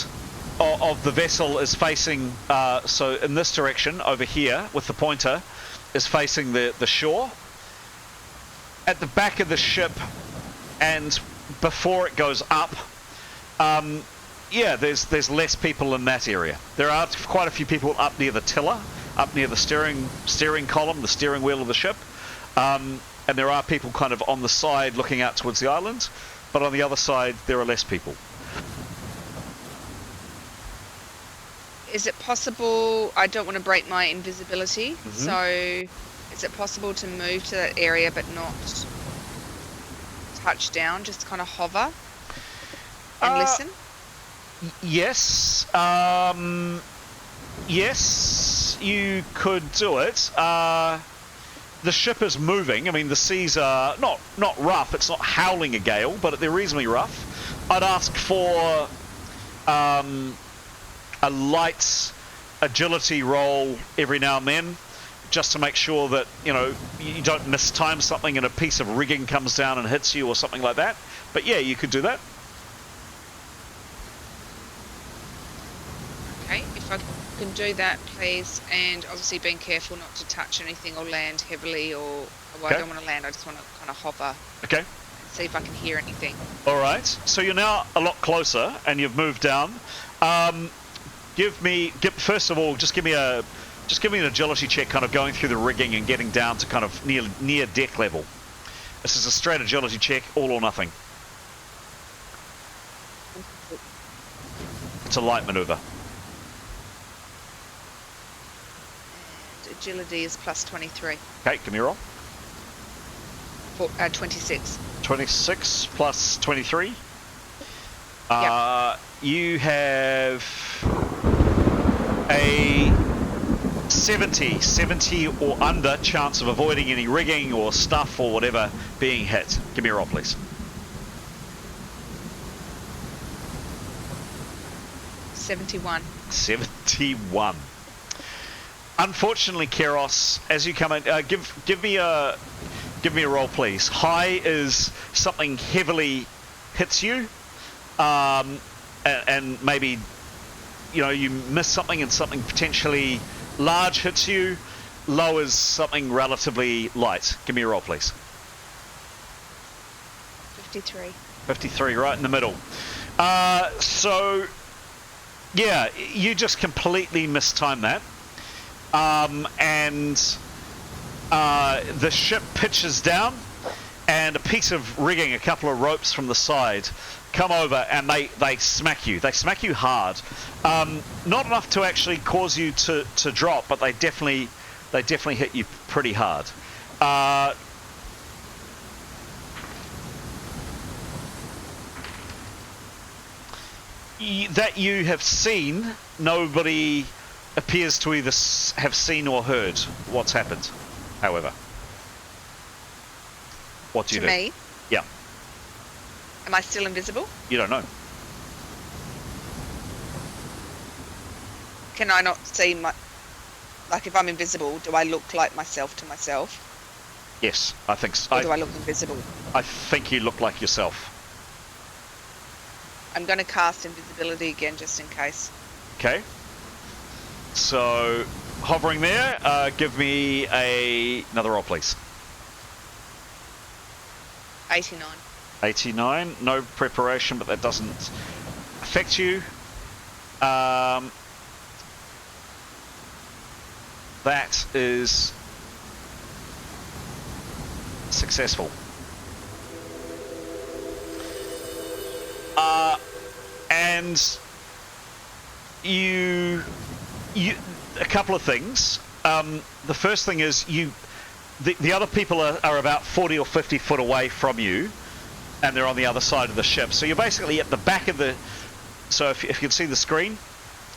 of the vessel is facing, so in this direction over here with the pointer, is facing the shore. At the back of the ship and before it goes up, yeah, there's less people in that area. There are quite a few people up near the tiller, up near the steering column, the steering wheel of the ship, and there are people kind of on the side looking out towards the island, but on the other side there are less people. Is it possible, I don't want to break my invisibility, so is it possible to move to that area but not touch down, just kind of hover and listen? Yes. Yes, you could do it. The ship is moving. I mean, the seas are not rough. It's not howling a gale, but they're reasonably rough. I'd ask for a light agility roll every now and then, just to make sure that, you know, you don't mistime something and a piece of rigging comes down and hits you or something like that. But yeah, you could do that. Okay, if I can do that, please, and obviously being careful not to touch anything or land heavily, or well, I don't want to land, I just want to kind of hover. Okay. And see if I can hear anything. All right. So you're now a lot closer, and you've moved down. First of all, just give me an agility check, kind of going through the rigging and getting down to kind of near deck level. This is a straight agility check, all or nothing. It's a light maneuver. And agility is plus 23. Okay, give me a roll. 26. 26 plus 23. Yep. You have a 70 or under chance of avoiding any rigging or stuff or whatever being hit. Give me a roll, please. 71. 71. Unfortunately, Keros, as you come in, give me a roll, please. High is something heavily hits you, and maybe, you know, you miss something and something potentially large hits you. Low is something relatively light. Give me a roll, please. 53. 53, right in the middle. So, yeah, you just completely mistime that. And the ship pitches down, and a piece of rigging, a couple of ropes from the side, come over and they smack you. They smack you hard. Not enough to actually cause you to drop, but they definitely hit you pretty hard. That you have seen, nobody appears to either have seen or heard what's happened, however. What do you do? To me? Yeah. Am I still invisible? You don't know. Can I not see my... Like, if I'm invisible, do I look like myself to myself? Yes, I think so. Or do I look invisible? I think you look like yourself. I'm going to cast invisibility again, just in case. Okay. So, hovering there, give me another roll, please. 89. 89, no preparation, but that doesn't affect you. That is successful. And you a couple of things. The first thing is the other people are about 40 or 50 foot away from you, and they're on the other side of the ship. So you're basically at the back of the... So if you can see the screen,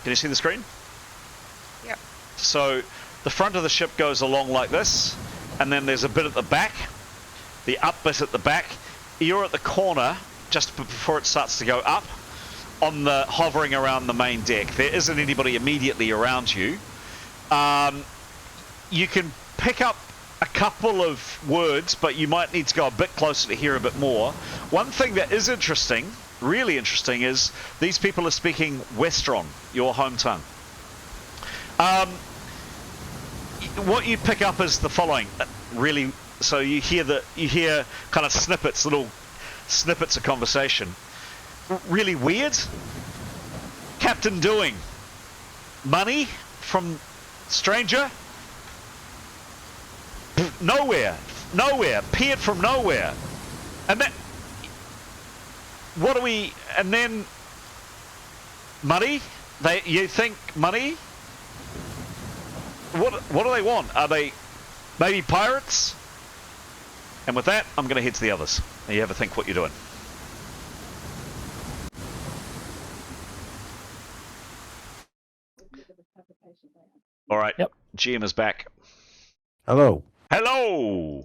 can you see the screen? Yep. So the front of the ship goes along like this, and then there's a bit at the back, the up bit at the back. You're at the corner just before it starts to go up, on the hovering around the main deck. There isn't anybody immediately around you. You can pick up a couple of words, but you might need to go a bit closer to hear a bit more. One thing that is interesting, really interesting, is these people are speaking Westron, your home tongue. What you pick up is the following, really. So you hear kind of snippets, little snippets of conversation. Really weird. Captain doing. Money from stranger. Nowhere. Appeared from nowhere. And then what do we? And then money. You think money? What do they want? Are they maybe pirates? And with that, I'm going to head to the others. And you have a think what you're doing. All right. Yep. GM is back. Hello. Hello.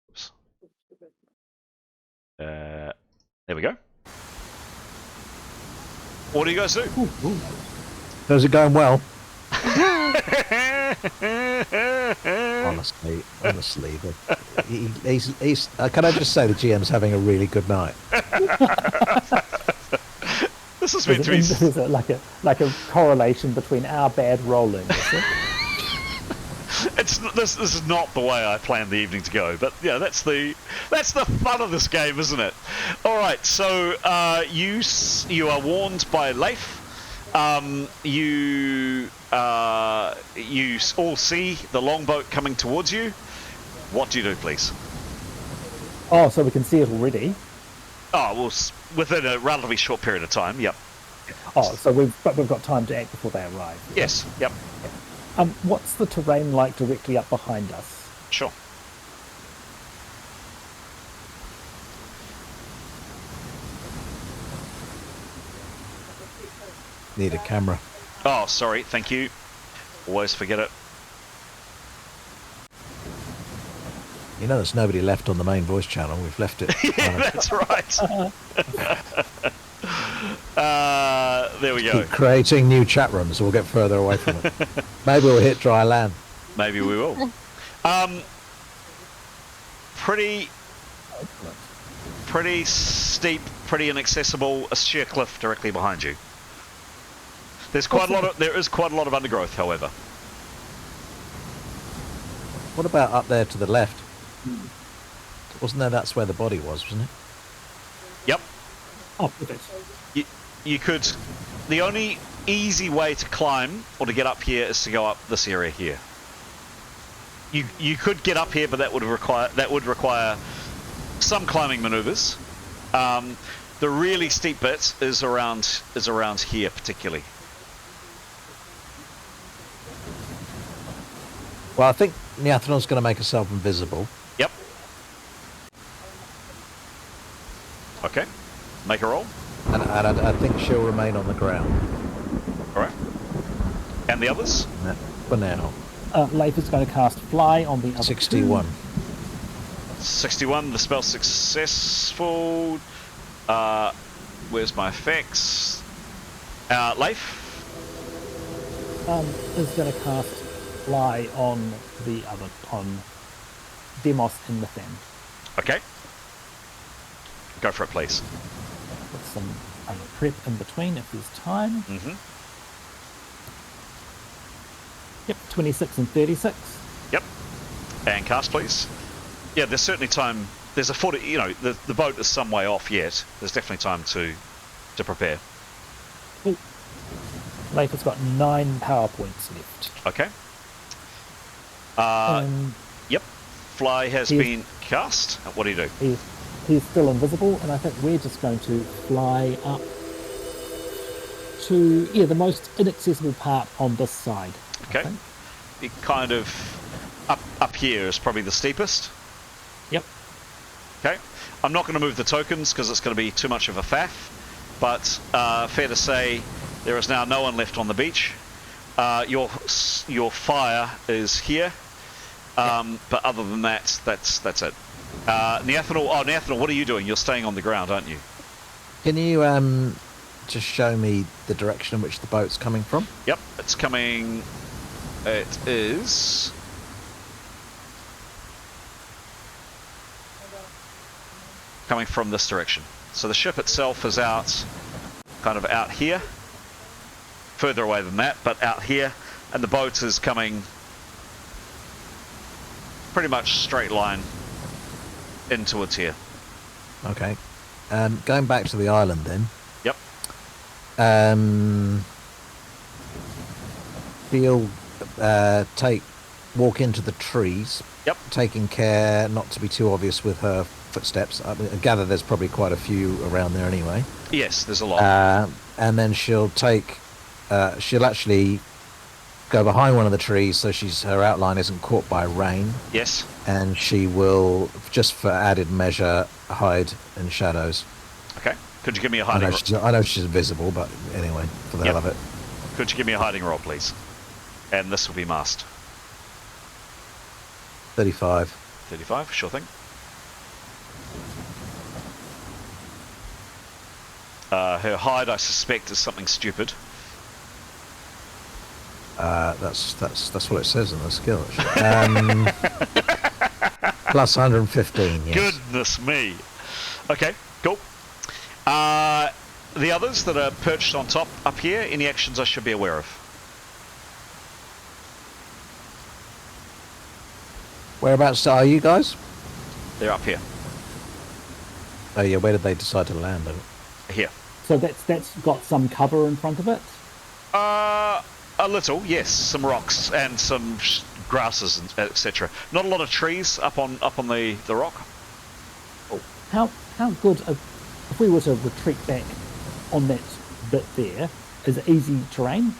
Oops. There we go. What do you guys do? How's it going? Well. Honestly, but he's. Can I just say the GM's having a really good night? This is meant to be. Is it like a correlation between our bad rolling? Is it? This is not the way I planned the evening to go, but yeah, that's the fun of this game, isn't it? All right, so you are warned by Leif. You all see the longboat coming towards you. What do you do, please? Oh, so we can see it already. Oh, well, within a relatively short period of time. Yep. Oh, so we've got time to act before they arrive. Yes. Yep. What's the terrain like directly up behind us? Sure. Need a camera. Oh, sorry. Thank you. Always forget it. You know, there's nobody left on the main voice channel. We've left it. Yeah, that's right. There we go. Keep creating new chat rooms, so we'll get further away from it. Maybe we'll hit dry land. Maybe we will. Pretty steep, pretty inaccessible. A sheer cliff directly behind you. There is quite a lot of undergrowth, however. What about up there to the left? Wasn't there? That's where the body was, wasn't it? Yep. Oh, perfect. You could. The only easy way to climb or to get up here is to go up this area here. You could get up here, but that would require some climbing maneuvers. The really steep bit is around here particularly. Well, I think Niathron's going to make herself invisible. Yep. Okay. Make a roll. And I think she'll remain on the ground. All right. And the others? For now. Leif is going to cast Fly on the other 61. 61. The spell's successful. Where's my effects? Leif? Is going to cast Fly on the other, on Demos and Nathan. Okay. Go for it, please. With some prep in between if there's time. Mm-hmm. Yep, 26 and 36. Yep. And cast, please. Yeah, there's certainly time. There's a 40. You know, the boat is some way off yet. There's definitely time to prepare. Cool. Leif has got 9 power points left. Okay. Yep. Fly has been cast. What do you do? He's still invisible, and I think we're just going to fly up to the most inaccessible part on this side. Okay. It kind of up here is probably the steepest. Yep. Okay. I'm not going to move the tokens because it's going to be too much of a faff, but fair to say there is now no one left on the beach. Your fire is here, but other than that, that's it. Neathanal, what are you doing? You're staying on the ground, aren't you? Can you just show me the direction in which the boat's coming from? Yep, it's coming. It is. Coming from this direction. So the ship itself is kind of out here. Further away than that, but out here. And the boat is coming pretty much straight line in towards here. Okay. Going back to the island then. Yep. She'll walk into the trees. Yep. Taking care not to be too obvious with her footsteps. I gather there's probably quite a few around there anyway. Yes, there's a lot. And then she'll actually go behind one of the trees so her outline isn't caught by rain. Yes. And she will, just for added measure, hide in shadows. Okay. Could you give me a hiding roll? I know she's invisible, but anyway, for the hell of it. Could you give me a hiding roll, please? And this will be masked. 35. 35, sure thing. Her hide, I suspect, is something stupid. That's what it says in the skill. Plus 115. Yes. Goodness me. Okay, cool. The others that are perched on top up here, any actions I should be aware of? Whereabouts are you guys? They're up here. Oh yeah, where did they decide to land? Here. So that's got some cover in front of it? A little, yes. Some rocks and some grasses, and etc. Not a lot of trees up on the rock. Oh. How good, if we were to retreat back on that bit there, is it easy terrain?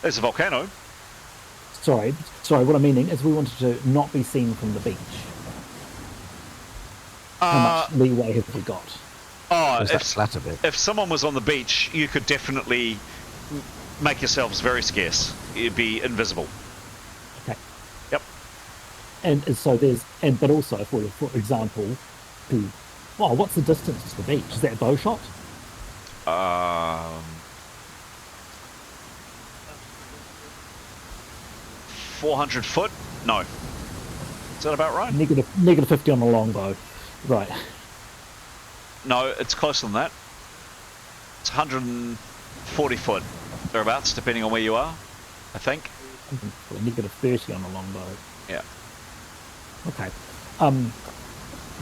There's a volcano. Sorry, what I'm meaning is we wanted to not be seen from the beach. How much leeway have we got? That flat a bit? If someone was on the beach, you could definitely make yourselves very scarce. You'd be invisible. Okay. Yep. And so but also, for example, what's the distance to the beach? Is that a bow shot? 400 foot? No. Is that about right? Negative 50 on the longbow. Right. No, it's closer than that. It's 140 foot, thereabouts, depending on where you are, I think. Negative 30 on the longbow. Yeah. Okay.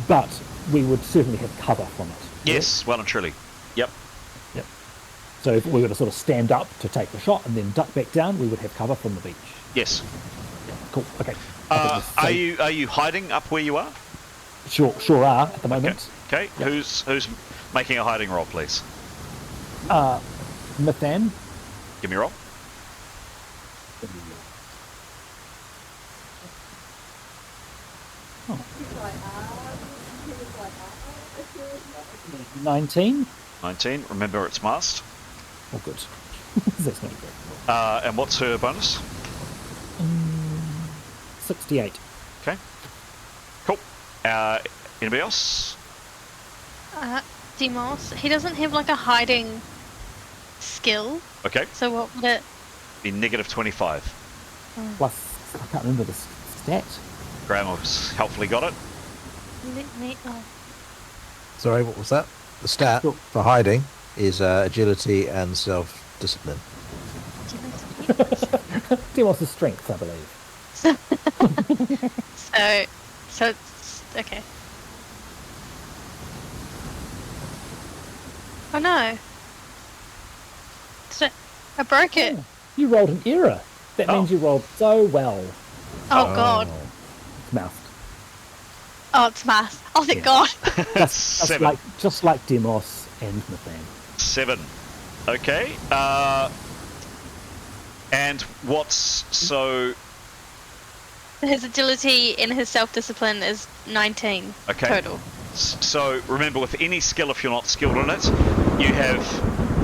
But we would certainly have cover from it. Yes, well and truly. Yep. Yep. So if we were to sort of stand up to take the shot and then duck back down, we would have cover from the beach. Yes. Yeah, cool. Okay. Are you hiding up where you are? Sure are at the moment. Okay. Yep. Who's making a hiding roll, please? Mathan. Give me a roll. Oh. 19. 19. Remember, it's masked. Oh, good. That's not good. And what's her bonus? 68. Okay. Cool. Anybody else? Demos. He doesn't have like a hiding skill. Okay. So what would it be? Negative 25. Plus, I can't remember the stat. Graham has helpfully got it. Sorry, what was that? The stat for hiding is agility and self-discipline. Demos' strength, I believe. So it's okay. Oh no! I broke it. Oh, you rolled an error. That means you rolled so well. Oh god. It's mouthed. Oh, it's math. Oh, thank God. That's 7. Just like Demos and Nathan. 7. Okay. And what's so... His agility and his self-discipline is 19 total. So remember, with any skill, if you're not skilled in it, you have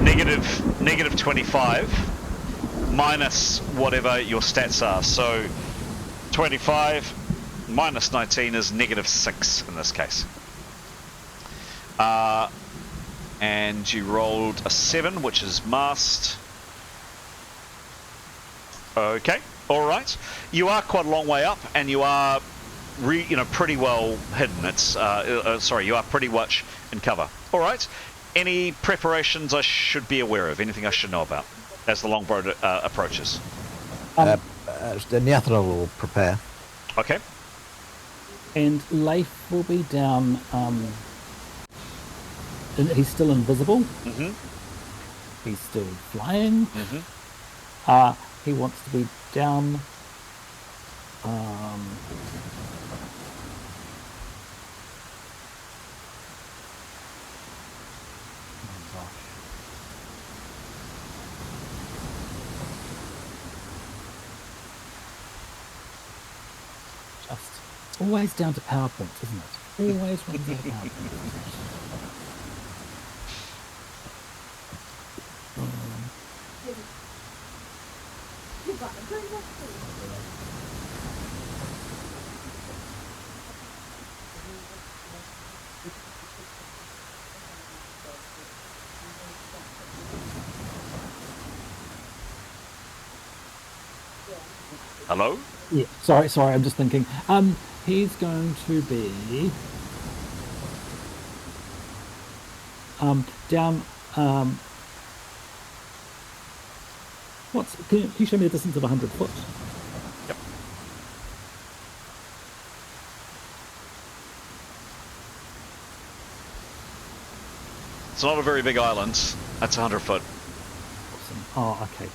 negative 25 minus whatever your stats are. So 25 Minus 19 is -6 in this case. And you rolled a 7, which is mast. Okay, all right. You are quite a long way up, and you are, pretty well hidden. It's sorry, you are pretty much in cover. All right. Any preparations I should be aware of? Anything I should know about as the longboat approaches? Niathana will prepare. Okay. And Leif will be down. He's still invisible. Mm-hmm. He's still flying. Mm-hmm. He wants to be down. Just always down to PowerPoint, isn't it? Always runs out of PowerPoint. Hello? Yeah, sorry, I'm just thinking. He's going to be down. Can you show me the distance of 100 foot? Yep. It's not a very big island. That's 100 foot. Awesome. Oh, okay.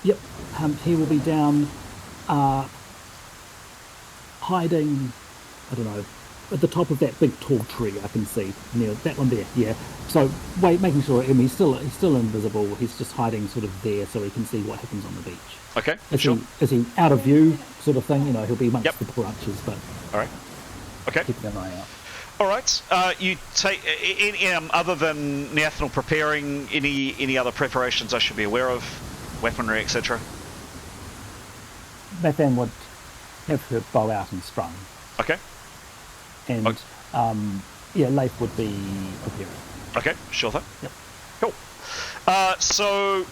Yep. He will be down, hiding. I don't know, at the top of that big tall tree. I can see near that one there. Yeah. So making sure. He's still invisible. He's just hiding sort of there, so he can see what happens on the beach. Okay. Is he out of view, sort of thing? He'll be amongst the branches, but. All right. Okay. Keeping an eye out. All right. You take other than Niathanal preparing, any other preparations I should be aware of, weaponry, etc. Nathan would have her bow out and sprung. Okay. And Leif would be preparing. Okay, sure thing. Yep. Cool. So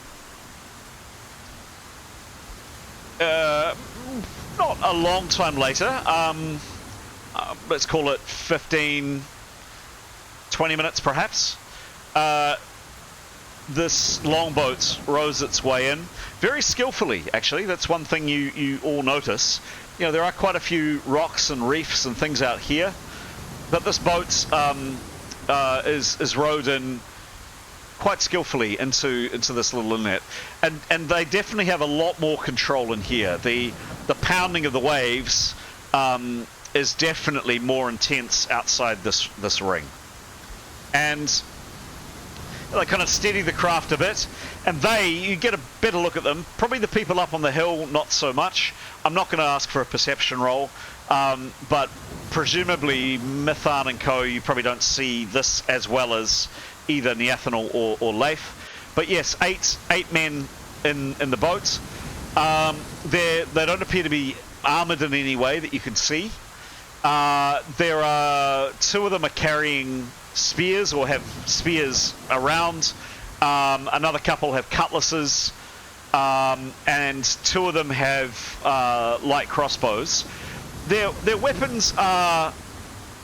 not a long time later. Let's call it 15, 20 minutes perhaps. This longboat rows its way in very skillfully, actually. That's one thing you all notice. There are quite a few rocks and reefs and things out here, but this boat is rowed in quite skillfully into this little inlet, and they definitely have a lot more control in here. The pounding of the waves is definitely more intense outside this ring, and they kind of steady the craft a bit, and you get a better look at them. Probably the people up on the hill, not so much. I'm not going to ask for a perception roll, but presumably Mithan and co, you probably don't see this as well as either Niathanal or Leif. But yes, eight men in the boat. They don't appear to be armoured in any way that you can see. There are two of them are carrying spears or have spears around. Another couple have cutlasses, and two of them have light crossbows. Their weapons are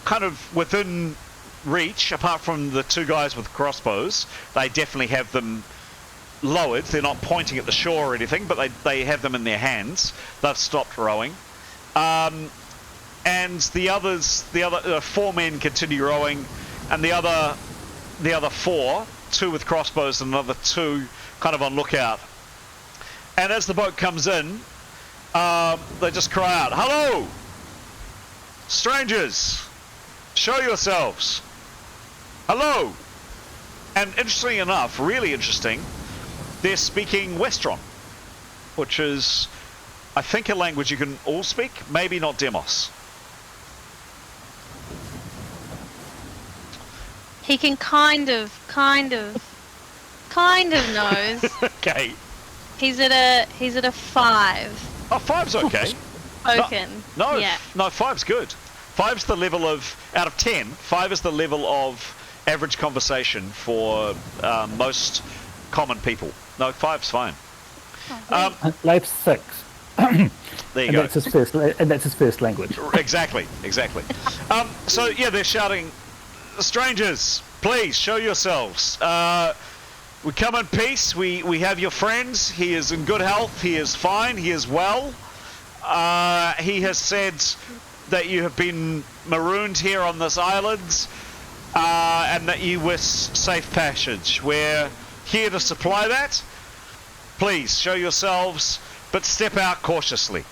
kind of within reach, apart from the two guys with crossbows. They definitely have them lowered. They're not pointing at the shore or anything, but they have them in their hands. They've stopped rowing. And the other four men continue rowing, and the other four, two with crossbows and another two kind of on lookout. And as the boat comes in, they just cry out, "Hello! Strangers! Show yourselves! Hello!" And interestingly enough, really interesting, they're speaking Westron, which is, I think, a language you can all speak, maybe not Demos. He can kind of knows. Okay. He's at a 5. Oh, 5's okay. Spoken. No, Yeah. no, 5's good. 5's the level of, out of 10, 5 is the level of average conversation for most common people. No, 5's fine. Leif's 6. There you go. That's his first language. Exactly. So yeah, they're shouting, strangers, please show yourselves. We come in peace. We have your friends. He is in good health. He is fine. He is well. He has said that you have been marooned here on this island, and that you wish safe passage. We're here to supply that. Please show yourselves, but step out cautiously.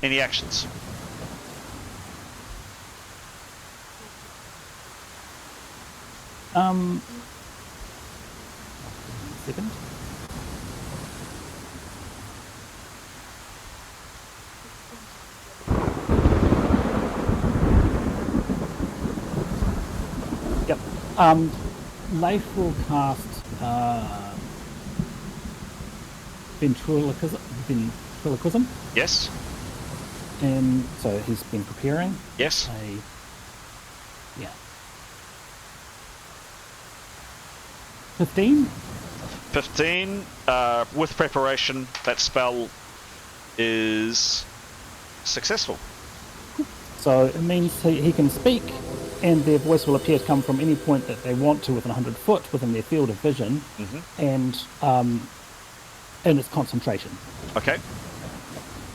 Any actions? Second. Yep. Leif will cast ventriloquism. Yes. And so he's been preparing. Yes. Yeah. 15. 15. With preparation, that spell is successful. So it means he can speak, and their voice will appear to come from any point that they want to within 100 foot within their field of vision, and it's concentration. Okay.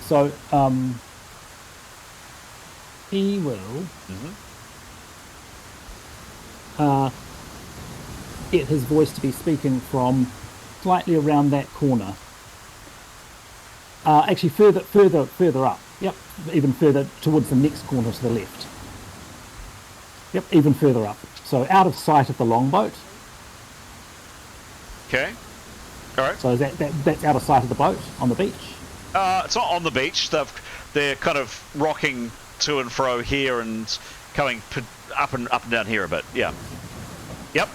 So he will get his voice to be speaking from slightly around that corner. Actually, further up. Yep, even further towards the next corner to the left. Yep, even further up. So out of sight of the longboat. Okay. All right. So that's out of sight of the boat on the beach. It's not on the beach. They're kind of rocking to and fro here and coming up and down here a bit. Yeah. Yep.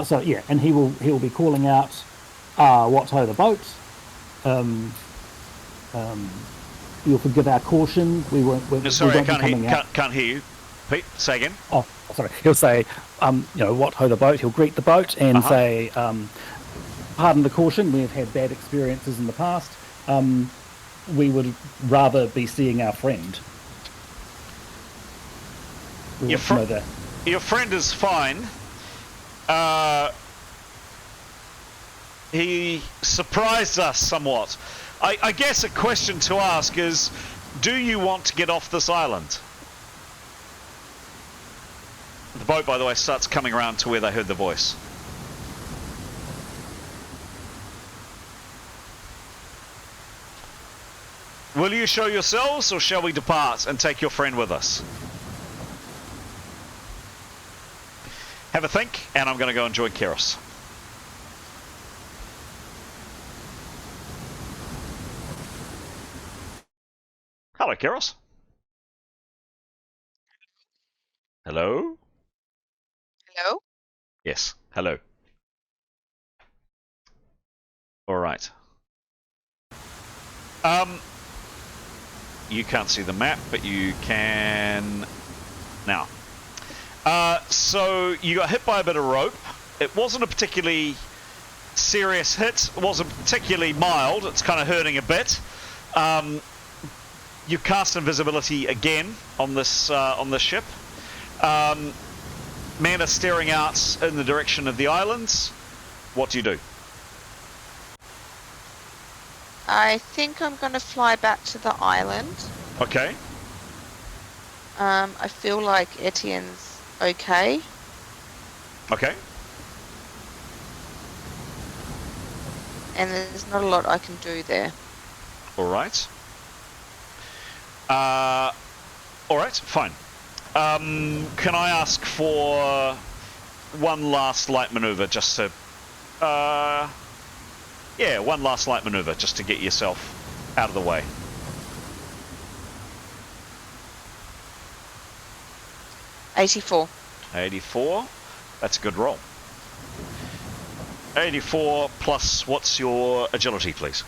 So yeah, and he will be calling out, "What ho the boat? You'll forgive our caution. We won't. Sorry, we won't can't hear you. Pete, say again. Oh, sorry. He'll say, what ho the boat? He'll greet the boat and say, pardon the caution. We have had bad experiences in the past. We would rather be seeing our friend. Your friend is fine. He surprised us somewhat. I guess a question to ask is, do you want to get off this island? The boat, by the way, starts coming around to where they heard the voice. Will you show yourselves, or shall we depart and take your friend with us? Have a think, and I'm going to go and join Keros. Hello, Keros. Hello? Hello? Yes, hello. All right. You can't see the map, but you can now. So you got hit by a bit of rope. It wasn't a particularly serious hit. It wasn't particularly mild. It's kind of hurting a bit. You cast invisibility again on this ship. Men are staring out in the direction of the islands. What do you do? I think I'm going to fly back to the island. Okay. I feel like Etienne's okay. Okay. And there's not a lot I can do there. All right. All right, fine. Can I ask for one last light maneuver just to... yeah, one last light maneuver just to get yourself out of the way. '84. 84. That's a good roll. 84 plus what's your agility, please?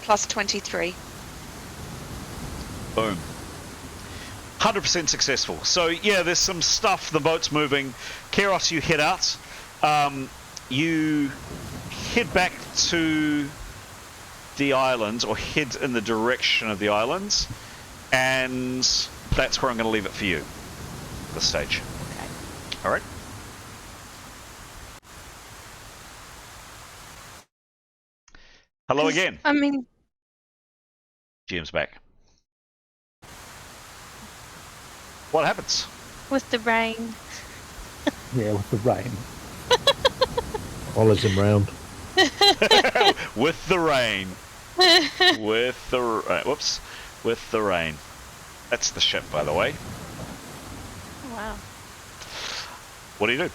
Plus 23. Boom. 100% successful. So yeah, there's some stuff. The boat's moving. Keros, you head out. You head back to the islands, or head in the direction of the islands, and that's where I'm going to leave it for you at this stage. Okay. All right. Hello again. I mean, GM's back. What happens? with the rain. Yeah, with the rain. Follows him round. With the rain. With the whoops. With the rain. That's the ship, by the way. Wow. What do you do?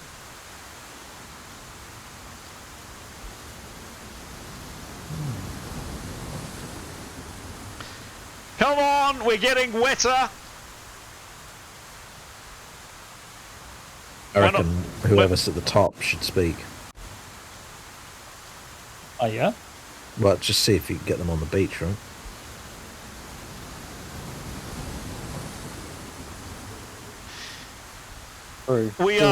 Come on, we're getting wetter. I Why reckon whoever's at the top should speak. Oh, yeah? Well, just see if you can get them on the beach, right? True. We True.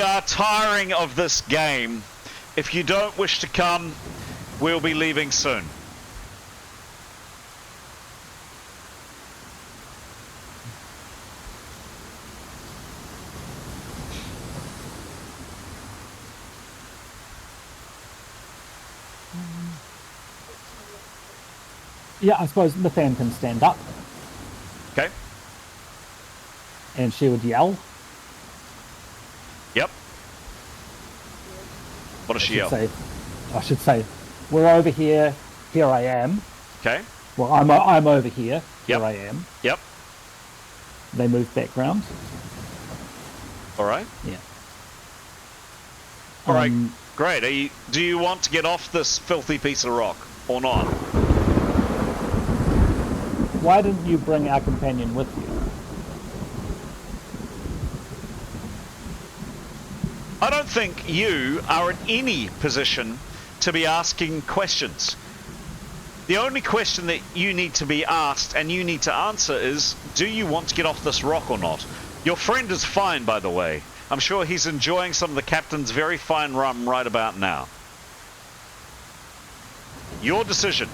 are tiring of this game. If you don't wish to come, we'll be leaving soon. Yeah, I suppose Nathan can stand up Okay? and she would yell. Yep. What does she yell? I should say, we're over here. Here I am. Okay? Well, I'm over here. Here Yep. I am. Yep. They move background. All right. Yeah. All right. Great. Do you want to get off this filthy piece of rock or not? Why didn't you bring our companion with you? I don't think you are in any position to be asking questions. The only question that you need to be asked and you need to answer is, do you want to get off this rock or not? Your friend is fine, by the way. I'm sure he's enjoying some of the captain's very fine rum right about now. Your decision.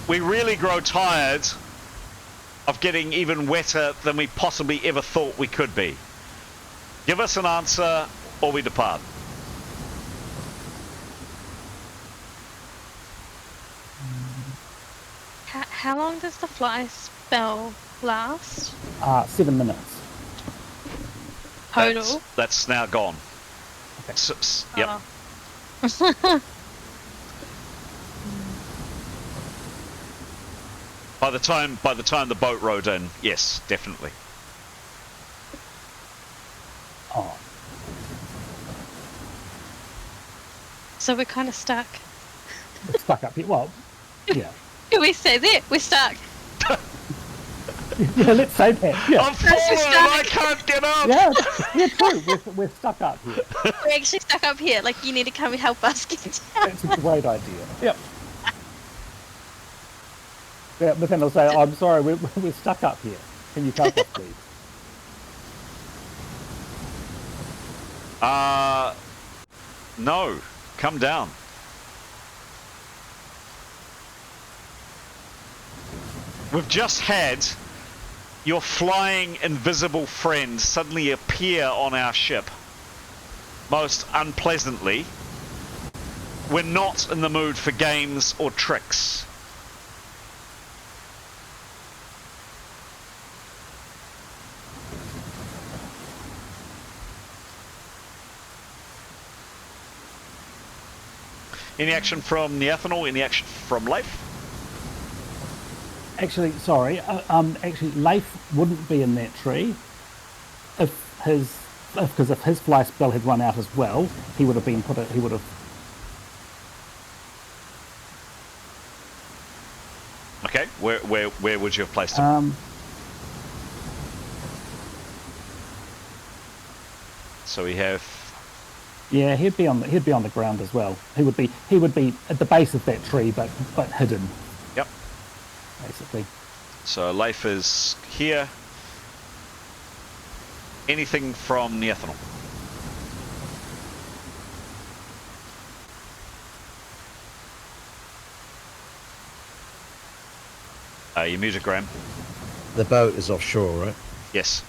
We really grow tired of getting even wetter than we possibly ever thought we could be. Give us an answer or we depart. How long does the fly spell last? 7 minutes. Total? That's now gone. Okay. Yep. Oh. By the time the boat rode in, yes, definitely. Oh, So we're kind of stuck. we're stuck up here. Well, yeah. Can we say that? We're stuck. Yeah, let's say that. Yeah. I'm falling! I can't get up! Yeah, true. We're stuck up here. We're actually stuck up here. Like, you need to come and help us get down. That's a great idea. Yep. Yeah, but then they'll say, I'm sorry, we're stuck up here. Can you help us, please? No. Come down. We've just had your flying invisible friend suddenly appear on our ship. Most unpleasantly. We're not in the mood for games or tricks. Any action from Neathanol? Any action from Leif? Actually, sorry. Actually, Leif wouldn't be in that tree. because if his fly spell had run out as well, he would have been put. He would have. Okay, where would you have placed him? So we have. Yeah, he'd be on the ground as well. He would be at the base of that tree, but hidden. Yep. Basically. So Leif is here. Anything from Neathanol? You muted, Graham. The boat is offshore, right? Yes.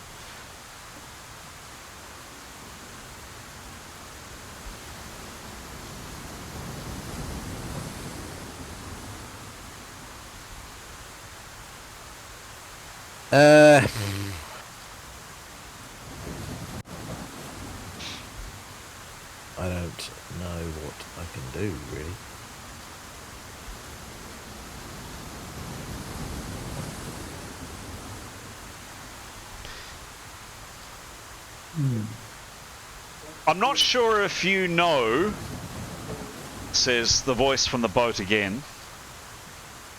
I don't know what I can do, really. I'm not sure if you know, says the voice from the boat again,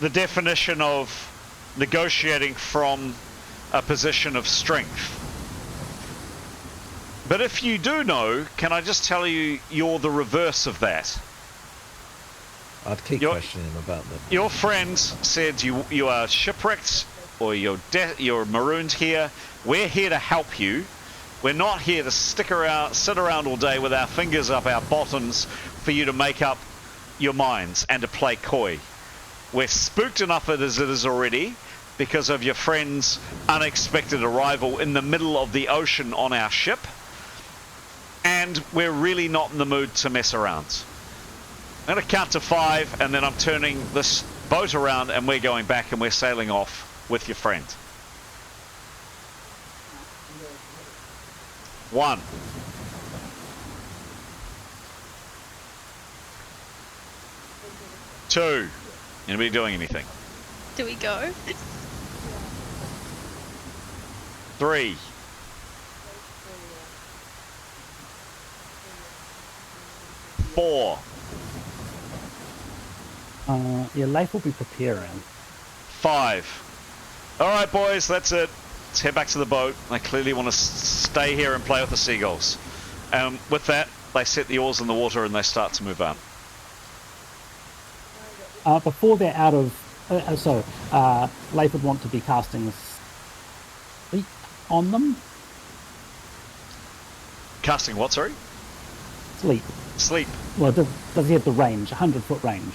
the definition of negotiating from a position of strength. But if you do know, can I just tell you, you're the reverse of that. I'd keep questioning him about that. Your friend said you are shipwrecked, or you're marooned here. We're here to help you. We're not here to sit around all day with our fingers up our bottoms for you to make up your minds and to play coy. We're spooked enough as it is already because of your friend's unexpected arrival in the middle of the ocean on our ship. And we're really not in the mood to mess around. I'm going to count to 5, and then I'm turning this boat around and we're going back and we're sailing off with your friend. 1. 2. Anybody doing anything? Do we go? 3. 4. Yeah, Leif will be preparing. 5. All right, boys, that's it. Let's head back to the boat. I clearly want to stay here and play with the seagulls. With that, they set the oars in the water and they start to move on. Before they're out of... Leif would want to be casting sleep on them. Casting what, sorry? Sleep. Sleep. Well, does he have the range? 100-foot range?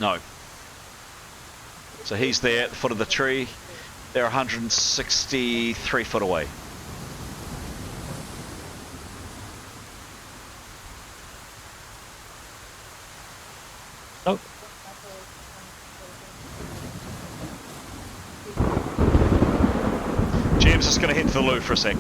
No. So he's there at the foot of the tree. They're 163 foot away. Oh. Jim's just going to head to the loo for a sec.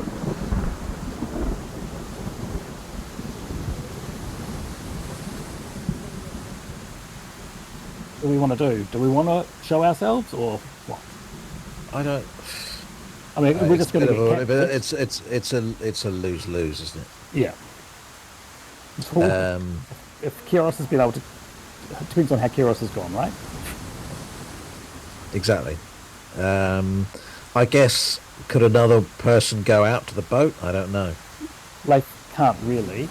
What do we want to do? Do we want to show ourselves or what? I don't. I mean, we're just going to get but it's a lose-lose, isn't it? Yeah. If Kiros has been able to, it depends on how Kiros has gone, right? Exactly. I guess, could another person go out to the boat? I don't know. Leif can't really.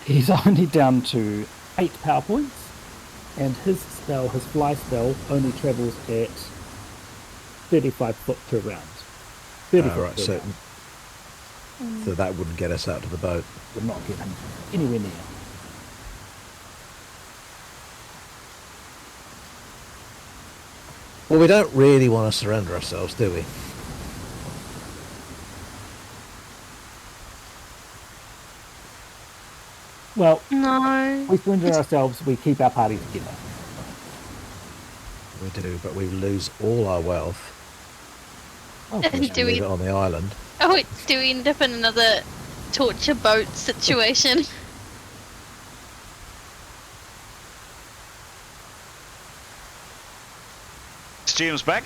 He's only down to 8 power points, and his fly spell, only travels at 35 foot per round. 30 foot right, per so round. So that wouldn't get us out to the boat. Would not get him anywhere near. Well, we don't really want to surrender ourselves, do we? Well, No. we surrender ourselves, we keep our party together. We do, but we lose all our wealth. Oh, Do We we- leave it on the island. Oh, wait, do we end up in another torture boat situation. GM's back.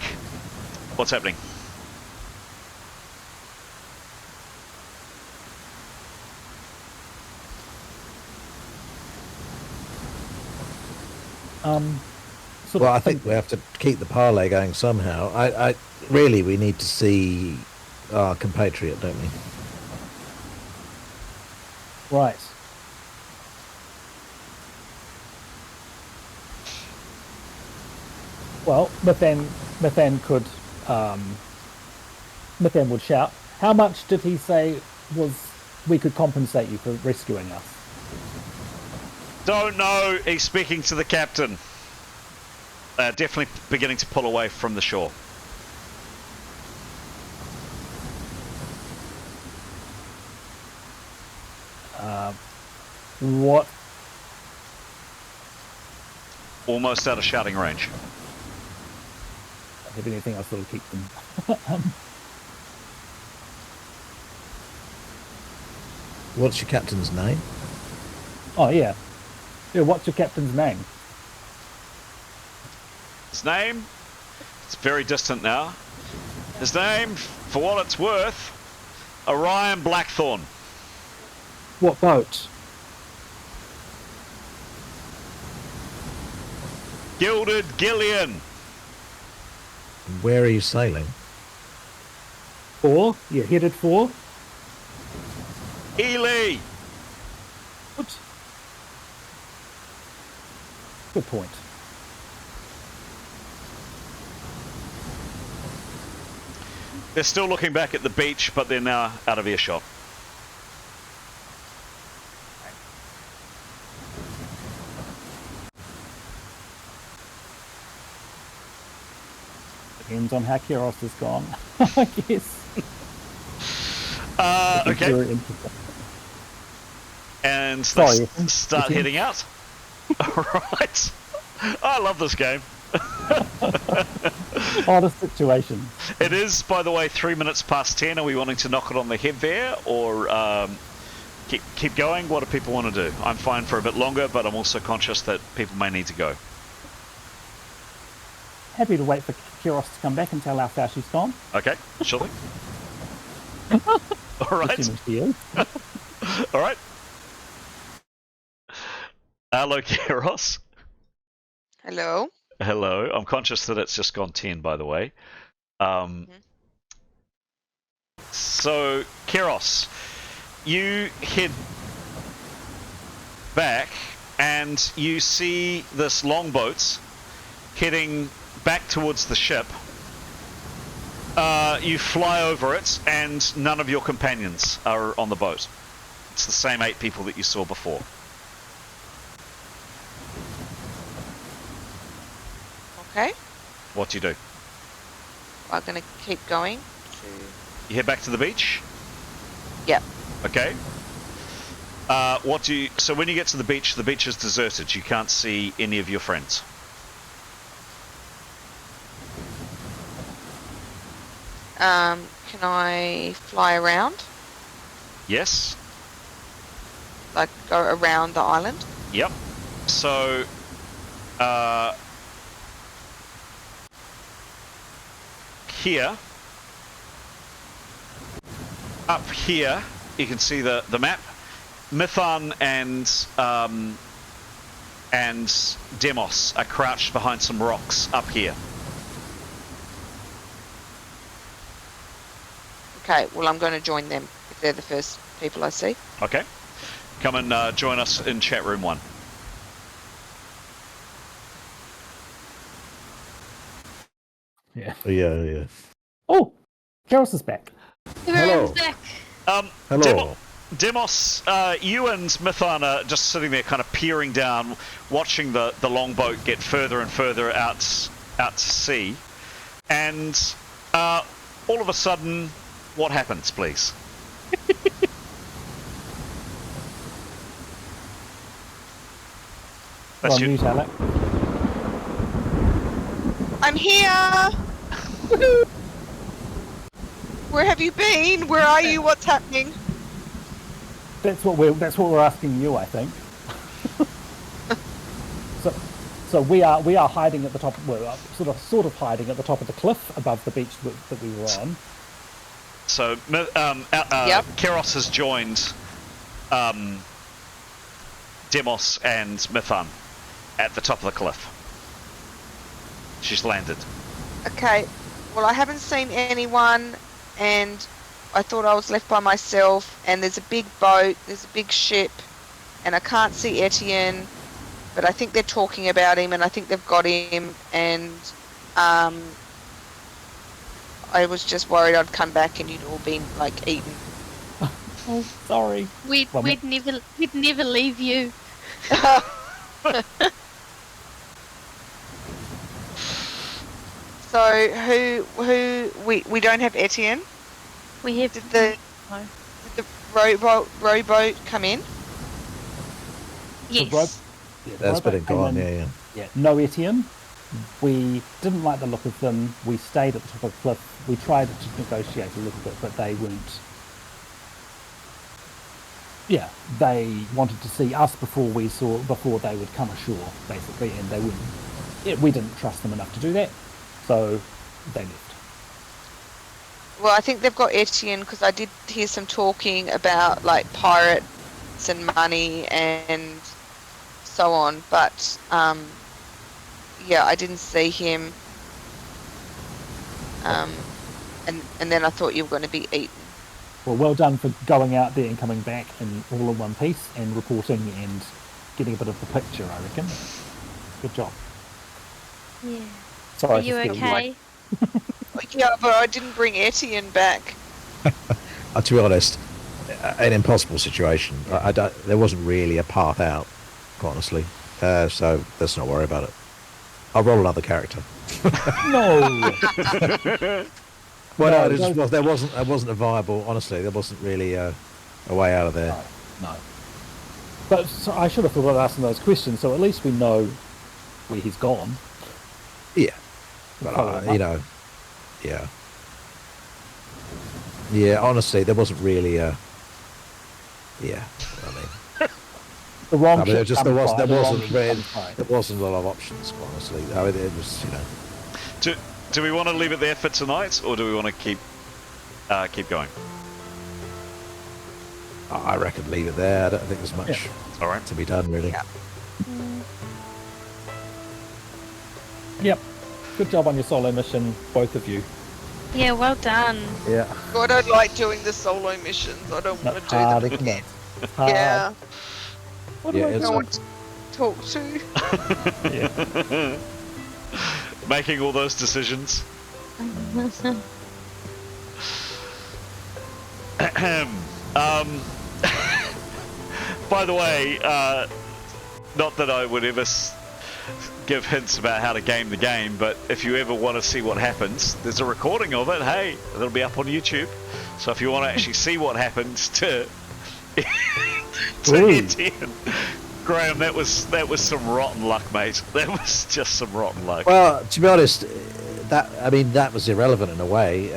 What's happening? Well, I think we have to keep the parlay going somehow. I really, we need to see our compatriot, don't we? Right. Well, Mithan could, Mithan would shout, how much did he say we could compensate you for rescuing us? Don't know. He's speaking to the captain. Definitely beginning to pull away from the shore. What? Almost out of shouting range. If anything else, that'll keep them. What's your captain's name? Oh, yeah. Yeah, what's your captain's name? His name? It's very distant now. His name, for what it's worth, Orion Blackthorn. What boat? Gilded Gillian. Where are you sailing? For? You're headed for? Ely. What? Good point. They're still looking back at the beach, but they're now out of earshot. Depends on how Keros is gone, I guess. Okay. Very interesting. And Sorry, let's start heading out. Alright. I love this game. Oddest situation. It is, by the way, 3 minutes past 10. Are we wanting to knock it on the head there, or keep going? What do people want to do? I'm fine for a bit longer, but I'm also conscious that people may need to go. Happy to wait for Keros to come back and tell us how she's gone. Okay, shall we? All right. All right. Hello, Keros. Hello. Hello. I'm conscious that it's just gone 10, by the way. So, Keros, you head back and you see this longboat heading back towards the ship. You fly over it and none of your companions are on the boat. It's the same 8 people that you saw before. Okay. What do you do? I'm gonna keep going. You head back to the beach? Yep. Okay. So when you get to the beach is deserted. You can't see any of your friends. Can I fly around? Yes. Like go around the island? Yep. So, here, up here, you can see the map. Mithan and Demos are crouched behind some rocks up here. Okay, well I'm going to join them if they're the first people I see. Okay. Come and join us in chat room 1. Yeah. Yeah. Oh, Keros is back. Everyone's back. Hello. Demos, you and Mithan are just sitting there kind of peering down, watching the longboat get further and further out to sea. And all of a sudden, what happens, please? Well, mute Alec. I'm here! Woohoo! Where have you been? Where are you? What's happening? That's what we're asking you, I think. So we are hiding at the top. We're sort of hiding at the top of the cliff above the beach that we were on. So Keros has joined Demos and Mithan at the top of the cliff. She's landed. Okay. Well, I haven't seen anyone, and I thought I was left by myself. And there's a big boat, there's a big ship, and I can't see Etienne, but I think they're talking about him, and I think they've got him. And I was just worried I'd come back and you'd all been like eaten. Oh, sorry. We'd never leave you. So who we don't have Etienne. We have Did the rowboat come in? yes. That's been gone, yeah. No Etienne. We didn't like the look of them. We stayed at the top of the cliff. We tried to negotiate a little bit, but they weren't. Yeah, they wanted to see us before they would come ashore, basically, and they wouldn't. Yeah, we didn't trust them enough to do that, so they left. Well, I think they've got Etienne because I did hear some talking about like pirates and money and so on, but yeah, I didn't see him. And then I thought you were going to be eaten. Well done for going out there and coming back in all in one piece and reporting and getting a bit of the picture, I reckon. Good job. Yeah. Sorry. Are you okay? Yeah, but I didn't bring Etienne back. To be honest, an impossible situation. There wasn't really a path out, quite honestly. So let's not worry about it. I'll roll another character. No. Well, no, there wasn't a viable. Honestly, there wasn't really a way out of there. No. But so I should have thought of asking those questions, so at least we know where he's gone. Yeah, but yeah. Honestly, there wasn't really a. Yeah, I mean. The wrong. There wasn't a lot of options, quite honestly. I mean, it was, Do we want to leave it there for tonight, or do we want to keep going? I reckon leave it there. I don't think there's much All right. to be done, really. Yeah. Yep. Good job on your solo mission, both of you. Yeah, well done. Yeah. I don't like doing the solo missions. I don't want to do Hard, them isn't again. it? Hard. Yeah. What do Yeah, I it's No do? one to talk to. Yeah. Making all those decisions. By the way, not that I would ever give hints about how to game the game, but if you ever want to see what happens, there's a recording of it. Hey, it'll be up on YouTube. So if you want to actually see what happens to Etienne, Graham, that was some rotten luck, mate. That was just some rotten luck. Well, to be honest, that was irrelevant in a way.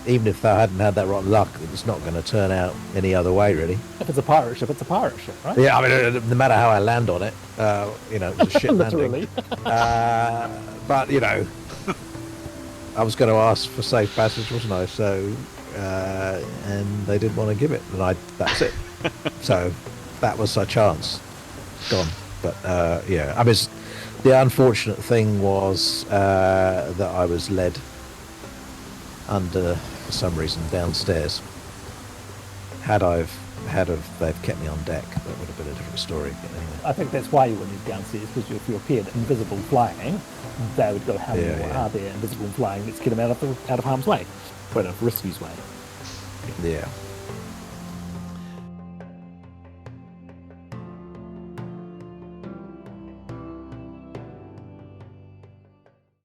Even if I hadn't had that rotten luck, it was not going to turn out any other way, really. If it's a pirate ship, it's a pirate ship, right? Yeah, I mean, no matter how I land on it, it was a shit Literally. landing. But I was going to ask for safe passage, wasn't I? So, and they didn't want to give it, and that's it. So, that was our chance. Gone. But I mean, the unfortunate thing was that I was led under, for some reason, downstairs. Had they've kept me on deck, that would have been a different story. But anyway. I think that's why you were downstairs, because if you appeared invisible flying, they would go, how many more are there invisible flying? Let's get them out of harm's way. Put it Risky's way. Yeah.